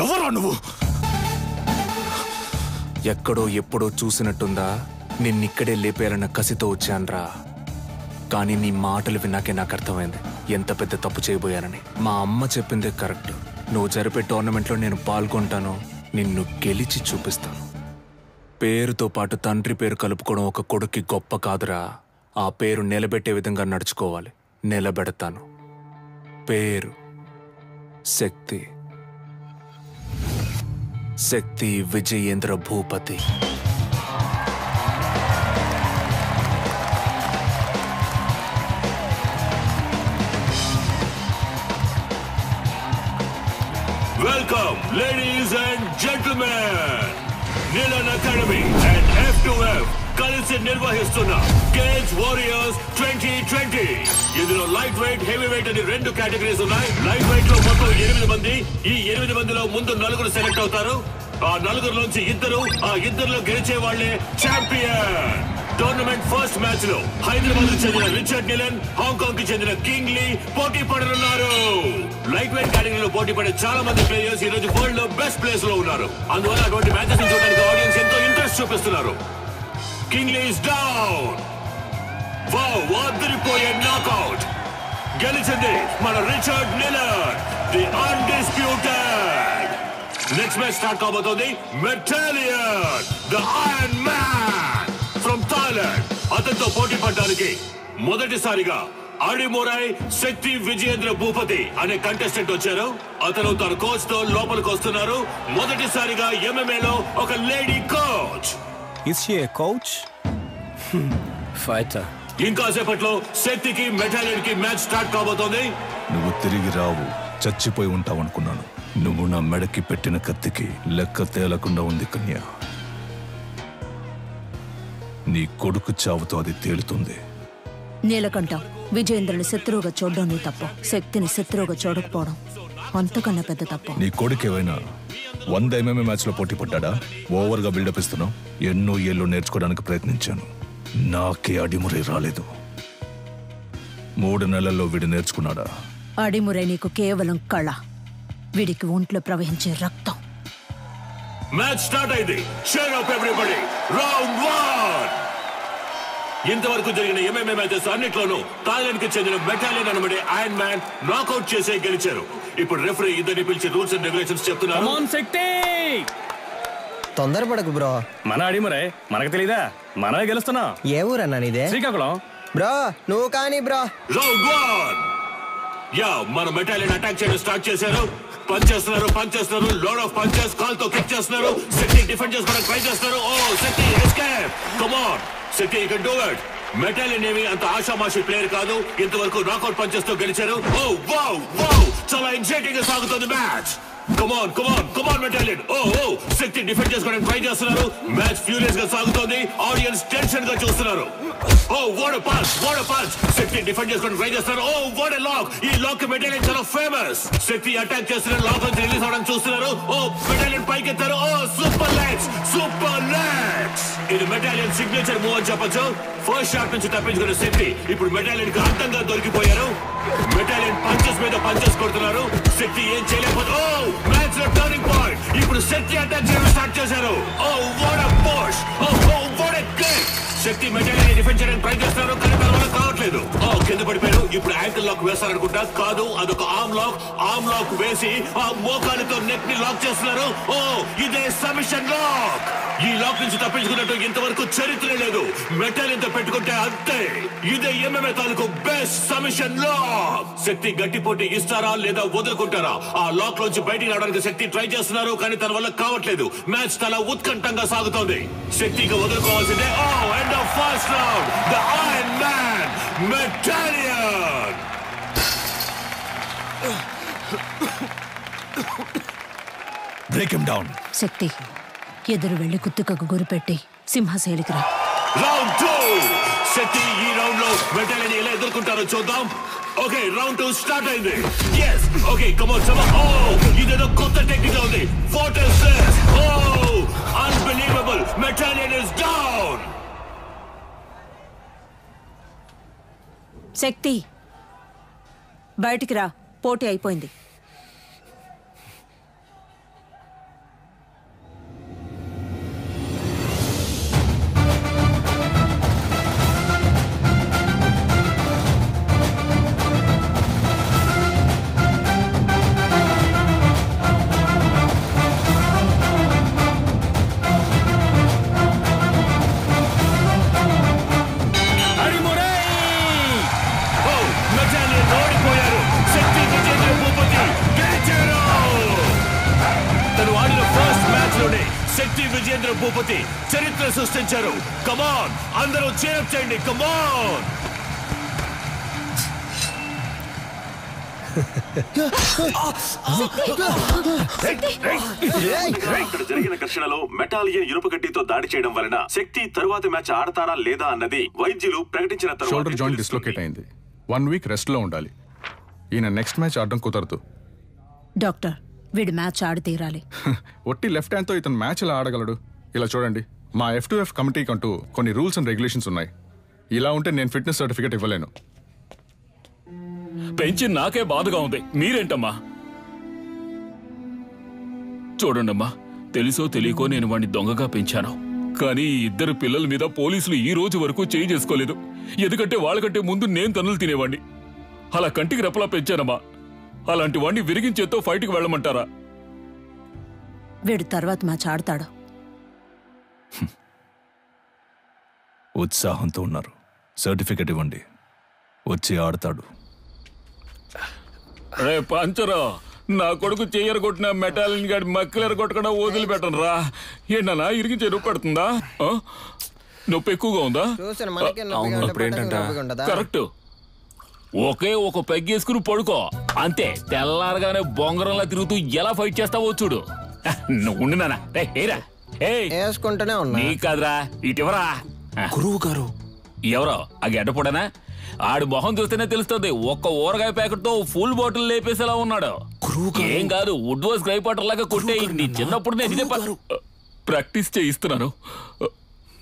ఎవరా నువ్వు? ఎక్కడో ఎప్పుడో చూసినట్టుందా? నిన్నిక్కడే లేపేయాలన్న కసితో వచ్చాన్రా. కానీ నీ మాటలు విన్నాకే నాకు అర్థమైంది ఎంత పెద్ద తప్పు చేయబోయానని. మా అమ్మ చెప్పిందే కరెక్ట్. నువ్వు జరిపే టోర్నమెంట్లో నేను పాల్గొంటాను, నిన్ను గెలిచి చూపిస్తాను. పేరుతో పాటు తండ్రి పేరు కలుపుకోవడం ఒక కొడుక్కి గొప్ప కాదురా. ఆ పేరు నిలబెట్టే విధంగా నడుచుకోవాలి. నిలబెడతాను. పేరు శక్తి. శక్తి Vijayendra Bhupathi. Welcome, ladies and gentlemen, Nilan Academy and F F2F కలిసి నిర్వహిస్తున్న కేజ్ వారియర్స్ 2020. ఇందులో లైట్ వెయిట్, హెవీ వెయిట్ అని 2 కేటగిరీస్ ఉన్నాయి. లైట్ వెయిట్ లో మొత్తం 8 మంది. ఈ 8 మందిలో ముందు 4 సెలెక్ట్ అవుతారు. ఆ 4 2, ఆ 2లో గెలిచే వాళ్లే ఛాంపియన్. టోర్నమెంట్ ఫస్ట్ మ్యాచ్ లో హైదరాబాద్ కు చెందిన రిచర్డ్ నిలన్, హాంకాంగ్ కి చెందిన కింగ్ లీ పోటీ పడనున్నారు. లైట్ వెయిట్ కేటగిరీలో పోటీ పడే చాలా మంది ప్లేయర్స్ ఈ రోజు వరల్డ్ లో బెస్ట్ ప్లేస్ లో ఉన్నారు. అందువల్ల అటువంటి మ్యాచెస్ చూడడానికి ఆడియన్స్ ఎంతో ఇంట్రెస్ట్ చూపిస్తున్నారు. King Lee is down. Wow, అదిరిపోయే నాకౌట్. గెలిచింది మన Richard Nilan, the undisputed. Next match start కాబోతోంది. మెటాలియన్, the iron man from Thailand. అతనితో పోటీ పడడానికి మొదటిసారిగా అడిమురై శక్తి విజయేంద్ర భూపతి అనే కంటెస్టెంట్ వచ్చారు. అతను తన కోచ్ తో లోపలికి వస్తున్నారు. మొదటిసారిగా MMA లో ఒక lady coach. Is she a coach? Fighter. ఇంకాసేపట్లో శక్తికి మెటాలియన్ కి మ్యాచ్ స్టార్ట్ కాబోతోంది. నువ్వు తిరిగి రావు, చచ్చిపోయి ఉంటావనుకున్నాను. నువ్వు నా మెడకి పెట్టిన కత్తికి లెక్క తేలకుండా ఉంది కన్య. నీ కొడుకు చావుతో అది తేలుతుంది. నీలకంఠ, విజయేంద్రుని శత్రువుగా చూడడం నీ తప్పు. శక్తిని శత్రువుగా చూడకపోవడం అంతకన్నా పెద్ద తప్పు. నీ కొడుకు ఏమైనా 100 MMA మ్యాచ్ లో పోటీ పడ్డా? ఓవర్ గా బిల్డప్ ఇస్తున్నావు. ఎన్నో ఏళ్ళు నేర్చుకోవడానికి ప్రయత్నించాను, నాకే అడిమురై రాలేదు. 3 నెలల్లో వీడు నేర్చుకున్నాడా? అడిమురై నీకు కేవలం కళ, వీడికి ఒంట్లో ప్రవహించే రక్తం. మ్యాచ్ స్టార్ట్ అయింది. Cheer up everybody. రౌండ్ 1. ఇంతవరకు జరిగిన MMA మ్యాచెస్ అన్నిట్లోనూ థాయిలాండ్ కి చెందిన మెటాలియన్ అనబడే ఐరన్ మ్యాన్ నాకౌట్ చేసే గెలిచారు. ఇప్పుడు రెఫరీ ఇద్దరిని పిలిచి రూల్స్ అండ్ రెగ్యులేషన్స్ చెప్తున్నారు. తొందరపడకు బ్రో. మన అడిమురై మనకు తెలీదా? మనమే గెలుస్తున్నా. ఏ ఊరన్నా నీదే? శ్రీకాకుళం. బ్రో నువ్వు కానీ బ్రో. రౌండ్ 1. యా, మన మెటాలియన్ అటాక్ చేయడం స్టార్ట్ చేశారు. పంచ్ చేస్తున్నారు. Load of punches. కాల్తో కిక్ చేస్తున్నారు. శక్తి డిఫెండ్ చేసుకోవడానికి ట్రై చేస్తున్నారు. Oh Shakti escape. Come on Shakti, you can do it. మెటాలియన్ ఏమి అంత ఆషామాషి ప్లేయర్ కాదు. ఇంతవరకు నాకౌట్ పంచెస్ తో గెలిచారు. ఓ వావ్ వావ్, చాలా ఎగ్జైటింగ్ గా సాగుతుంది మ్యాచ్. కమ్ ఆన్ మెటాలియన్. ఓ శక్తి డిఫెండ్ చేసుకోవడానికి ట్రై చేస్తున్నారు. మ్యాచ్ ఫ్యూరియస్ గా సాగుతోంది. ఆడియన్స్ టెన్షన్ గా చూస్తున్నారు. Oh what a punch. Shakti defend చేసుకోవడానికి ట్రై చేస్తున్నారు. Oh what a lock. ఈ లాక్ మెటాలియన్ చాలా ఫేమస్. శక్తి అటాక్ చేస్తున్నారు. లాక్ నుంచి రిలీజ్ అవడానికి చూస్తున్నారు. ఓ మెటాలియన్ పైకి ఎత్తారు. Oh super legs. ఇది మెటాలియన్ సిగ్నేచర్ మూవ్ అని చెప్పొచ్చు. ఫస్ట్ షాట్ నుంచి తప్పించుకున్న శక్తి ఇప్పుడు మెటాలియన్ కి అడ్డంగా దొరికిపోయారు. మెటాలియన్ పంచెస్ మీద పంచెస్ కొడుతున్నారు. శక్తి ఏం చేయలేకపోతే ఓ మ్యాచ్ లో టర్నింగ్ పాయింట్. ఇప్పుడు శక్తి అటాక్ చేయడం స్టార్ట్ చేశారు. Oh what a push. Oh what a kick. Shakti మెటాలియన్ డిఫెండ్ చేయడానికి ట్రై చేస్తారు, కానీ తన వల్ల కావట్లేదు. ఓ కింద పడిపోయారు. ఇప్పుడు యాంకిల్ లాక్ వేస్తారనుకుంటా. కాదు, అదొక ఆర్మ్ లాక్ వేసి ఆ మోకాలితో నెక్ ని లాక్ చేస్తున్నారు. ఓ ఇదే సబ్మిషన్ లాక్. ఈ లాక్ నుంచి తప్పించుకున్నట్టు ఇంతవరకు చరిత్ర లేదు. మెటాలియన్ తో పెట్టుకుంటే అంతే. ఇదే MMA తాలూకు బెస్ట్ సబ్మిషన్ లాక్. శక్తి గట్టి పోటీ ఇస్తారా లేదా వదులుకుంటారా? ఆ లాక్ నుంచి బయటికి రావడానికి శక్తి ట్రై చేస్తున్నారు, కానీ తన వల్ల కావట్లేదు. మ్యాచ్ చాలా ఉత్కంఠంగా సాగుతోంది. శక్తికి వదులుకోవాల్సిందే. Oh end of first round. The iron man మెటాలియన్. Break him down. శక్తి, ఎదురు వెళ్లి కుత్తుకకు గురిపెట్టి సింహశైలికి రా. రౌండ్ 2. శక్తి ఈ రౌండ్ లో మెటాలియన్ ఎలా ఎదుర్కొంటారో చూద్దాం. ఓకే, రౌండ్ 2 స్టార్ట్ అయింది. yes okay, come on oh ఇదేదో కొత్త టెక్నిక్ ఉంది. What is this? Oh unbelievable. మెటాలియన్ ఇస్ డౌన్. శక్తి బయటికి రా, పోటీ అయిపోయింది. శక్తి విజయేంద్ర భూపతి చరిత్ర సృష్టించారు. కమాన్ అందరూ చేరప్ చేయండి. కమాన్. ఇక్కడ జరిగిన ఘర్షణలో మెటాలియన్ ఇనుపగడ్డితో దాడి చేయడం వలన శక్తి తరువాత మ్యాచ్ ఆడతారా లేదా అన్నది వైద్యులు ప్రకటించిన షోల్డర్ జాయింట్ డిస్లోకేట్ అయింది. 1 వీక్ రెస్ట్ లో ఉండాలి. ఈయన నెక్స్ట్ మ్యాచ్ ఆడడం కుదరదు. డాక్టర్, వీడు మ్యాచ్ ఆడి తీరాలి. ఒట్టి లెఫ్ట్ హ్యాండ్ తో ఇతను మ్యాచ్ ఎలా ఆడగలడు? ఇలా చూడండి, మా F2F కమిటీకి అంటూ కొన్ని రూల్స్ అండ్ రెగ్యులేషన్స్ ఉన్నాయి. ఇలా ఉంటే నేను ఫిట్నెస్ సర్టిఫికేట్ ఇవ్వలేను. పెంచి నాకే బాధగా ఉంది, మీరేంటమ్మా? చూడండమ్మా, తెలుసో తెలియకో నేను వాడిని దొంగగా పెంచాను. కానీ ఈ ఇద్దరు పిల్లల మీద పోలీసులు ఈ రోజు వరకు చేయి చేసుకోలేదు. ఎందుకంటే వాళ్ళకంటే ముందు నేను తన్నులు తినేవాడిని. అలా కంటికి రెప్పలా పెంచానమ్మా. అలాంటి వాడిని విరిగించేతో ఫైట్కి వెళ్ళమంటారా? వీడు తర్వాత మ్యాచ్ ఆడతాడు. ఉత్సాహంతో ఉన్నారు, సర్టిఫికెట్ ఇవ్వండి, వచ్చి ఆడతాడు. రే పంచరా, నా కొడుకు చెయ్యరగొట్టిన మెటాలిన్ గాడి మక్కలెర కొట్టకుండా వదిలిపెట్టను రా. ఏంటన్నా ఇరిగించే నొప్పి పడుతుందా? నొప్పి ఎక్కువగా ఉందా? కరెక్ట్. ఒకే ఒక పెగ్గేసుకుని పడుకో అంతే. తెల్లారగానే బొంగరంలా తిరుగుతూ ఎలా ఫైట్ చేస్తావో చూడు. ఉండు నాన్న. వేసుకుంటూనే ఉన్నా. నీ కాదురా, ఇటివరా. గురువు గారు ఎవరో ఆ గడ్డపడనా? ఆడి మొహం చూస్తేనే తెలుస్తుంది. ఒక్క ఊరగాయ ప్యాకెట్ తో ఫుల్ బాటిల్ లేపేసేలా ఉన్నాడు. ఏం కాదు, వుడ్ వాస్ గ్రై పాటర్ లాగా కొట్టే. నీ చిన్నప్పుడు నేను ఇదే ప్రాక్టీస్ చేయిస్తున్నాను.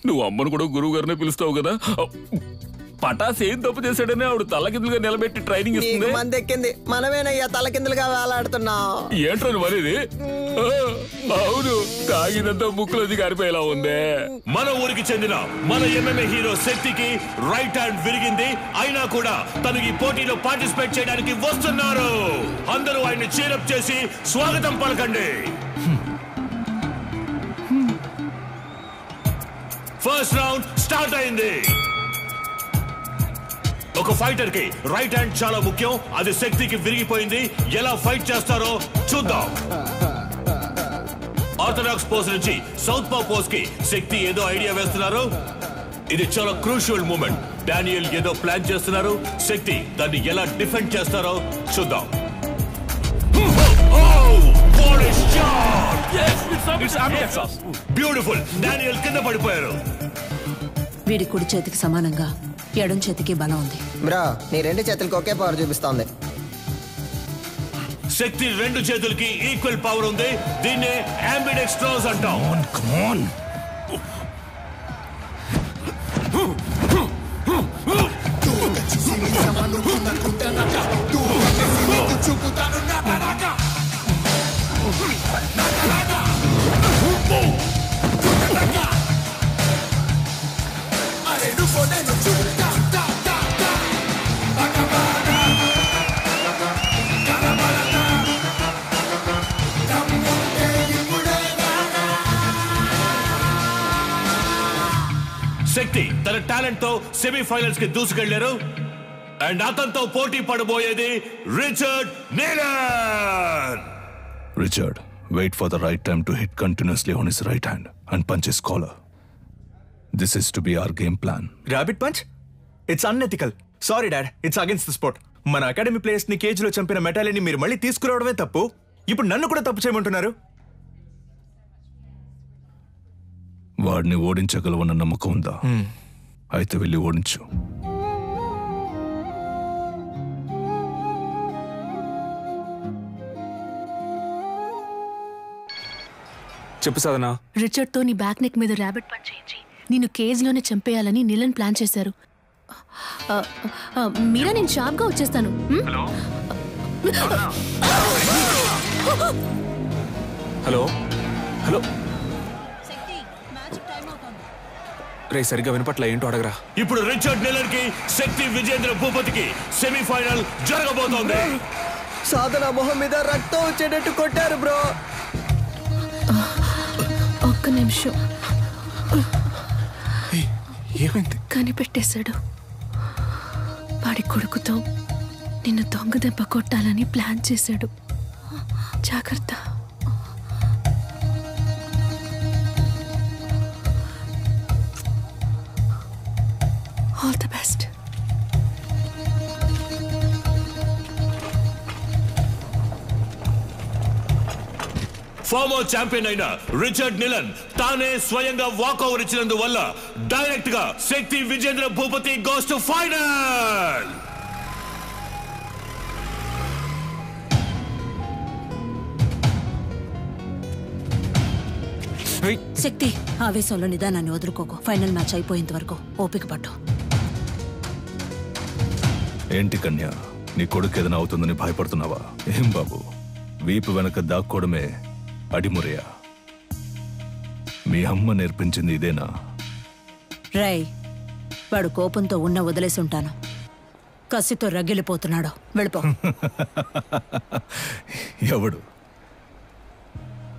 నువ్వు అమ్మను కూడా గురువు గారినే పిలుస్తావు కదా. పటాస్ ఏం తప్పు చేశాడని ఆవిడ తలకిందులుగా నిలబెట్టి ట్రైనింగ్ ఇస్తుంది. మంది ఎక్కింది, మనమేనయ్యా తలకిందులుగా వేలాడుతున్నాం. ఏంట్రని మరిది? అవును, తాగినంత ముక్కులది గారిపోయేలా ఉందే. మన ఊరికి చెందిన మన MMA హీరో శక్తికి రైట్ హ్యాండ్ విరిగింది. అయినా కూడా తను ఈ పోటీలో పార్టిసిపేట్ చేయడానికి వస్తున్నారు. అందరూ ఆయన్ని చీరప్ చేసి స్వాగతం పలకండి. ఫస్ట్ రౌండ్ స్టార్ట్ అయింది. ఒక ఫైటర్ కి రైట్ హ్యాండ్ చాలా ముఖ్యం. అది శక్తికి విరిగిపోయింది. ఎలా ఫైట్ చేస్తారో చూద్దాం. ఆర్థోడాక్స్ పోజ్ నుంచి సౌత్ పా పోజ్ కి శక్తి ఏదో ఐడియా వేస్తున్నారు. ఇది చాలా క్రూషియల్ మూమెంట్. డానియల్ ఏదో ప్లాన్ చేస్తున్నారు. శక్తి దాన్ని ఎలా డిఫెండ్ చేస్తారో చూద్దాం. బ్యూటిఫుల్. డానియల్ కింద పడిపోయారు. వీడి కుడి చేతికి సమానంగా ఎడం చేతికి బలం ఉంది. బ్రో, నీ 2 చేతులకి ఒకే పవర్ చూపిస్తోంది. శక్తి 2 చేతులకి ఈక్వల్ పవర్ ఉంది. దీన్నే అంబిడెక్స్ట్రోస్ అంటాం. శక్తి తన టాలెంట్ తో సెమీఫైనల్స్ కి దూసుకెళ్లారు. అండ్ అతనితో పోటీ పడబోయేది Richard నీలన్. Richard, wait for the right time to hit continuously on his right hand and punch his collar. This is to be our game plan. Rabbit punch? It's unethical. Sorry, Dad. It's against the sport. మన అకాడమీ ప్లేయర్స్ ని కేజ్ లో చంపిన మెటాలియన్ మీరు మళ్ళీ తీసుకురావడమే తప్పు. ఇప్పుడు నన్ను కూడా తప్పు చేయమంటున్నారు. వాడిని ఓడించగలవన్న నమ్మకం ఉందా? అయితే వెళ్ళి ఓడించు. చెప్పు సాధనా. రిచర్డ్ తో నీ బ్యాక్ నెక్ మీద ర్యాబిట్ పంచ్ చేయించి నిన్ను కేజ్ లోనే చంపేయాలని నిలన్ ప్లాన్ చేశారు. మీరా, నేను షార్ప్ గా వచ్చేస్తాను. హలో హలో రే, సరిగ్గా వినపట్ల, ఏంటో అడగరా. ఇప్పుడు రిచర్డ్ నీలన్ కి శక్తి విజేంద్ర భూపతికి సెమీఫైనల్ జరగబోతోంది. సాధన మొహం మీద రక్తం వచ్చేటట్టు కొట్టారు బ్రో. ఒక్క నిమిషం. ఏమైంది? కనిపెట్టేశాడు. వాడి కొడుకుతో నిన్ను దొంగ దెబ్బ కొట్టాలని ప్లాన్ చేశాడు. జాగ్రత్త. All the best. Former champion అయిన రిచర్డ్ నిలన్ తానే స్వయంగా వాకౌవర్ ఇచ్చినందువల్ల డైరెక్ట్ గా Shakti Vijendra Bhupathi goes to final. Shakti, ఆవేశంలో నిదానాన్ని వదులుకోకు. ఫైనల్ మ్యాచ్ అయిపోయేంత వరకు ఓపిక పట్టు. ఏంటి కన్య, నీ కొడుకు ఏదైనా అవుతుందని భయపడుతున్నావా? ఏం బాబు, వీపు వెనక దాక్కోవడమే అడిమురయా? మీ అమ్మ నేర్పించింది ఇదేనా? రై, వాడు కోపంతో వదిలేసి ఉంటాను. కసితో రగిలిపోతున్నాడు. వెళ్ళిపో. ఎవడు?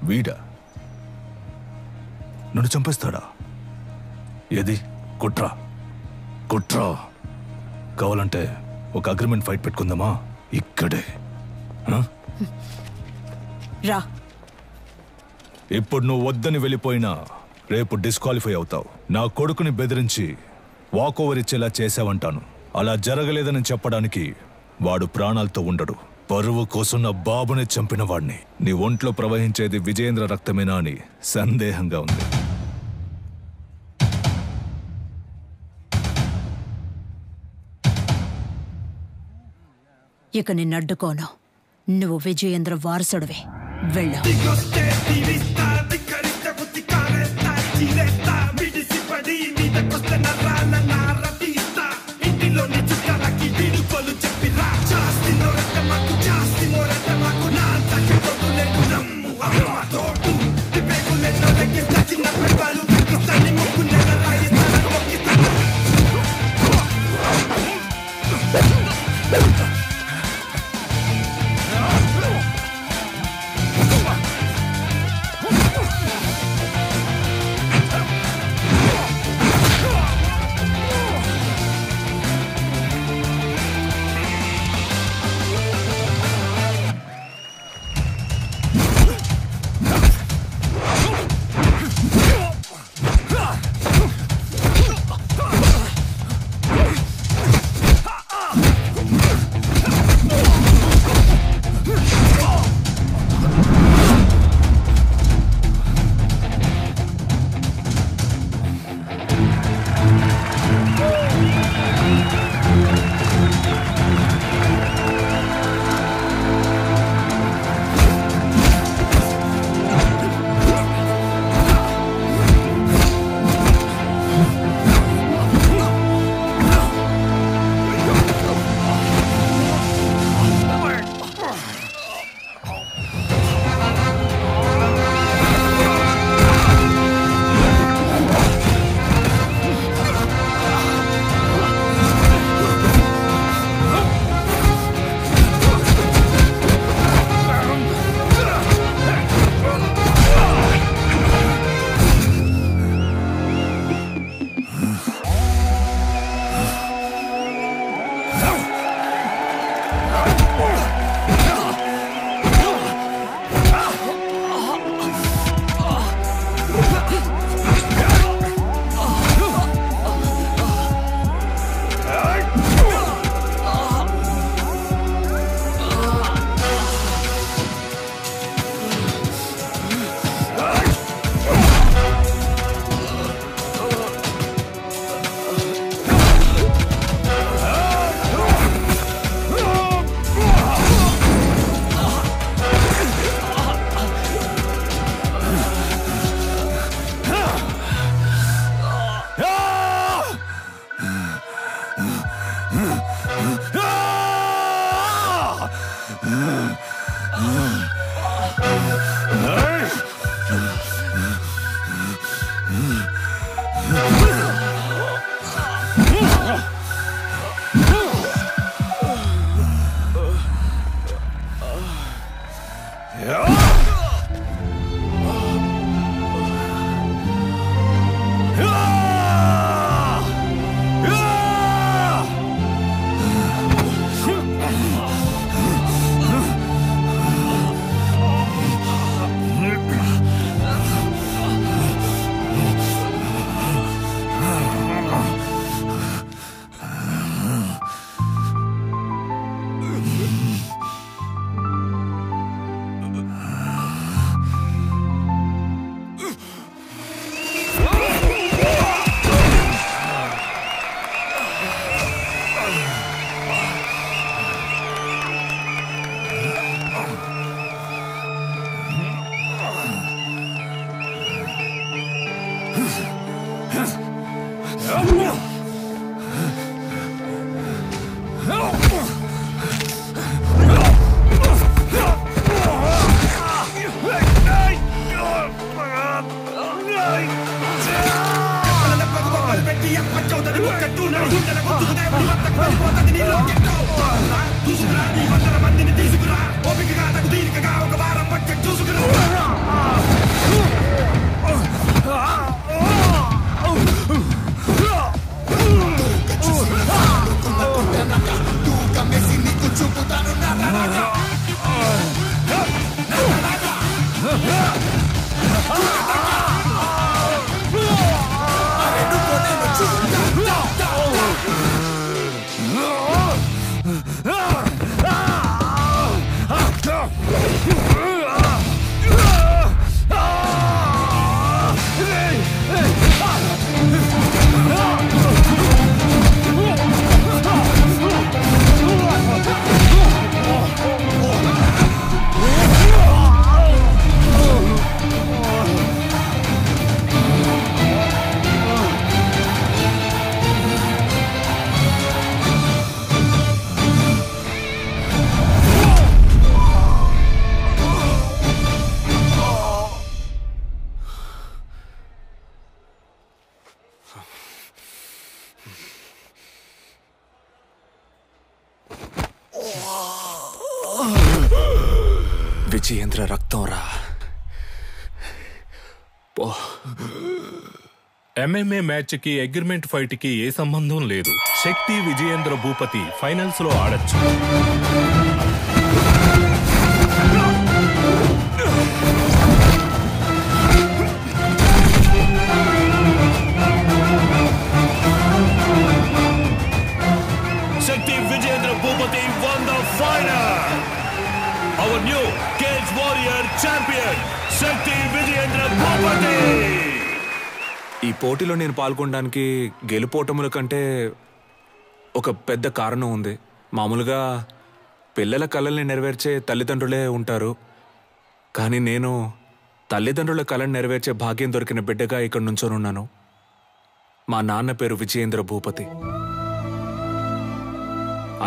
వీడా? నన్ను చంపేస్తాడా? ఏది? కుట్రా కుట్రా. కావాలంటే ఒక అగ్రిమెంట్ ఫైట్ పెట్టుకుందామా? ఇక్కడే. రా. ఇప్పుడు నువ్వు వద్దని వెళ్ళిపోయినా రేపు డిస్క్వాలిఫై అవుతావు. నా కొడుకుని బెదిరించి వాకోవర్ ఇచ్చేలా చేసావంటాను. అలా జరగలేదని చెప్పడానికి వాడు ప్రాణాలతో ఉండడు. పరువు కోసం నా బాబుని చంపిన వాడిని. నీ ఒంట్లో ప్రవహించేది విజయేంద్ర రక్తమేనా అని సందేహంగా ఉంది. ఇక నిన్నడ్డుకోను. నువ్వు విజయేంద్ర వారసుడివే. వెళ్ళు. విజయేంద్ర రక్తం రా. MMA మ్యాచ్ కి అగ్రిమెంట్ ఫైట్ కి ఏ సంబంధం లేదు. శక్తి విజయేంద్ర భూపతి ఫైనల్స్ లో ఆడొచ్చు. Shakti Vijayendra Bhupati won the final. Our new Cage Warrior champion, Shakti Vijayendra Bhupati. ఈ పోటీలో నేను పాల్గొనడానికి గెలుపోటముల కంటే ఒక పెద్ద కారణం ఉంది. మామూలుగా పిల్లల కలల్ని నెరవేర్చే తల్లిదండ్రులే ఉంటారు, కానీ నేను తల్లిదండ్రుల కళను నెరవేర్చే భాగ్యం దొరికిన బిడ్డగా ఇక్కడ నుంచోనున్నాను. మా నాన్న పేరు విజయేంద్ర భూపతి.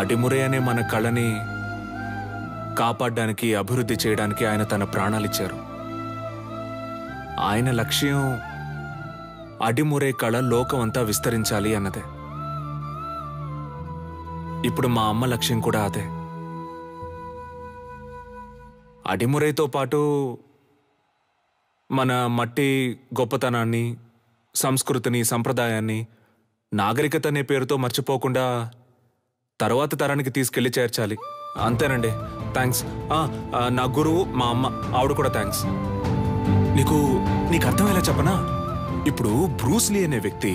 అడిమురే అనే మన కళని కాపాడడానికి, అభివృద్ధి చేయడానికి ఆయన తన ప్రాణాలిచ్చారు. ఆయన లక్ష్యం అడిమురే కళ లోకమంతా విస్తరించాలి అన్నదే. ఇప్పుడు మా అమ్మ లక్ష్యం కూడా అదే. అడిమురేతో పాటు మన మట్టి గొప్పతనాన్ని, సంస్కృతిని, సంప్రదాయాన్ని, నాగరికత అనే పేరుతో మర్చిపోకుండా తర్వాత తరానికి తీసుకెళ్లి చేర్చాలి. అంతేనండి. థ్యాంక్స్. నా గురువు మా అమ్మ, ఆవిడ కూడా థ్యాంక్స్. నీకు అర్థమయ్యేలా చెప్పనా? ఇప్పుడు బ్రూస్లీ అనే వ్యక్తి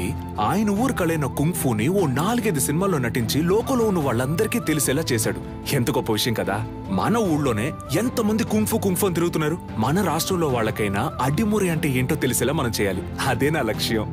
ఆయన ఊరు కళైన కుంగ్ఫూని ఓ 4-5 సినిమాల్లో నటించి లోకంలో ఉన్న వాళ్ళందరికీ తెలిసేలా చేశాడు. ఎంత గొప్ప విషయం కదా. మన ఊళ్ళోనే ఎంతమంది కుంగ్ఫూ అని తిరుగుతున్నారు. మన రాష్ట్రంలో వాళ్ళకైనా అడిమురే అంటే ఏంటో తెలిసేలా మనం చేయాలి. అదే నా లక్ష్యం.